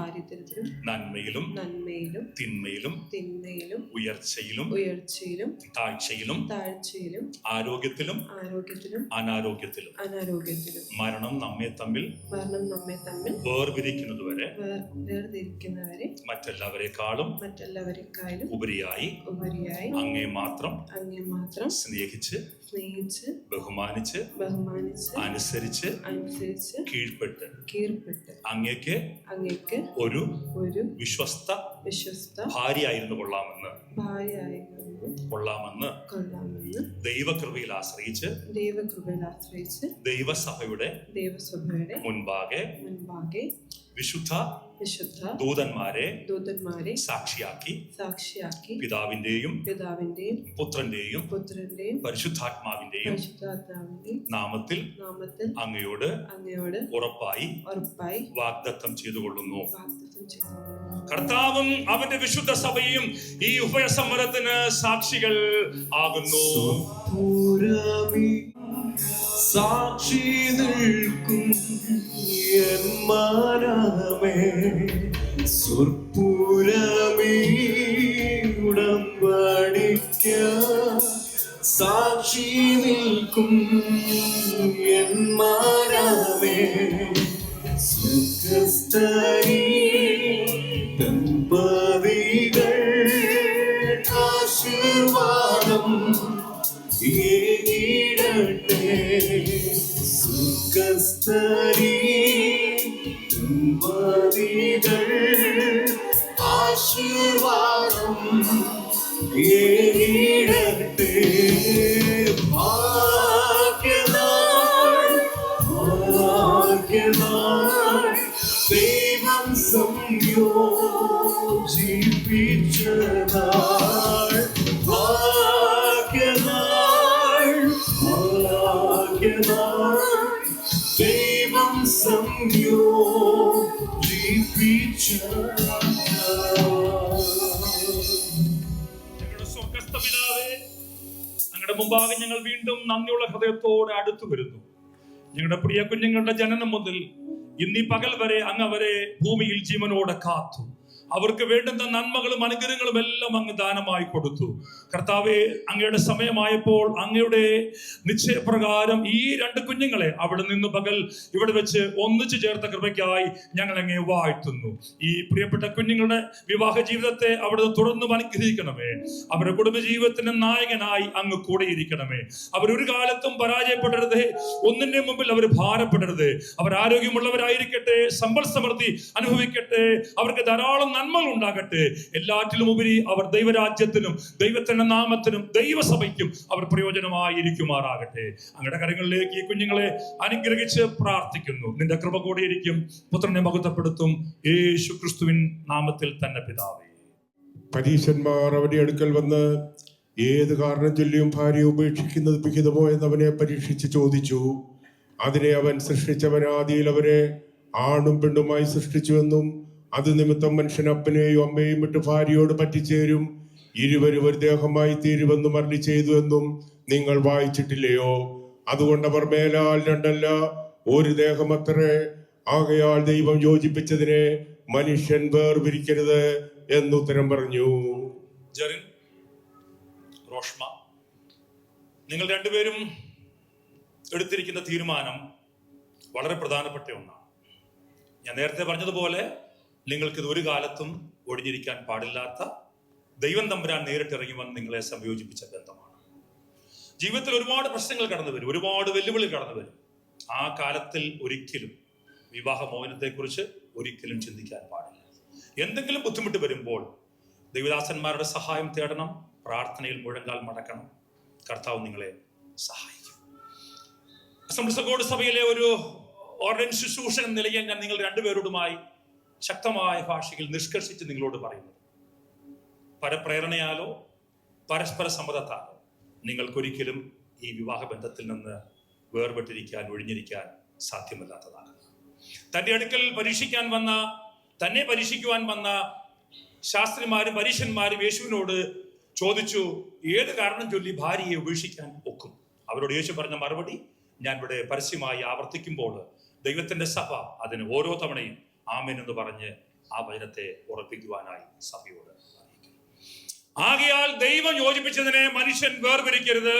നന്മയിലും തിന്മയിലും ഉയർച്ചയിലും താഴ്ചയിലും ആരോഗ്യത്തിലും അനാരോഗ്യത്തിലും മരണം നമ്മെ തമ്മിൽ വേർതിരിക്കുന്നതുവരെ മറ്റെല്ലാവരെക്കാളും ഉപരിയായി അങ്ങേ മാത്രം സ്നേഹിച്ച് ബഹുമാനിച്ച് അനുസരിച്ച് കീഴ്പ്പെട്ട് അങ്ങേക്ക് ഒരു വിശ്വസ്ത ഭാര്യയായിരുന്നു കൊള്ളാമെന്ന് ദൈവകൃപയിൽ ആശ്രയിച്ച് ദൈവസഭയുടെ മുൻപാകെ വിശുദ്ധ ദൂതന്മാരെ സാക്ഷിയാക്കി പിതാവിന്റെയും പുത്രന്റെയും പരിശുദ്ധാത്മാവിന്റെയും നാമത്തിൽ അങ്ങയോട് ഉറപ്പായി വാഗ്ദത്തം ചെയ്തുകൊള്ളുന്നു. കർത്താവും അവന്റെ വിശുദ്ധ സഭയും ഈ ഉഭയസമരത്തിന് സാക്ഷികൾ ആകുന്നു. സാക്ഷി നിൽക്കും എൻ മനമേ, സുർപ്പുരമീ ഉടമ്പടിക്കാൻ സാക്ഷി നിൽക്കും എൻ മനമേ, സുഖസ്ഥരീ ദമ്പതികൾ ആശീർവാദം ഏകിടട്ടെ. സുഖസ്ഥരീ ദമ്പതികൾ ആശീർവാദം ഏകിടട്ടെ. ഭാഗ്യനാൾ ഭാഗ്യനാൾ ദൈവം സംയോജിപ്പിച്ചതാൾ. ഭാഗ്യനാൾ ഭാഗ്യനാൾ ദൈവം സംയോജിപ്പിച്ചതാൾ. ഞങ്ങളുടെ സ്വർഗ്ഗസ്ഥ പിതാവേ, അങ്ങയുടെ മുമ്പാകെ ഞങ്ങൾ വീണ്ടും നന്ദിയുള്ള ഹൃദയത്തോടെ അടുത്തു വരുന്നു. ഞങ്ങളുടെ പ്രിയ കുഞ്ഞുങ്ങളുടെ ജനനം മുതൽ ഇന്നീ പകൽ വരെ അങ്ങ് അവരെ ഭൂമിയിൽ ജീവനോടെ കാത്തു. അവർക്ക് വേണ്ടുന്ന നന്മകളും അനുഗ്രഹങ്ങളും എല്ലാം അങ്ങ് ദാനമായി കൊടുത്തു. കർത്താവെ, അങ്ങയുടെ സമയമായപ്പോൾ അങ്ങയുടെ നിശ്ചയപ്രകാരം ഈ രണ്ട് കുഞ്ഞുങ്ങളെ അവിടെ നിന്ന് പകൽ ഇവിടെ വെച്ച് ഒന്നിച്ചു ചേർത്ത കൃപയ്ക്കായി ഞങ്ങൾ അങ്ങേ വാഴ്ത്തുന്നു. ഈ പ്രിയപ്പെട്ട കുഞ്ഞുങ്ങളുടെ വിവാഹ ജീവിതത്തെ അവിടെ തുറന്നു അനുഗ്രഹിക്കണമേ. അവരുടെ കുടുംബജീവിതത്തിന്റെ നായകനായി അങ്ങ് കൂടെയിരിക്കണമേ. അവരൊരു കാലത്തും പരാജയപ്പെടരുത്, ഒന്നിന്റെ മുമ്പിൽ അവർ ഭാരപ്പെടരുത്. അവർ ആരോഗ്യമുള്ളവരായിരിക്കട്ടെ, സമ്പൽ സമൃദ്ധി അനുഭവിക്കട്ടെ, അവർക്ക് ധാരാളം നന്മകൾ ഉണ്ടാകട്ടെ. എല്ലാറ്റിലും ഉപരി അവർ ദൈവരാജ്യത്തിനും ദൈവത്തിന്റെ നാമത്തിനും ദൈവസഭയ്ക്കും അവർ പ്രയോജനമായിരിക്കുമാറാകട്ടെ. അങ്ങയുടെ കരങ്ങളിലേക്ക് ഈ കുഞ്ഞുങ്ങളെ അനുഗ്രഹിച്ച് പ്രാർത്ഥിക്കുന്നു. നിന്റെ കൃപ കൂടിയിരിക്കും, പുത്രനെ മഹത്വപ്പെടുത്തും. യേശു ക്രിസ്തുവിൻ നാമത്തിൽ തന്നെ പിതാവേ. പരീശന്മാർ അവന്റെ അടുക്കൽ വന്ന് ഏത് കാരണം ചൊല്ലിയും ഭാര്യയെ ഉപേക്ഷിക്കുന്നത് വിഹിതമോ എന്നവനെ പരീക്ഷിച്ച് ചോദിച്ചു. അതിനെ അവൻ സൃഷ്ടിച്ചവൻ ആദിയിൽ അവരെ ആണും പെണ്ണുമായി സൃഷ്ടിച്ചുവെന്നും അത് നിമിത്തം മനുഷ്യൻ അപ്പനെയും അമ്മയും വിട്ട് ഭാര്യയോട് പറ്റിച്ചേരും, ഇരുവരും ഒരു ദേഹമായി തീരുമെന്നും അരുളി ചെയ്തു എന്നും നിങ്ങൾ വായിച്ചിട്ടില്ലയോ? അതുകൊണ്ട് അവർ മേലാൽ രണ്ടല്ല ഒരു ദേഹമത്രേ. ആകയാൽ ദൈവം യോജിപ്പിച്ചതിനെ മനുഷ്യൻ വേർപിരിക്കരുത് എന്നുത്തരം പറഞ്ഞു. ജെറിൻ, റോഷ്മ, നിങ്ങൾ രണ്ടുപേരും എടുത്തിരിക്കുന്ന തീരുമാനം വളരെ പ്രധാനപ്പെട്ട ഒന്നാണ്. ഞാൻ നേരത്തെ പറഞ്ഞതുപോലെ നിങ്ങൾക്കിത് ഒരു കാലത്തും ഒഴിഞ്ഞിരിക്കാൻ പാടില്ലാത്ത, ദൈവം തമ്പുരാൻ നേരിട്ടിറങ്ങി വന്ന് നിങ്ങളെ സംയോജിപ്പിച്ച ബന്ധമാണ്. ജീവിതത്തിൽ ഒരുപാട് പ്രശ്നങ്ങൾ കടന്നു വരും, ഒരുപാട് വെല്ലുവിളി കടന്നു വരും. ആ കാലത്തിൽ ഒരിക്കലും വിവാഹമോചനത്തെക്കുറിച്ച് ഒരിക്കലും ചിന്തിക്കാൻ പാടില്ല. എന്തെങ്കിലും ബുദ്ധിമുട്ട് വരുമ്പോൾ ദൈവദാസന്മാരുടെ സഹായം തേടണം, പ്രാർത്ഥനയിൽ മുഴങ്കാൽ മടക്കണം. കർത്താവ് നിങ്ങളെ സഹായിക്കും. അസംബ്ലീസ് ഓഫ് ഗോഡ് സഭയിലെ ഒരു ഓർഡിനൻ ശുശ്രൂഷൻ എന്ന നിലയിൽ ഞാൻ നിങ്ങൾ രണ്ടുപേരോടുമായി ശക്തമായ ഭാഷയിൽ നിഷ്കർഷിച്ച് നിങ്ങളോട് പറയുന്നത്, പരപ്രേരണയാലോ പരസ്പര സമ്മതത്താലോ നിങ്ങൾക്കൊരിക്കലും ഈ വിവാഹബന്ധത്തിൽ നിന്ന് വേർപെട്ടിരിക്കാൻ, ഒഴിഞ്ഞിരിക്കാൻ സാധ്യമല്ലാത്തതാണ്. തൻ്റെ അടുക്കൽ തന്നെ പരീക്ഷിക്കുവാൻ വന്ന ശാസ്ത്രിമാരും പരീക്ഷന്മാരും യേശുവിനോട് ചോദിച്ചു, ഏത് കാരണം ചൊല്ലി ഭാര്യയെ ഉപേക്ഷിക്കാൻ ഒക്കും? അവരോട് യേശു പറഞ്ഞ മറുപടി ഞാൻ ഇവിടെ പരസ്യമായി ആവർത്തിക്കുമ്പോൾ ദൈവത്തിന്റെ സഭ അതിന് ഓരോ തവണയും ആമേൻ എന്ന് പറഞ്ഞ് ആ വചനത്തെ ഉറപ്പിക്കുവാനായി സഭയോട് അറിയിക്കുന്നു. ആകയാൽ ദൈവം യോജിപ്പിച്ചതിനെ മനുഷ്യൻ വേർപിരിക്കരുത്.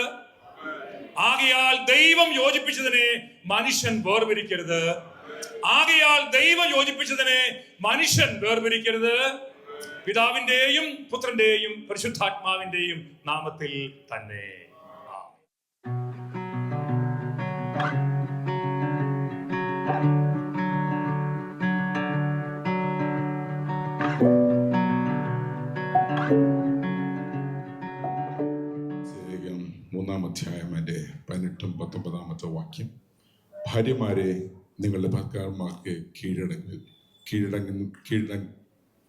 ആകയാൽ ദൈവം യോജിപ്പിച്ചതിനെ മനുഷ്യൻ വേർപിരിക്കരുത്. ആകയാൽ ദൈവം യോജിപ്പിച്ചതിനെ മനുഷ്യൻ വേർപിരിക്കരുത്. പിതാവിന്റെയും പുത്രന്റെയും പരിശുദ്ധാത്മാവിന്റെയും നാമത്തിൽ തന്നെ. മൂന്നാം അധ്യായം 18-19 വാക്യം. ഭാര്യമാരെ നിങ്ങളുടെ ഭർത്താക്കന്മാർക്ക്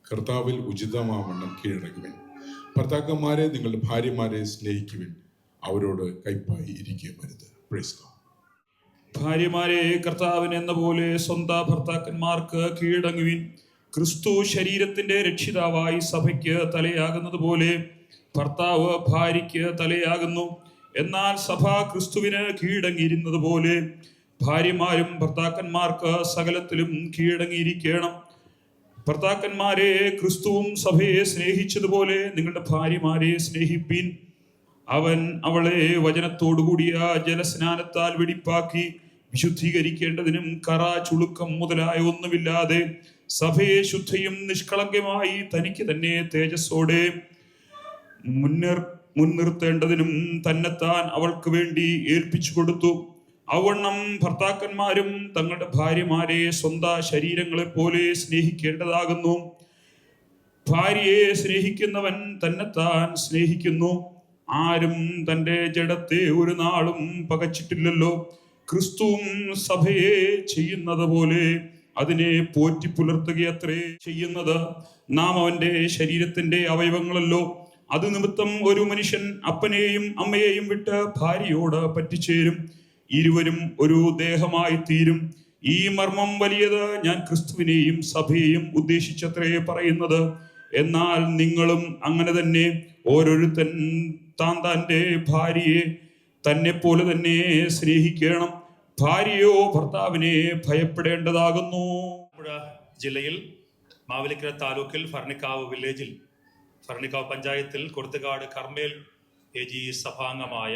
കർത്താവിൽ ഉചിതമാവണ്ണം കീഴടങ്ങുവിൻ. ഭർത്താക്കന്മാരെ നിങ്ങളുടെ ഭാര്യമാരെ സ്നേഹിക്കുവിൻ, അവരോട് കയ്പായി ഇരിക്കുകയുമരുത്. Praise God. ഭാര്യമാരെ കർത്താവിന് എന്ന പോലെ സ്വന്തം ഭർത്താക്കന്മാർക്ക് കീഴടങ്ങുവിൻ. ക്രിസ്തു ശരീരത്തിന്റെ രക്ഷിതാവായി സഭയ്ക്ക് തലയാകുന്നത് പോലെ ഭർത്താവ് ഭാര്യയ്ക്ക് തലയാകുന്നു. എന്നാൽ സഭ ക്രിസ്തുവിന് കീഴടങ്ങിയിരുന്നത് പോലെ ഭാര്യമാരും ഭർത്താക്കന്മാർക്ക് സകലത്തിലും കീഴടങ്ങിയിരിക്കണം. ഭർത്താക്കന്മാരെ ക്രിസ്തുവും സഭയെ സ്നേഹിച്ചതുപോലെ നിങ്ങളുടെ ഭാര്യമാരെ സ്നേഹിപ്പീൻ. അവൻ അവളെ വചനത്തോടുകൂടിയ ജലസ്നാനത്താൽ വെടിപ്പാക്കി വിശുദ്ധീകരിക്കേണ്ടതിനും കറ, ചുളുക്കം മുതലായ ഒന്നുമില്ലാതെ സഭയെ ശുദ്ധയും നിഷ്കളങ്കമായി തനിക്ക് തന്നെ തേജസ്സോടെ മുൻനിർത്തേണ്ടതിനും തന്നെത്താൻ അവൾക്ക് വേണ്ടി ഏൽപ്പിച്ചു കൊടുത്തു. അവണ്ണം ഭർത്താക്കന്മാരും തങ്ങളുടെ ഭാര്യമാരെ സ്വന്തം ശരീരങ്ങളെ പോലെ സ്നേഹിക്കേണ്ടതാകുന്നു. ഭാര്യയെ സ്നേഹിക്കുന്നവൻ തന്നെത്താൻ സ്നേഹിക്കുന്നു. ആരും തൻ്റെ ജഡത്തെ ഒരു നാളും പകച്ചിട്ടില്ലല്ലോ. ക്രിസ്തുവും സഭയെ ചെയ്യുന്നത് പോലെ അതിനെ പോറ്റി പുലർത്തുകയത്രേ ചെയ്യുന്നത്. നാം അവന്റെ ശരീരത്തിന്റെ അവയവങ്ങളല്ലോ. അത് നിമിത്തം ഒരു മനുഷ്യൻ അപ്പനെയും അമ്മയെയും വിട്ട് ഭാര്യയോട് പറ്റിച്ചേരും, ഇരുവരും ഒരു ദേഹമായി തീരും. ഈ മർമ്മം വലിയത്. ഞാൻ ക്രിസ്തുവിനെയും സഭയെയും ഉദ്ദേശിച്ചത്രേ പറയുന്നത്. എന്നാൽ നിങ്ങളും അങ്ങനെ തന്നെ. ഓരോരുത്തൻ തന്റെ ഭാര്യയെ തന്നെ പോലെ തന്നെ സ്നേഹിക്കണം. ഭാര്യയോ ഭർത്താവിനെ ഭയപ്പെടേണ്ടതാകുന്നു. ജില്ലയിൽ മാവേലിക്കര താലൂക്കിൽ ഫർണിക്കാവ് വില്ലേജിൽ, ഫർണിക്കാവ് പഞ്ചായത്തിൽ കൊരുത്തുകാട് കർമ്മേൽ AG സഭാംഗമായ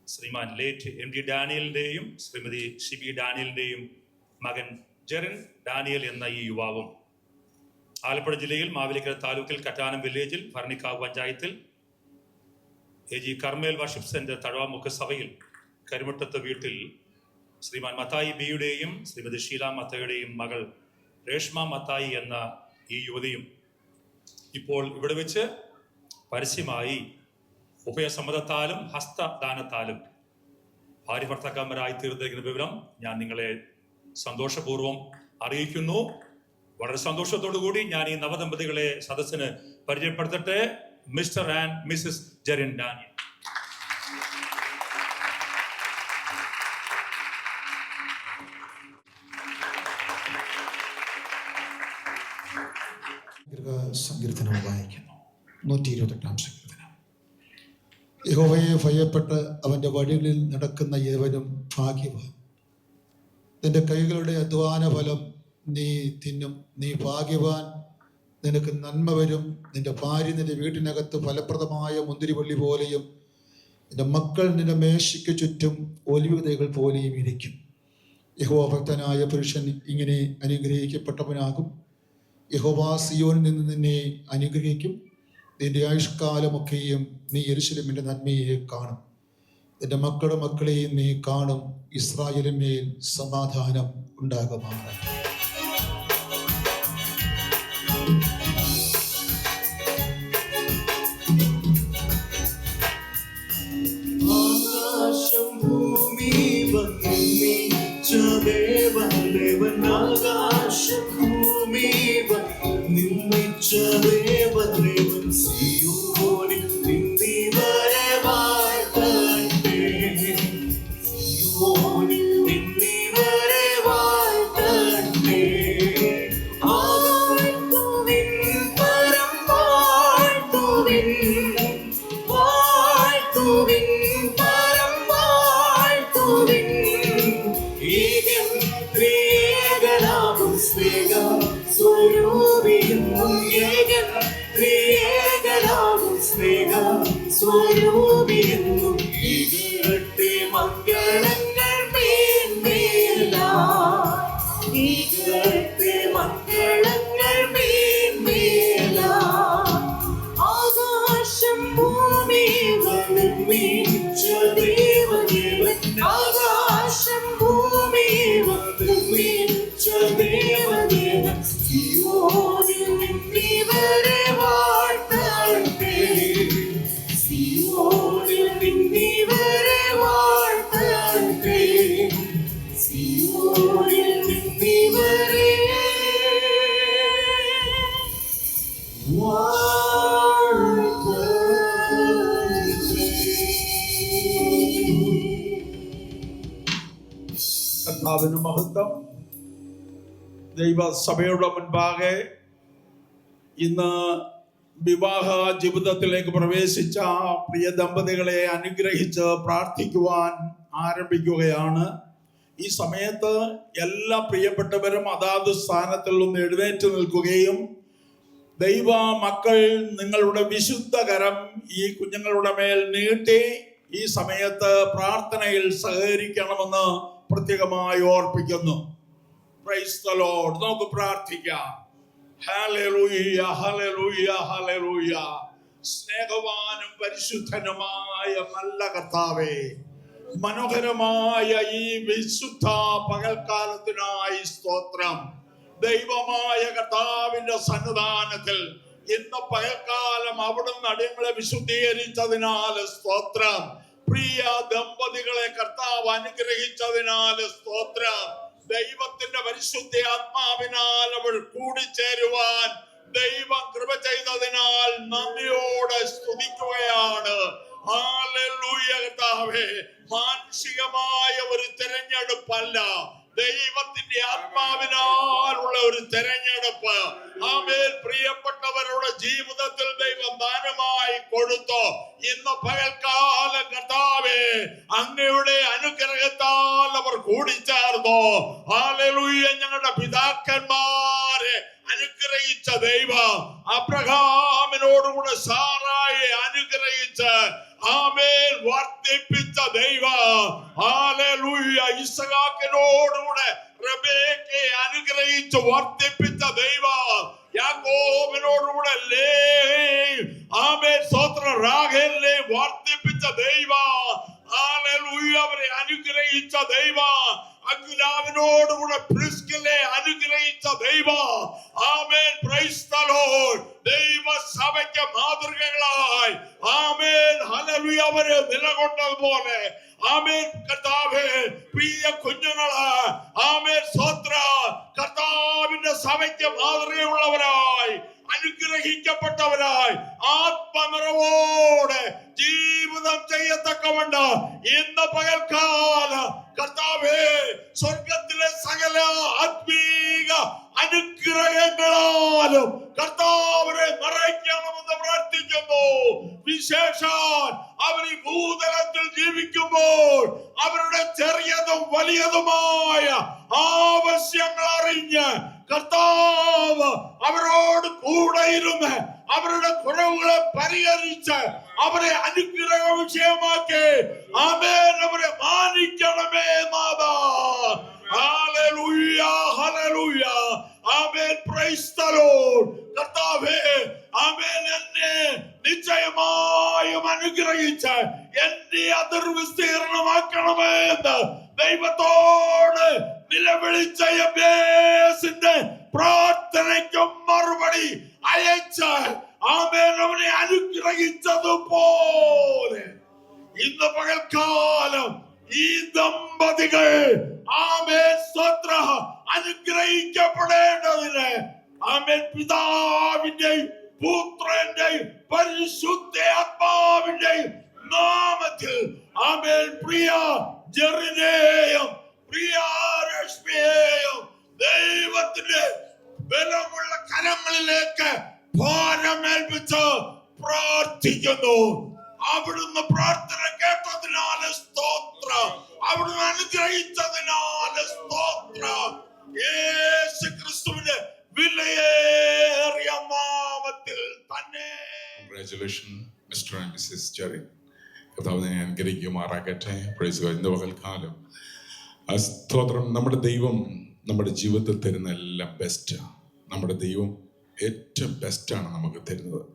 ശ്രീമാൻ ലേറ്റ് MD ഡാനിയലിന്റെയും ശ്രീമതി ഷിബി ഡാനിയലിന്റെയും മകൻ ജെറിൻ ഡാനിയൽ എന്ന ഈ യുവാവും ആലപ്പുഴ ജില്ലയിൽ മാവേലിക്കര താലൂക്കിൽ കറ്റാനം വില്ലേജിൽ ഫർണിക്കാവ് പഞ്ചായത്തിൽ AG കർമ്മേൽ വർഷിപ്പ് സെന്റർ തഴവാമുഖ സഭയിൽ കരിമുട്ടത്ത് വീട്ടിൽ ശ്രീമാൻ മത്തായി ബിയുടെയും ശ്രീമതി ഷീല മത്തായിയുടെയും മകൾ രേഷ്മ മത്തായി എന്ന ഈ യുവതിയും ഇപ്പോൾ ഇവിടെ വെച്ച് പരസ്യമായി ഉഭയസമ്മതത്താലും ഹസ്തദാനത്താലും ഭാര്യ ഭർത്താക്കന്മാരായി തീർന്നിരിക്കുന്ന വിവരം ഞാൻ നിങ്ങളെ സന്തോഷപൂർവ്വം അറിയിക്കുന്നു. വളരെ സന്തോഷത്തോടു കൂടി ഞാൻ ഈ നവദമ്പതികളെ സദസ്സിന് പരിചയപ്പെടുത്തട്ടെ. Mister and missus Jerin Daniel. സങ്കീർത്തനം വായിക്കുന്നു. 128-ാം സങ്കീർത്തനം. യഹോവയെ ഭയപ്പെട്ട് അവന്റെ വഴികളിൽ നടക്കുന്ന ഏവനും ഭാഗ്യവാൻ. നിന്റെ കൈകളുടെ അധ്വാന ഫലം നീ തിന്നും. നീ ഭാഗ്യവാൻ, നിനക്ക് നന്മ വരും. നിന്റെ ഭാര്യ നിന്റെ വീട്ടിനകത്ത് ഫലപ്രദമായ മുന്തിരിവള്ളി പോലെയും നിന്റെ മക്കൾ നിന്റെ മേശയ്ക്ക് ചുറ്റും ഒലിവ് തൈകൾ പോലെയും ഇരിക്കും. യഹോവഭക്തനായ പുരുഷൻ ഇങ്ങനെ അനുഗ്രഹിക്കപ്പെട്ടവനാകും. യഹോവ സിയോനിൽ നിന്ന് നിന്നെ അനുഗ്രഹിക്കും. നിന്റെ ആയുഷ്കാലമൊക്കെയും നീ യെരൂശലേമിന്റെ നന്മയെ കാണും. നിന്റെ മക്കളുടെ മക്കളെയും നീ കാണും. ഇസ്രായേലിന്മേൽ സമാധാനം ഉണ്ടാകുമാറ്. ആകാശം ഭൂമി വന്നിച്ച ദേവൻ, ദേവൻ ആകാശം ഭൂമി വന്നിച്ച ദേവൻ, ദേവൻ സിയോനിൽ നിന്നിവരെ വാഴ്ത്തട്ടെ, സിയോനിൽ നിന്നിവരെ വാഴ്ത്തട്ടെ. വാഴ്ത്തുവിൻ പരം വാഴ്ത്തുവിൻ, വാഴ്ത്തുവിൻ പരം വാഴ്ത്തുവിൻ. ഏകൻ ത്രിയേകനാകും സ്നേഹ സ്വരൂപിയെന്നും, ഏകൻ ത്രിയേകനാകും സ്നേഹ സ്വരൂപിയെന്നും. ഈകട്ടെ മംഗളങ്ങൾ മേന്മേലായി, ഈകട്ടെ മംഗളങ്ങൾ മേന്മേലായി. ആകാശം ഭൂമി നിർമ്മിച്ച ദേവദേവൻ, ആകാശം ഭൂമി നിർമ്മിച്ച ദേവദേവൻ, സിയോനിൽ നിന്നിവരെ വാഴ്ത്തട്ടെ, സിയോനിൽ നിന്നിവരെ വാഴ്ത്തട്ടെ, സിയോനിൽ നിന്നിവരെ കർത്താവിന് മഹത്വം. ദൈവസഭയുടെ മുൻപാകെ ഇന്ന് വിവാഹ ജീവിതത്തിലേക്ക് പ്രവേശിച്ച പ്രിയ ദമ്പതികളെ അനുഗ്രഹിച്ച് പ്രാർത്ഥിക്കുവാൻ ആരംഭിക്കുകയാണ്. ഈ സമയത്ത് എല്ലാ പ്രിയപ്പെട്ടവരും അതാത് സ്ഥാനത്തിൽ നിന്ന് എഴുന്നേറ്റ് നിൽക്കുകയും ദൈവ മക്കൾ നിങ്ങളുടെ വിശുദ്ധ കരം ഈ കുഞ്ഞുങ്ങളുടെ മേൽ നീട്ടി ഈ സമയത്ത് പ്രാർത്ഥനയിൽ സഹകരിക്കണമെന്ന് പ്രത്യേകമായി ഓർപ്പിക്കുന്നു. Praise the Lord. നമുക്ക് പ്രാർത്ഥിക്കാം. Hallelujah, hallelujah, hallelujah. സ്നേഹവാനും പരിശുദ്ധനുമായ നല്ല കർത്താവേ, മനോഹരമായ ഈ വിശുദ്ധ പകൽക്കാലത്തിനായി സ്തോത്രം. ദൈവമായ കർത്താവിന്റെ സന്നിധാനത്തിൽ ഇന്ന് പകൽക്കാലം അവിടുന്ന് അടിയങ്ങളെ വിശുദ്ധീകരിച്ചതിനാൽ സ്തോത്രം. പ്രിയ ദമ്പതികളെ കർത്താവ് അനുഗ്രഹിച്ചതിനാൽ സ്തോത്രം. ദൈവത്തിന്റെ പരിശുദ്ധ ആത്മാവിനാൽ അവൾ കൂടിച്ചേരുവാൻ ദൈവം കൃപ ചെയ്തതിനാൽ നന്ദിയോടെ സ്തുതിക്കുകയാണ്. ഹല്ലേലൂയ കർത്താവേ. മാനുഷികമായ ഒരു തിരഞ്ഞെടുപ്പല്ല, ദൈവത്തിന്റെ ആത്മാവിനാലുള്ള ഒരു തെരഞ്ഞെടുപ്പ്. ആമേൻ. പ്രിയപ്പെട്ടവരുടെ ജീവിതത്തിൽ ദൈവം ദാനമായി കൊടുത്തു. ഇന്ന് പകൽക്കാലം കർത്താവേ അങ്ങയുടെ അനുഗ്രഹത്താൽ അവർ കൂടിച്ചേർന്നു. ഹല്ലേലൂയ. ഞങ്ങളുടെ പിതാക്കന്മാരെ അനുഗ്രഹിച്ച ദൈവം അബ്രഹാമിനോടുകൂടെ സാറായെ അനുഗ്രഹിച്ച് ആമേൻ വർദ്ധിപ്പിച്ച ദൈവം. ഹല്ലേലൂയ. ഇസ്ഹാക്കിനോടുകൂടെ റബേക്കയെ അനുഗ്രഹിച്ച് വർദ്ധിപ്പിച്ച ദൈവം. യാക്കോബിനോടുകൂടെ ആമേൻ സ്തോത്രം റാഹേലിനെ വർദ്ധിപ്പിച്ച ദൈവം. ഹല്ലേലൂയ. അവരെ അനുഗ്രഹിച്ച ദൈവം. അഖിലാവിനോടുകൂടെ പ്രിസ്കിലെ അനുഗ്രഹിച്ച ദൈവം. ആമേൻ. Praise the Lord. ദൈവസഭയ്ക്ക് മാതൃകകളായി ആമേൻ ഹല്ലേലൂയ അവര് നിലകൊണ്ടതുപോലെ ആമേൻ കർത്താവേ പ്രിയ കുഞ്ഞുങ്ങള് ആമേൻ സ്തോത്ര കർത്താവിന്റെ സഭയ്ക്ക് മാതൃകയുള്ളവരായി അനുഗ്രഹിക്കപ്പെട്ടവരായി ആത്മനിറവോടെ ജീവിതം ചെയ്യത്തക്കവണ്ണം ഇന്ന് പകൽക്കാല കർത്താവേ സ്വർഗത്തിലെ സകല ആത്മീക അനുഗ്രഹങ്ങളാലും കർത്താവിനെ നിറയ്ക്കണമെന്ന് പ്രാർത്ഥിക്കുന്നു. വിശേഷാൽ അവർ ഈ ഭൂതലത്തിൽ ജീവിക്കുമ്പോൾ അവരുടെ ചെറിയതും വലിയതുമായ ആവശ്യങ്ങൾ അറിഞ്ഞ് കർത്താവ് അവരോട് കൂടെ ഇരുന്ന് അവരുടെ കുറവുകളെ പരിഹരിച്ച് അവരെ അനുഗ്രഹ വിഷയമാക്കി ആമേൻ അവരെ മാനിക്കണമേ നാഥാ. അനുഗ്രഹിക്കണമേ എന്ന് ദൈവത്തോട് നിലവിളിച്ച യബേസിന്റെ പ്രാർത്ഥനയ്ക്ക് മറുപടി അയച്ച് ആമേൻ അവനെ അനുഗ്രഹിച്ചതുപോലെ ഇന്ന് പകൽക്കാലം ഈ ദമ്പതികൾ ആമേൻ സ്തോത്ര അനുഗ്രഹിക്കപ്പെടേണ്ടതിന് ആമേൻ പിതാവിന്റെയും പുത്രന്റെയും പരിശുദ്ധാത്മാവിന്റെയും നാമത്തിൽ ആമേൻ പ്രിയ ജെറിനെയും പ്രിയ രശ്മിയെയും ദൈവത്തിന്റെ ബലമുള്ള കരങ്ങളിലേക്ക് ഭാരമേൽപ്പിച്ച് പ്രാർത്ഥിക്കുന്നു. അവിടുന്ന് പ്രാർത്ഥന കേട്ടതിനാല് സ്തോത്രം, അവിടുന്ന് അനുഗ്രഹിച്ചതിനാല് സ്തോത്രം. യേശു ക്രിസ്തുവിന്റെ വിലയേറിയ നാമത്തിൽ തന്നെ. Congratulations, Mr. and Mrs. Jerry. കർത്താവിനെ അനുഗ്രഹിക്കുമാറാകട്ടെ. Praise God. ഇന്ന് പകൽക്കാലം സ്തോത്രം. നമ്മുടെ ദൈവം നമ്മുടെ ജീവിതത്തിൽ തരുന്ന എല്ലാം ബെസ്റ്റ്. നമ്മുടെ ദൈവം ഏറ്റവും ബെസ്റ്റാണ് നമുക്ക് തരുന്നത്.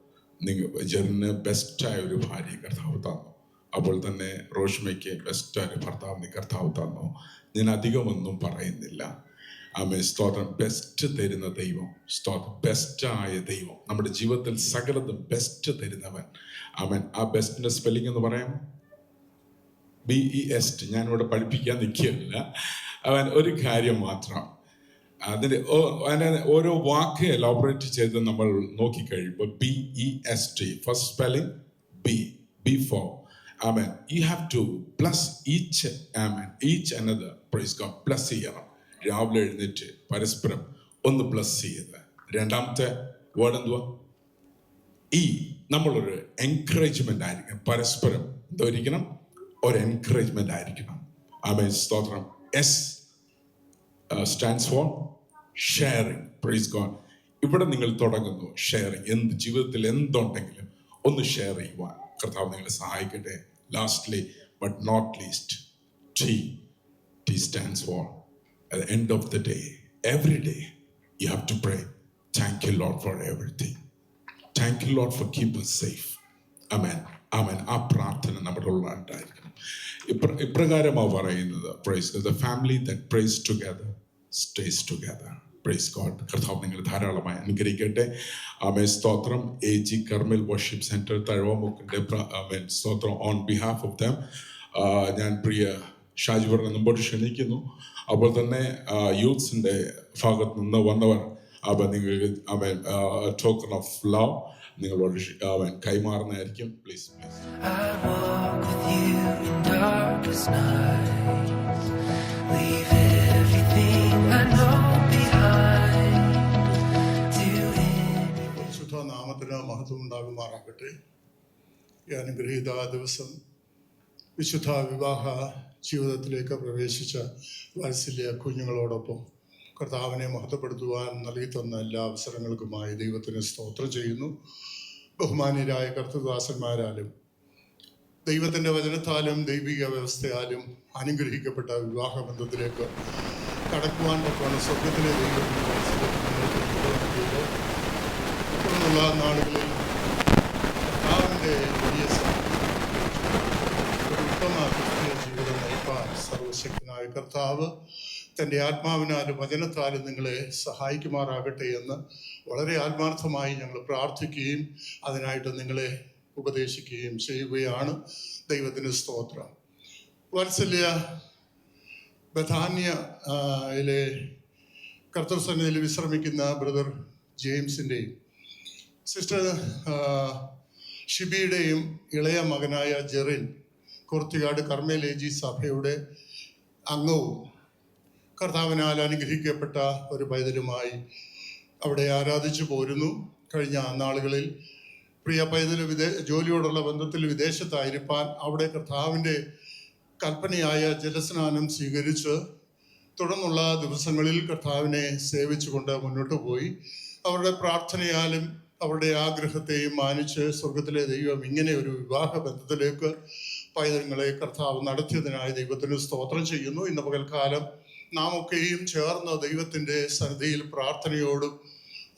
ജെറിന് ബെസ്റ്റായ ഒരു ഭാര്യ കർത്താവ് തന്നു. അപ്പോൾ തന്നെ റോഷ്മയ്ക്ക് ബെസ്റ്റായ ഒരു ഭർത്താവിന് കർത്താവ് തന്നു. ഞാൻ അധികമൊന്നും പറയുന്നില്ല. ആമേൻ. സ്തോത്രം. ബെസ്റ്റ് തരുന്ന ദൈവം, സ്തോത്രം, ബെസ്റ്റായ ദൈവം, നമ്മുടെ ജീവിതത്തിൽ സകലതും ബെസ്റ്റ് തരുന്നവൻ. ആമേൻ. ആ ബെസ്റ്റിന്റെ സ്പെല്ലിംഗ് എന്ന് പറയാം, BEST. ഞാനിവിടെ പഠിപ്പിക്കാൻ നിൽക്കുകയല്ല. അവൻ ഒരു കാര്യം മാത്രം, അതിൻ്റെ ഓരോ വാക്ക് എലോബറേറ്റ് ചെയ്ത് നമ്മൾ നോക്കിക്കഴിയുമ്പോൾ BEST, first spelling B for amen. You have two plus each, amen, each another. Praise God. Plus ചെയ്യണം. രാവിലെ എഴുന്നേറ്റ് പരസ്പരം ഒന്ന് പ്ലസ് ചെയ്ത്. രണ്ടാമത്തെ വേർഡ് എന്തുവാ? നമ്മളൊരു എൻകറേജ്മെന്റ് ആയിരിക്കണം. പരസ്പരം എന്തായിരിക്കണം? ഒരു എൻകറേജ്മെന്റ് ആയിരിക്കണം. ആമേൻ. സ്തോത്രം. S stands for sharing. Praise God. ഇവിടെ നിങ്ങൾ തുടങ്ങുന്നു ഷെയറിങ്. എന്ത് ജീവിതത്തിൽ എന്തുണ്ടെങ്കിലും ഒന്ന് ഷെയർ ചെയ്യുവാൻ കർത്താവ് നിങ്ങളെ സഹായിക്കട്ടെ. Lastly but not least, T stands for at the end of the day, every day you have to pray, thank you Lord for everything, thank you Lord for keeping us safe. Amen. Amen. ആ പ്രാർത്ഥന നമ്മുടെ ഉള്ളതായിരിക്കണം. ഇപ്രകാരമാണ് പറയുന്നത്. Praise God. The family that prays together stays together. Praise God. കർത്താവ് നിങ്ങൾ ധാരാളമായി അനുഗ്രഹിക്കട്ടെ. ആമേൻ. സ്തോത്രം. AG കർമ്മൽ വർഷിപ്പ് സെന്റർ തഴവമുക്കിന്റെ ആമേൻ സ്തോത്രം. ഓൺ ബിഹാഫ് ഓഫ് ദം ഞാൻ പ്രിയ ഷാജി പറഞ്ഞ മുമ്പോട്ട് ക്ഷണിക്കുന്നു. അപ്പോൾ തന്നെ യൂത്ത്സിന്റെ ഭാഗത്ത് നിന്ന് വന്നവർ അവൻ നിങ്ങൾക്ക് അവൻ ടോക്കൺ ഓഫ് ലവ് നിങ്ങളോട് അവൻ കൈമാറുന്നതായിരിക്കും. Please please. I walk with you in darkest nights, leave everything I know behind, do anything. ശുദ്ധ നാമത്തിന് മഹത്വം ഉണ്ടാകുമാറാകട്ടെ. ഈ അനുഗ്രഹീത ദിവസം വിശുദ്ധ വിവാഹ ജീവിതത്തിലേക്ക് പ്രവേശിച്ച വാത്സല്യ കുഞ്ഞുങ്ങളോടൊപ്പം കർത്താവിനെ മഹത്വപ്പെടുത്തുവാൻ നൽകി തന്ന എല്ലാ അവസരങ്ങൾക്കുമായി ദൈവത്തിന് സ്തോത്രം ചെയ്യുന്നു. ബഹുമാന്യരായ കർത്തൃദാസന്മാരാലും ദൈവത്തിൻ്റെ വചനത്താലും ദൈവിക വ്യവസ്ഥയാലും അനുഗ്രഹിക്കപ്പെട്ട വിവാഹബന്ധത്തിലേക്ക് കടക്കുവാൻ പറ്റുന്ന സ്വർഗത്തിലെ ദൈവത്തിൻ്റെ തുടർന്നുള്ള നാളുകളിൽ കർത്താവിൻ്റെ വലിയ ഉത്തമ ക്രിസ്തീയ ജീവിതം നയിപ്പാൻ സർവശക്തനായ കർത്താവ് തൻ്റെ ആത്മാവിനാലും വചനത്താലും നിങ്ങളെ സഹായിക്കുമാറാകട്ടെ എന്ന് വളരെ ആത്മാർത്ഥമായി ഞങ്ങൾ പ്രാർത്ഥിക്കുകയും അതിനായിട്ട് നിങ്ങളെ ഉപദേശിക്കുകയും ചെയ്യുകയാണ്. ദൈവത്തിന് സ്തോത്രം. വാത്സല്യ ബഥാന്യയിലെ കർത്തൃസന്നിധിയിൽ വിശ്രമിക്കുന്ന ബ്രദർ ജെയിംസിൻ്റെയും സിസ്റ്റർ ഷിബിയുടെയും ഇളയ മകനായ ജെറിൻ കോർത്തികാട് കർമ്മേലേജി സഭയുടെ അംഗവും കർത്താവിനാൽ അനുഗ്രഹിക്കപ്പെട്ട ഒരു പൈതലുമായി അവിടെ ആരാധിച്ചു പോരുന്നു. കഴിഞ്ഞ നാളുകളിൽ പ്രിയ പൈതൽ ജോലിയോടുള്ള ബന്ധത്തിൽ വിദേശത്തായിരിക്കാൻ അവിടെ കർത്താവിൻ്റെ കൽപ്പനയായ ജലസ്നാനം സ്വീകരിച്ച് തുടർന്നുള്ള ദിവസങ്ങളിൽ കർത്താവിനെ സേവിച്ചുകൊണ്ട് മുന്നോട്ട് പോയി. അവരുടെ പ്രാർത്ഥനയാലും അവരുടെ ആഗ്രഹത്തെയും മാനിച്ച് സ്വർഗത്തിലെ ദൈവം ഇങ്ങനെ ഒരു വിവാഹ ബന്ധത്തിലേക്ക് പൈതങ്ങളെ കർത്താവ് നടത്തിയതിനായി ദൈവത്തിന് സ്തോത്രം ചെയ്യുന്നു. ഇന്ന് പകൽക്കാലം നാം ഒക്കെയും ചേർന്ന് ദൈവത്തിൻ്റെ സന്നിധിയിൽ പ്രാർത്ഥനയോടും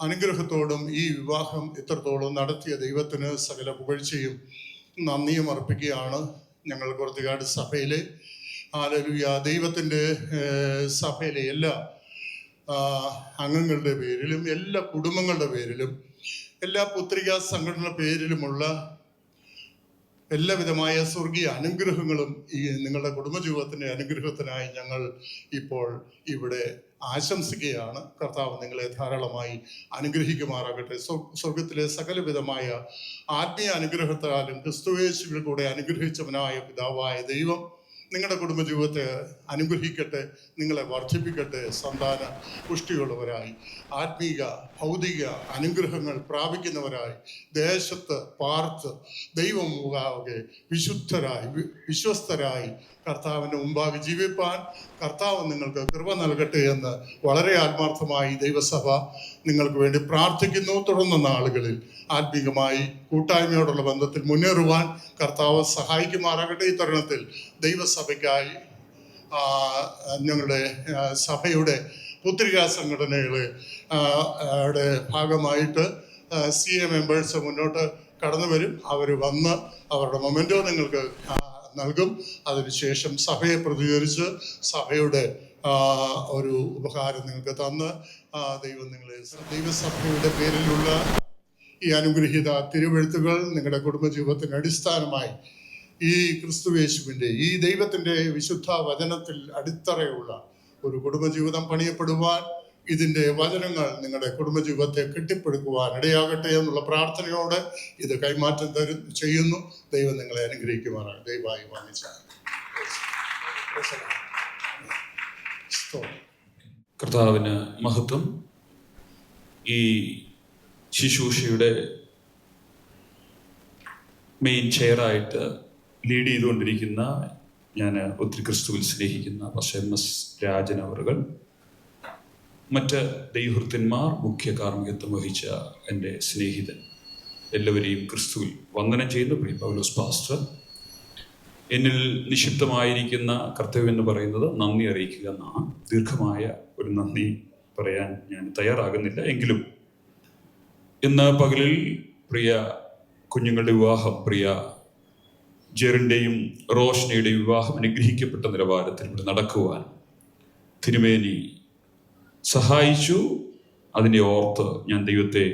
അനുഗ്രഹത്തോടും ഈ വിവാഹം ഇത്രത്തോളം നടത്തിയ ദൈവത്തിന് സകല പുകഴ്ചയും നന്ദിയും അർപ്പിക്കുകയാണ്. ഞങ്ങൾ കോർത്തികാട് സഭയിലെ ഹല്ലേലൂയ. ദൈവത്തിൻ്റെ സഭയിലെ എല്ലാ അംഗങ്ങളുടെ പേരിലും, എല്ലാ കുടുംബങ്ങളുടെ പേരിലും, എല്ലാ പുത്രികാ സംഘടന പേരിലുമുള്ള എല്ലാവിധമായ സ്വർഗീയ അനുഗ്രഹങ്ങളും ഈ നിങ്ങളുടെ കുടുംബജീവിതത്തിൻ്റെ അനുഗ്രഹത്തിനായി ഞങ്ങൾ ഇപ്പോൾ ഇവിടെ ആശംസിക്കുകയാണ്. കർത്താവ് നിങ്ങളെ ധാരാളമായി അനുഗ്രഹിക്കുമാറാകട്ടെ. സ്വർഗത്തിലെ സകലവിധമായ ആത്മീയ അനുഗ്രഹത്താലും ക്രിസ്തുയേശുവിൽ കൂടെ അനുഗ്രഹിച്ചവനായ പിതാവായ ദൈവം നിങ്ങളുടെ കുടുംബജീവിതത്തെ അനുഗ്രഹിക്കട്ടെ, നിങ്ങളെ വർദ്ധിപ്പിക്കട്ടെ. സന്താന പുഷ്ടിയുള്ളവരായി ആത്മീക ഭൗതിക അനുഗ്രഹങ്ങൾ പ്രാപിക്കുന്നവരായി ദേശത്ത് പാർത്ത് ദൈവം മുഖാകെ വിശുദ്ധരായി വിശ്വസ്തരായി കർത്താവിൻ്റെ മുമ്പാകെ ജീവിപ്പാൻ കർത്താവ് നിങ്ങൾക്ക് കൃപ നൽകട്ടെ എന്ന് വളരെ ആത്മാർത്ഥമായി ദൈവസഭ നിങ്ങൾക്ക് വേണ്ടി പ്രാർത്ഥിക്കുന്നു. തുടർന്ന നാളുകളിൽ ആത്മീകമായി കൂട്ടായ്മയോടുള്ള ബന്ധത്തിൽ മുന്നേറുവാൻ കർത്താവ് സഹായിക്കുമാറാകട്ടെ. ഈ തരുണത്തിൽ ദൈവസഭയ്ക്കായി ഞങ്ങളുടെ സഭയുടെ പുത്രികാ സംഘടനകളുടെ ഭാഗമായിട്ട് CA മെമ്പേഴ്സ് മുന്നോട്ട് കടന്നു വരും. അവർ വന്ന് അവരുടെ മൊമെൻറ്റോ നിങ്ങൾക്ക് നൽകും. അതിനുശേഷം സഭയെ പ്രതികരിച്ച് സഭയുടെ ഒരു ഉപഹാരം നിങ്ങൾക്ക് തന്ന് ദൈവം നിങ്ങളെ ദൈവസഭയുടെ പേരിലുള്ള ഈ അനുഗ്രഹീത തിരുവെഴുത്തുകൾ നിങ്ങളുടെ കുടുംബജീവിതത്തിന് അടിസ്ഥാനമായി ഈ ക്രിസ്തുയേശുവിൻ്റെ ഈ ദൈവത്തിൻ്റെ വിശുദ്ധ വചനത്തിൽ അടിത്തറയുള്ള ഒരു കുടുംബജീവിതം പണിയപ്പെടുവാൻ ഇതിൻ്റെ വചനങ്ങൾ നിങ്ങളുടെ കുടുംബജീവിതത്തെ കെട്ടിപ്പടുക്കുവാൻ ഇടയാകട്ടെ എന്നുള്ള പ്രാർത്ഥനയോടെ ഇത് കൈമാറ്റം ചെയ്യുന്നു. ദൈവം നിങ്ങളെ അനുഗ്രഹിക്കുവാനാണ്. ദയവായി വാങ്ങിച്ചാൽ കർത്താവിന് മഹത്വം. ഈ ശുശ്രൂഷയുടെ മെയിൻ ചെയറായിട്ട് ലീഡ് ചെയ്തുകൊണ്ടിരിക്കുന്ന ഞാൻ ഒത്തിരി ക്രിസ്തുവിൽ സ്നേഹിക്കുന്ന MS രാജൻ അവറുകൾ, മറ്റ് ദൈവഭൃത്യന്മാർ, മുഖ്യ കാർമ്മികത്വം വഹിച്ച എൻ്റെ സ്നേഹിതൻ, എല്ലാവരെയും ക്രിസ്തുവിൽ വന്ദനം ചെയ്യുന്നു. പ്രിയ പൗലോസ് പാസ്റ്റർ, എന്നിൽ നിക്ഷിപ്തമായിരിക്കുന്ന കർത്തവ്യം എന്ന് പറയുന്നത് നന്ദി അറിയിക്കുക എന്നാണ്. ദീർഘമായ ഒരു നന്ദി പറയാൻ ഞാൻ തയ്യാറാകുന്നില്ല. എങ്കിലും ഇന്ന് പകലിൽ പ്രിയ കുഞ്ഞുങ്ങളുടെ വിവാഹം, പ്രിയ ജെറിൻ്റെയും റോഷ്നയുടെയും വിവാഹം അനുഗ്രഹിക്കപ്പെട്ട നിലവാരത്തിൽ ഇവിടെ നടക്കുവാൻ തിരുമേനി സഹായിച്ചു. അതിനെ ഓർത്ത് ഞാൻ ദൈവത്തെ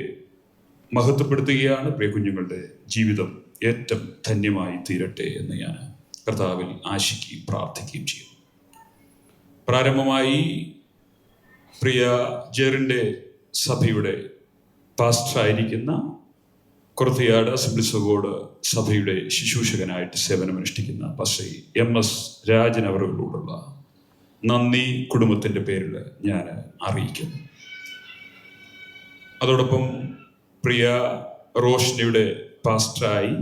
മഹത്വപ്പെടുത്തുകയാണ്. പ്രിയ കുഞ്ഞുങ്ങളുടെ ജീവിതം ഏറ്റവും ധന്യമായി തീരട്ടെ എന്ന് ഞാൻ കർത്താവിൽ ആശിക്കുകയും പ്രാർത്ഥിക്കുകയും ചെയ്യുന്നു. പ്രാരംഭമായി പ്രിയ ജെറിൻ്റെ സഭയുടെ പാസ്റ്ററായിരിക്കുന്ന കുറത്തിയാട് അസംബ്ലീസ് ഓഫ് ഗോഡ് സഭയുടെ ശുശ്രൂഷകനായിട്ട് സേവനമനുഷ്ഠിക്കുന്ന പാസ്റ്റർ MS രാജൻ അവരോടുള്ള നന്ദി കുടുംബത്തിൻ്റെ പേരിൽ ഞാൻ അറിയിക്കുന്നു. അതോടൊപ്പം പ്രിയ റോഷ്നയുടെ പാസ്റ്ററായി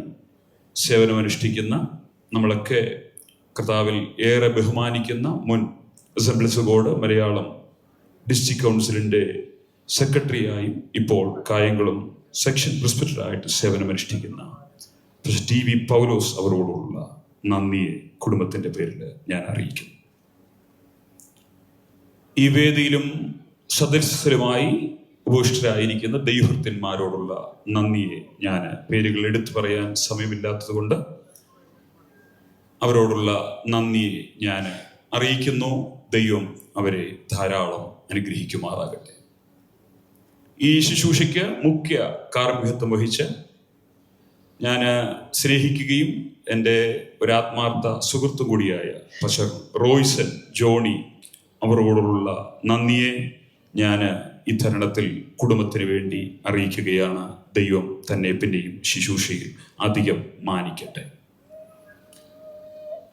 സേവനമനുഷ്ഠിക്കുന്ന നമ്മളൊക്കെ കർത്താവിൽ ഏറെ ബഹുമാനിക്കുന്ന മുൻ Assemblies of God Malayalam district കൗൺസിലിൻ്റെ സെക്രട്ടറിയായും ഇപ്പോൾ കായംകുളം സെക്ഷൻ പ്രിസ്പിറ്ററായിട്ട് സേവനമനുഷ്ഠിക്കുന്ന TV പൗലോസ് അവരോടുള്ള നന്ദിയെ കുടുംബത്തിൻ്റെ പേരിൽ ഞാൻ അറിയിക്കുന്നു. ഈ വേദിയിലും സദസ്യരുമായി ഉപവിഷ്ടരായിരിക്കുന്ന ദൈവഭൃത്യന്മാരോടുള്ള നന്ദിയെ ഞാൻ പേരുകൾ എടുത്തു പറയാൻ സമയമില്ലാത്തത് കൊണ്ട് അവരോടുള്ള നന്ദിയെ ഞാൻ അറിയിക്കുന്നു. ദൈവം അവരെ ധാരാളം അനുഗ്രഹിക്കുമാറാകട്ടെ. ഈ ശുശ്രൂഷയ്ക്ക് മുഖ്യ കാർമ്മികത്വം വഹിച്ച് ഞാൻ സ്നേഹിക്കുകയും എൻ്റെ ഒരാത്മാർത്ഥ സുഹൃത്തു കൂടിയായ പാസ്റ്റർ റോയ്സൻ ജോണി അവരോടുള്ള നന്ദിയെ ഞാൻ ഈ തരുണത്തിൽ കുടുംബത്തിന് വേണ്ടി അറിയിക്കുകയാണ്. ദൈവം തന്നെ പിന്നെയും ശുശ്രൂഷയിൽ അധികം മാനിക്കട്ടെ.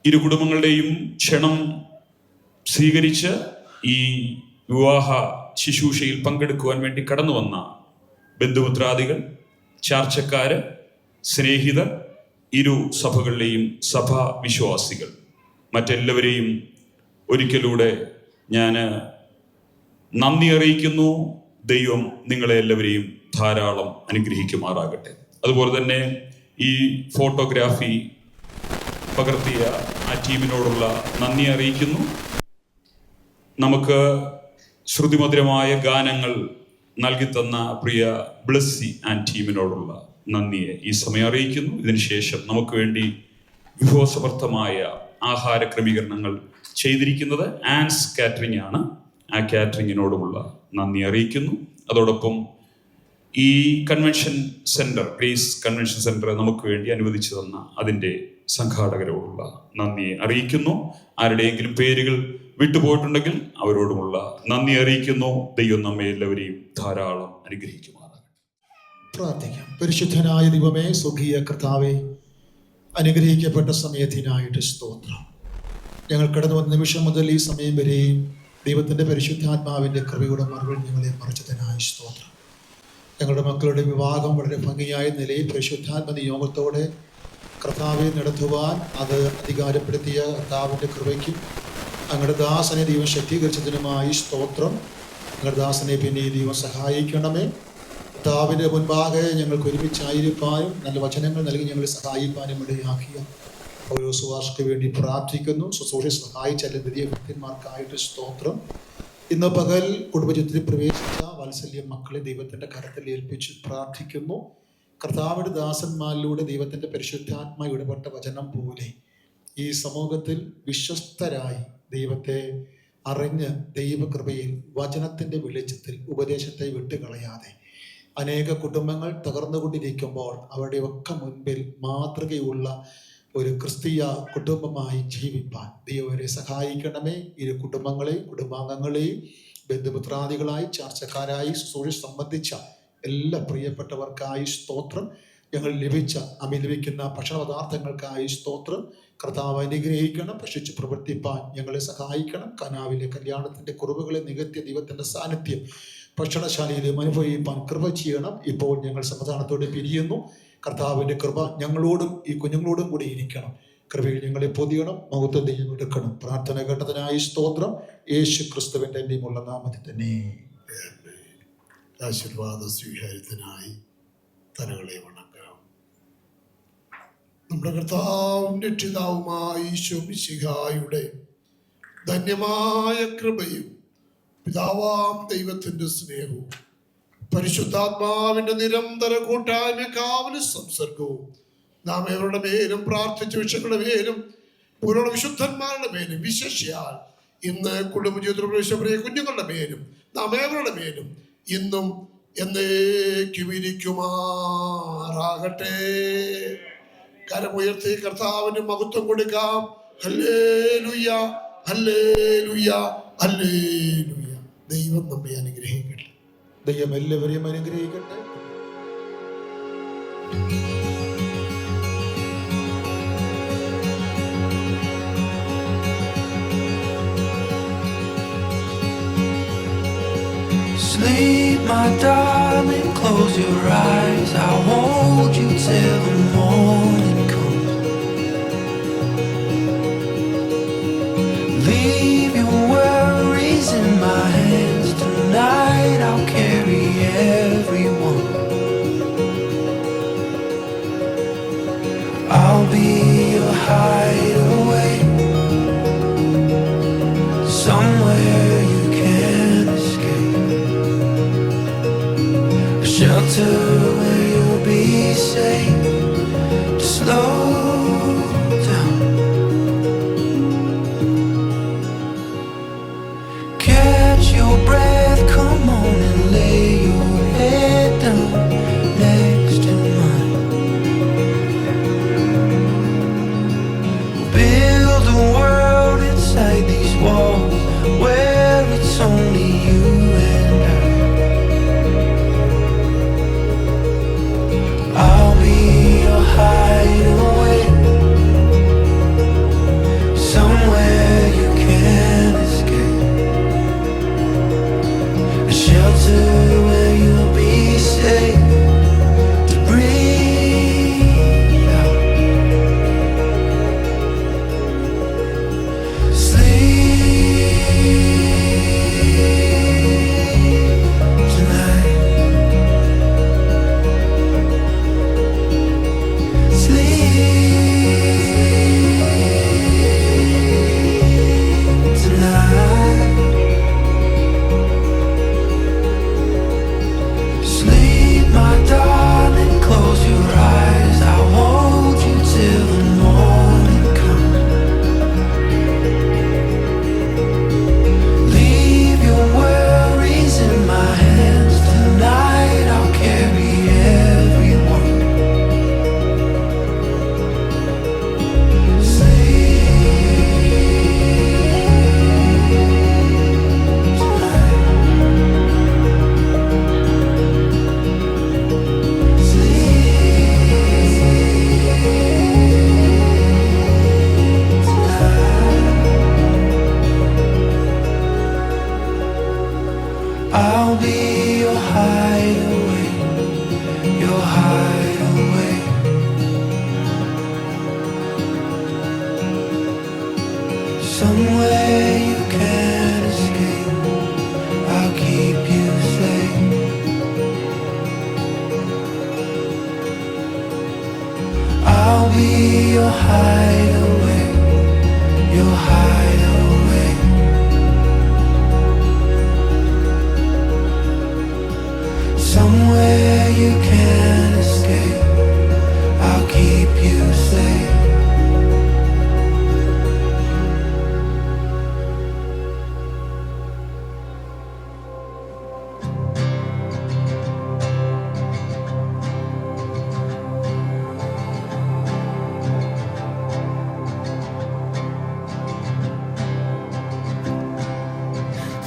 ഇരു കുടുംബങ്ങളുടെയും ക്ഷണം സ്വീകരിച്ച് ഈ വിവാഹ ശുശ്രൂഷയിൽ പങ്കെടുക്കുവാൻ വേണ്ടി കടന്നു വന്ന ബന്ധുമിത്രാദികൾ, ചാർച്ചക്കാര്, സ്നേഹിതർ, ഇരു സഭകളിലെയും സഭാ വിശ്വാസികൾ, മറ്റെല്ലാവരെയും ഒരിക്കലൂടെ ഞാൻ നന്ദി അറിയിക്കുന്നു. ദൈവം നിങ്ങളെ എല്ലാവരെയും ധാരാളം അനുഗ്രഹിക്കുമാറാകട്ടെ. അതുപോലെ തന്നെ ഈ ഫോട്ടോഗ്രാഫി പകർത്തിയ ആ ടീമിനോടുള്ള നന്ദി അറിയിക്കുന്നു. നമുക്ക് ശ്രുതിമധുരമായ ഗാനങ്ങൾ നൽകിത്തന്ന പ്രിയ ബ്ലസ്സി ആൻഡ് ടീമിനോടുള്ള നന്ദിയെ ഈ സമയം അറിയിക്കുന്നു. ഇതിനുശേഷം നമുക്ക് വേണ്ടി വിഭവസമർത്ഥമായ ആഹാര ക്രമീകരണങ്ങൾ ചെയ്തിരിക്കുന്നത് ആൻസ് കാറ്ററിംഗ് ആണ്. ആ കാറ്ററിങ്ങിനോടുമുള്ള നന്ദി അറിയിക്കുന്നു. അതോടൊപ്പം ഈ convention centre, grace convention centre നമുക്ക് വേണ്ടി അനുവദിച്ചു തന്ന അതിൻ്റെ സംഘാടകരോടുള്ള നന്ദി അറിയിക്കുന്നു. ആരുടെയെങ്കിലും പേരുകൾ വിട്ടുപോയിട്ടുണ്ടെങ്കിൽ അവരോടുമുള്ള നന്ദി അറിയിക്കുന്നു. ദൈവം നമ്മെ എല്ലാവരെയും ധാരാളം അനുഗ്രഹിക്കുമാറാകട്ടെ. പ്രാർത്ഥിക്കാം. പരിശുദ്ധനായ ദൈവമേ, സ്വർഗീയ കർത്താവേ, അനുഗ്രഹിക്കപ്പെട്ട സമയത്തിനായിട്ട് സ്തോത്രം. ഞങ്ങൾ കടന്നു വന്ന നിമിഷം മുതൽ ഈ സമയം വരെയും ദൈവത്തിൻ്റെ പരിശുദ്ധാത്മാവിൻ്റെ കൃപയുടെ മറുപടി ഞങ്ങളെ മറിച്ചതിനായി സ്തോത്രം. ഞങ്ങളുടെ മക്കളുടെ വിവാഹം വളരെ ഭംഗിയായ നിലയിൽ പരിശുദ്ധാത്മ നിയോഗത്തോടെ കർത്താവെ നടത്തുവാൻ അത് അധികാരപ്പെടുത്തിയ കർത്താവിൻ്റെ കൃപയ്ക്കും ഞങ്ങളുടെ ദാസനെ ദൈവം ശക്തീകരിച്ചതിനുമായി സ്തോത്രം. ഞങ്ങളുടെ ദാസനെ പിന്നെ ദൈവം സഹായിക്കണമേ. കർത്താവിൻ്റെ മുൻപാകെ ഞങ്ങൾക്ക് ഒരുമിച്ചായിരിക്കാനും നല്ല വചനങ്ങൾ നൽകി ഞങ്ങളെ സഹായിക്കാനും ഇടയാക്കിയ ഓരോ സുവാർഷയ്ക്ക് വേണ്ടി പ്രാർത്ഥിക്കുന്നു. ശുശ്രൂഷ സഹായിച്ച എല്ലാ വലിയ ഭക്തന്മാർക്കായിട്ട് സ്തോത്രം. ഇന്ന് പകൽ കുടുംബജീവിതത്തിൽ പ്രവേശിച്ച വാത്സല്യ മക്കളെ ദൈവത്തിൻ്റെ കരത്തിൽ ഏൽപ്പിച്ച് പ്രാർത്ഥിക്കുന്നു. കർത്താവിൻ്റെ ദാസന്മാരിലൂടെ ദൈവത്തിൻ്റെ പരിശുദ്ധാത്മ ഇടപെട്ട വചനം പോലെ ഈ സമൂഹത്തിൽ വിശ്വസ്തരായി ദൈവത്തെ അറിഞ്ഞ് ദൈവകൃപയിൽ വചനത്തിൻ്റെ വെളിച്ചത്തിൽ ഉപദേശത്തെ വിട്ടുകളയാതെ അനേക കുടുംബങ്ങൾ തകർന്നുകൊണ്ടിരിക്കുമ്പോൾ അവരുടെ ഒക്കെ മുൻപിൽ മാതൃകയുള്ള ഒരു ക്രിസ്തീയ കുടുംബമായി ജീവിപ്പാൻ ദൈവരെ സഹായിക്കണമേ. ഇരു കുടുംബങ്ങളെയും കുടുംബാംഗങ്ങളെയും ബന്ധുമിത്രാദികളായി ചർച്ചക്കാരായി ശുശ്രൂഷ സംബന്ധിച്ച എല്ലാ പ്രിയപ്പെട്ടവർക്കായി സ്തോത്രം. ഞങ്ങൾ ലഭിക്കുന്ന ഭക്ഷണ പദാർത്ഥങ്ങൾക്കായി സ്തോത്രം. കർത്താവ് അനുഗ്രഹിക്കണം, ഭക്ഷിച്ച് പ്രവർത്തിപ്പാൻ ഞങ്ങളെ സഹായിക്കണം. കനാവിലെ കല്യാണത്തിൻ്റെ കുറവുകളെ നികത്തിയ ദൈവത്തിൻ്റെ സാന്നിധ്യം ഭക്ഷണശാലയിലും അനുഭവിപ്പാൻ കൃപ ചെയ്യണം. ഇപ്പോൾ ഞങ്ങൾ സമാധാനത്തോടെ പിരിയുന്നു. കർത്താവിൻ്റെ കൃപ ഞങ്ങളോടും ഈ കുഞ്ഞുങ്ങളോടും കൂടി ഇരിക്കണം. കൃപയിൽ ഞങ്ങളെ പൊതിയണം, മഹത്വം ഞങ്ങൾ എടുക്കണം. പ്രാർത്ഥന കേട്ടതിനായി സ്തോത്രം. യേശു ക്രിസ്തുവിൻ്റെ ഉള്ള നാമത്തിൽ തന്നെ. ആശീർവാദ സ്വീകാര്യത്തിനായി തലകളെ വണക്കാം. നമ്മുടെ കർത്താവും രക്ഷിതാവുമായ ഈശോ മിശിഹായുടെ ധന്യമായ കൃപയും പിതാവാം ദൈവത്തിൻ്റെ സ്നേഹവും പരിശുദ്ധാത്മാവിന്റെ നിരന്തര കൂട്ടായ്മ കാവലും സംസർഗവും നാം ഏവരുടെ മേലും പ്രാർത്ഥിച്ച വിഷയങ്ങളുടെ മേലും പൂർണ്ണ വിശുദ്ധന്മാരുടെ മേലും വിശേഷിയാൽ ഇന്ന് കുടുംബജീവിതത്തിൽ പ്രവേശിച്ച കുഞ്ഞുങ്ങളുടെ മേലും നാം ഏവരുടെ മേലും ഇന്നും എന്നേക്കും ഇരിക്കുമാറാകട്ടെ. കരമുയർത്തി കർത്താവിന് മഹത്വം കൊടുക്കാം. Hallelujah, hallelujah, hallelujah. ദൈവം നമ്മെ അനുഗ്രഹിക്കട്ടെ. ദൈവം എല്ലാവരെയും അനുഗ്രഹിക്കട്ടെ. Sleep, my darling, close your eyes. I'll hold you till the morning comes. Leave your worries in my hands tonight. I'll carry everyone. I'll be your hideaway, somewhere you can't escape, a shelter where you'll be safe. Just slow down, catch your breath, come on and lay your head down next to mine. Build a world inside these walls where it's only you and I. I'll be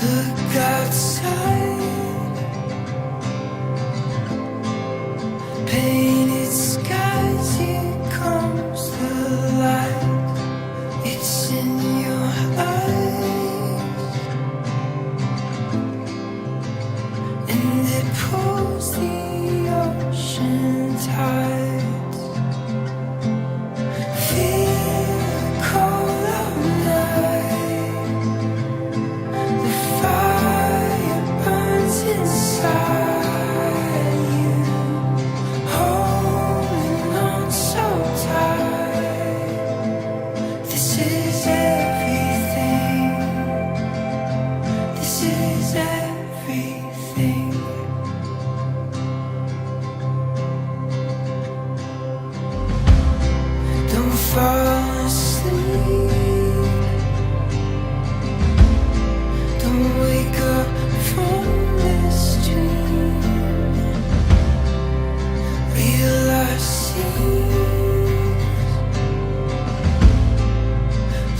Look outside, painted skies, here comes the light. It's in your eyes, and it pulls the ocean tides. Feel the cold of night, the fire burns inside you, holding on so tight. This is everything. This is everything. Don't fall asleep. Don't wake up from this dream. Real our scenes,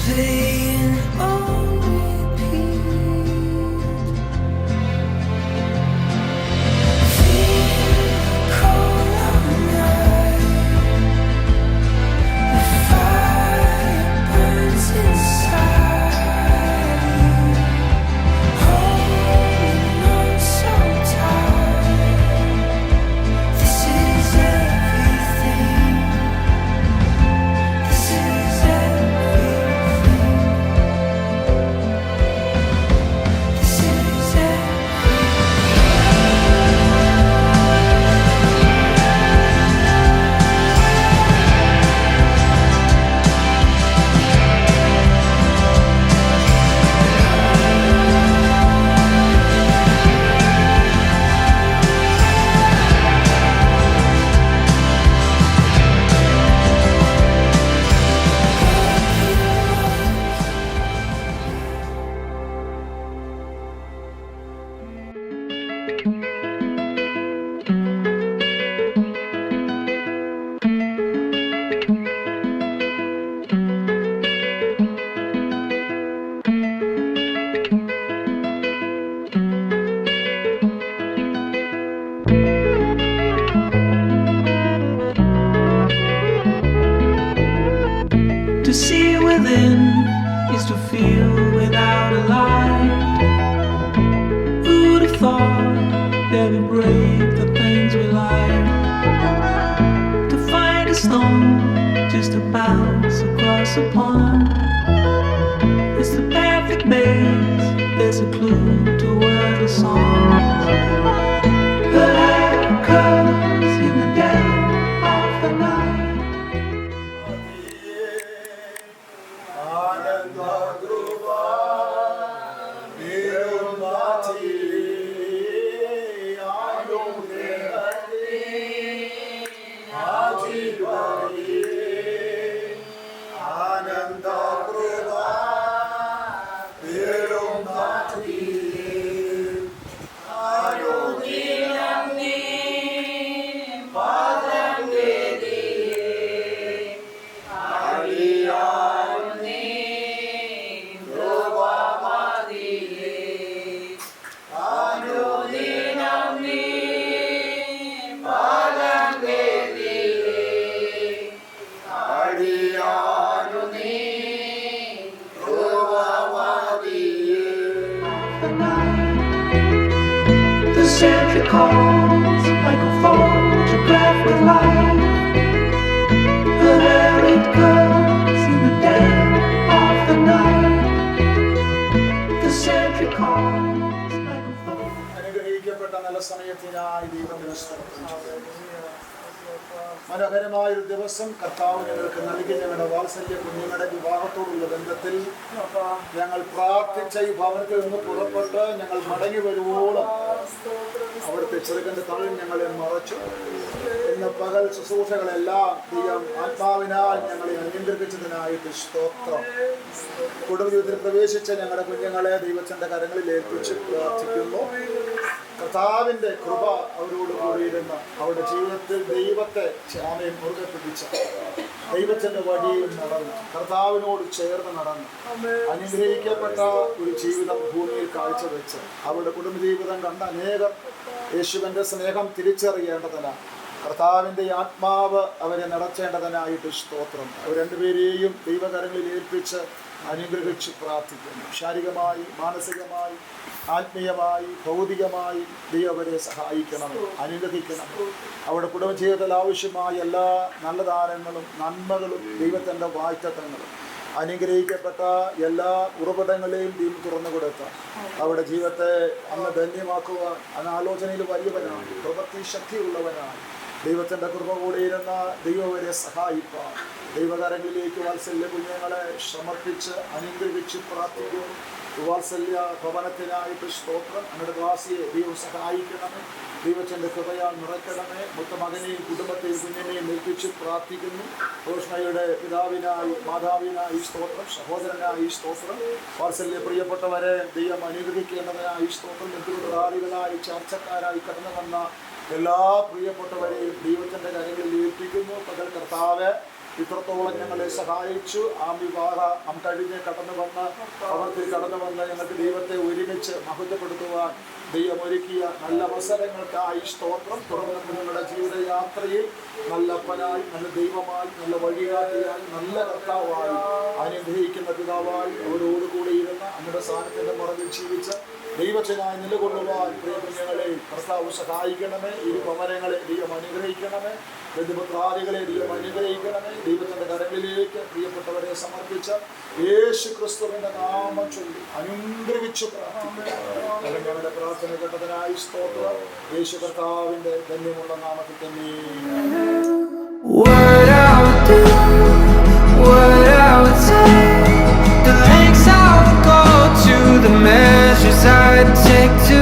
playing on repeat. Feel the cold of night, the fire burns inside you, holding on so tight. This is everything. This is everything. This is To see within is to feel without a light. Who'd have thought that we break the things we like? To find a stone just to bounce across a pond. It's the perfect maze, there's a clue to where the song. The light comes in the dead of the night. The sentry calls like a photograph with light. There it comes in the dead of the night. The sentry calls like a photograph. അനുഗ്രഹിക്കപ്പെട്ട നല്ല സമയത്തിനായി ദൈവത്തിന് സ്തോത്രം ചെയ്യുന്നു. മനോഹരമായൊരു ദിവസം കർത്താവ് ഞങ്ങൾക്ക് നൽകി. ഞങ്ങളുടെ വാത്സല്യ കുഞ്ഞുങ്ങളുടെ വിവാഹത്തോടുള്ള ബന്ധത്തിൽ ഞങ്ങൾ പ്രാർത്ഥിച്ച ഈ ഭവനത്തിൽ നിന്ന് പുറപ്പെട്ട് ഞങ്ങൾ മടങ്ങി വരുവോളം അവിടുത്തെ ചെറുകന്റെ തളിൽ ഞങ്ങളെ മറച്ചു. ഇന്ന് പകൽ ശുശ്രൂഷകളെല്ലാം ദൈവം ആത്മാവിനാൽ ഞങ്ങളെ നിയന്ത്രിച്ചതിനായിട്ട് സ്തോത്രം. കുടുംബജീവിതത്തിൽ പ്രവേശിച്ച ഞങ്ങളുടെ കുഞ്ഞുങ്ങളെ ദൈവത്തിന്റെ കരങ്ങളിൽ ഏൽപ്പിച്ച് പ്രാർത്ഥിക്കുന്നു. കർത്താവിന്റെ കൃപ അവരോട് കൂടിയിരുന്ന അവരുടെ ജീവിതത്തിൽ ദൈവത്തെ ആമേൻ മുറുകെ പിടിച്ച ദൈവത്തിന്റെ വഴിയിൽ നടന്ന് കർത്താവിനോട് ചേർന്ന് നടന്ന് അനുഗ്രഹിക്കപ്പെട്ട ഒരു ജീവിതം ഭൂമിയിൽ കാഴ്ചവെച്ച് അവരുടെ കുടുംബജീവിതം കണ്ട അനേകം യേശുവിന്റെ സ്നേഹം തിരിച്ചറിയേണ്ടതിന് കർത്താവിൻ്റെ ആത്മാവ് അവരെ നടത്തേണ്ടതിനായിട്ട് സ്തോത്രം. അവർ രണ്ടുപേരെയും ദൈവകരങ്ങളിൽ ഏൽപ്പിച്ച് അനുഗ്രഹിച്ച് പ്രാർത്ഥിക്കുന്നു. ശാരീരികമായി, മാനസികമായി, ആത്മീയമായി, ഭൗതികമായി ദൈവം അവരെ സഹായിക്കണം, അനുഗ്രഹിക്കണം. അവരുടെ കുടുംബജീവിതത്തിൽ ആവശ്യമായ എല്ലാ നല്ല ദാനങ്ങളും നന്മകളും ദൈവത്തിൻ്റെ വാഗ്ദത്തങ്ങളും അനുഗ്രഹിക്കപ്പെട്ട എല്ലാ ഉറവിടങ്ങളെയും ദൈവം തുറന്നു കൊടുത്ത അവരുടെ ജീവിതത്തെ അന്ന് ധന്യമാക്കുവാൻ അനാലോചനയിൽ വലിയവനാണ്, പ്രവൃത്തി ശക്തിയുള്ളവനാണ്. ദൈവത്തിൻ്റെ കൃപ കൂടിയിരുന്ന ദൈവം അവരെ സഹായിപ്പാൻ ദൈവകരങ്ങളിലേക്ക് വാത്സല്യ കുഞ്ഞുങ്ങളെ സമർപ്പിച്ച് അനുഗ്രഹിച്ച് പ്രാർത്ഥിക്കുന്നു. വാത്സല്യ ഭവനത്തിനായിട്ട് സ്തോത്രം. നമ്മുടെ ദാസിയെ ദൈവം സഹായിക്കണമേ, ദൈവത്തിൻ്റെ കൃപയാൽ നിറയ്ക്കണമേ. മകനെയും കുടുംബത്തെയും കുഞ്ഞിനെയും ഏൽപ്പിച്ച് പ്രാർത്ഥിക്കുന്നു. റോഷ്മയുടെ പിതാവിനായി, മാതാവിനായി സ്തോത്രം, സഹോദരനായി സ്തോത്രം. വാത്സല്യ പ്രിയപ്പെട്ടവരെ ദൈവം അനുഗ്രഹിക്കേണ്ടതിനായി സ്തോത്രം. എതിർകാരികളായി ചർച്ചക്കാരായി കടന്നു വന്ന എല്ലാ പ്രിയപ്പെട്ടവരെയും ദൈവത്തിൻ്റെ കരങ്ങളിൽ ഏൽപ്പിക്കുന്നു. പകൽ കർത്താവ് ഇത്രത്തോളം ഞങ്ങളെ സഹായിച്ചു. ആ വിവാഹം കഴിഞ്ഞ് കടന്നു വന്ന് ഭവനത്തിൽ കടന്നു വന്ന് ഞങ്ങൾക്ക് ദൈവത്തെ ഒരുമിച്ച് മഹത്വപ്പെടുത്തുവാൻ ദൈവം ഒരുക്കിയ നല്ല അവസരങ്ങൾക്കായി സ്തോത്രം. തുടർന്ന് നിങ്ങളുടെ ജീവിതയാത്രയിൽ നല്ലപ്പനായി, നല്ല ദൈവമായി, നല്ല വഴികാട്ടിയായി, നല്ല കർത്താവായി, അനുഗ്രഹിക്കുന്ന പിതാവായി അവരോടുകൂടി ഇരുന്ന് നമ്മുടെ സാന്നിധ്യത്തിന്റെ മുറവിൽ ജീവിച്ച് ദൈവത്തിനായി നിലകൊള്ളുവാൻ പ്രിയ കുഞ്ഞുങ്ങളെ കർത്താവ് സഹായിക്കണമേ. ഈ ഭവനങ്ങളെ ദൈവം അനുഗ്രഹിക്കണമേ. ബന്ധുപുത്രാദികളെ ദൈവം അനുഗ്രഹിക്കണമേ. ദൈവത്തിന്റെ കരങ്ങളിലേക്ക് പ്രിയപ്പെട്ടവരെ സമർപ്പിച്ച യേശു ക്രിസ്തുവിന്റെ നാമം ചൊല്ലി അനുഗ്രഹിച്ചു ഞങ്ങളുടെ പ്രാർത്ഥന കേട്ടതിനായി സ്തോത്രം. യേശു കർത്താവിന്റെ ധന്യമുള്ള നാമത്തിൽ തന്നെ. The lengths I would go to, the measures I'd take to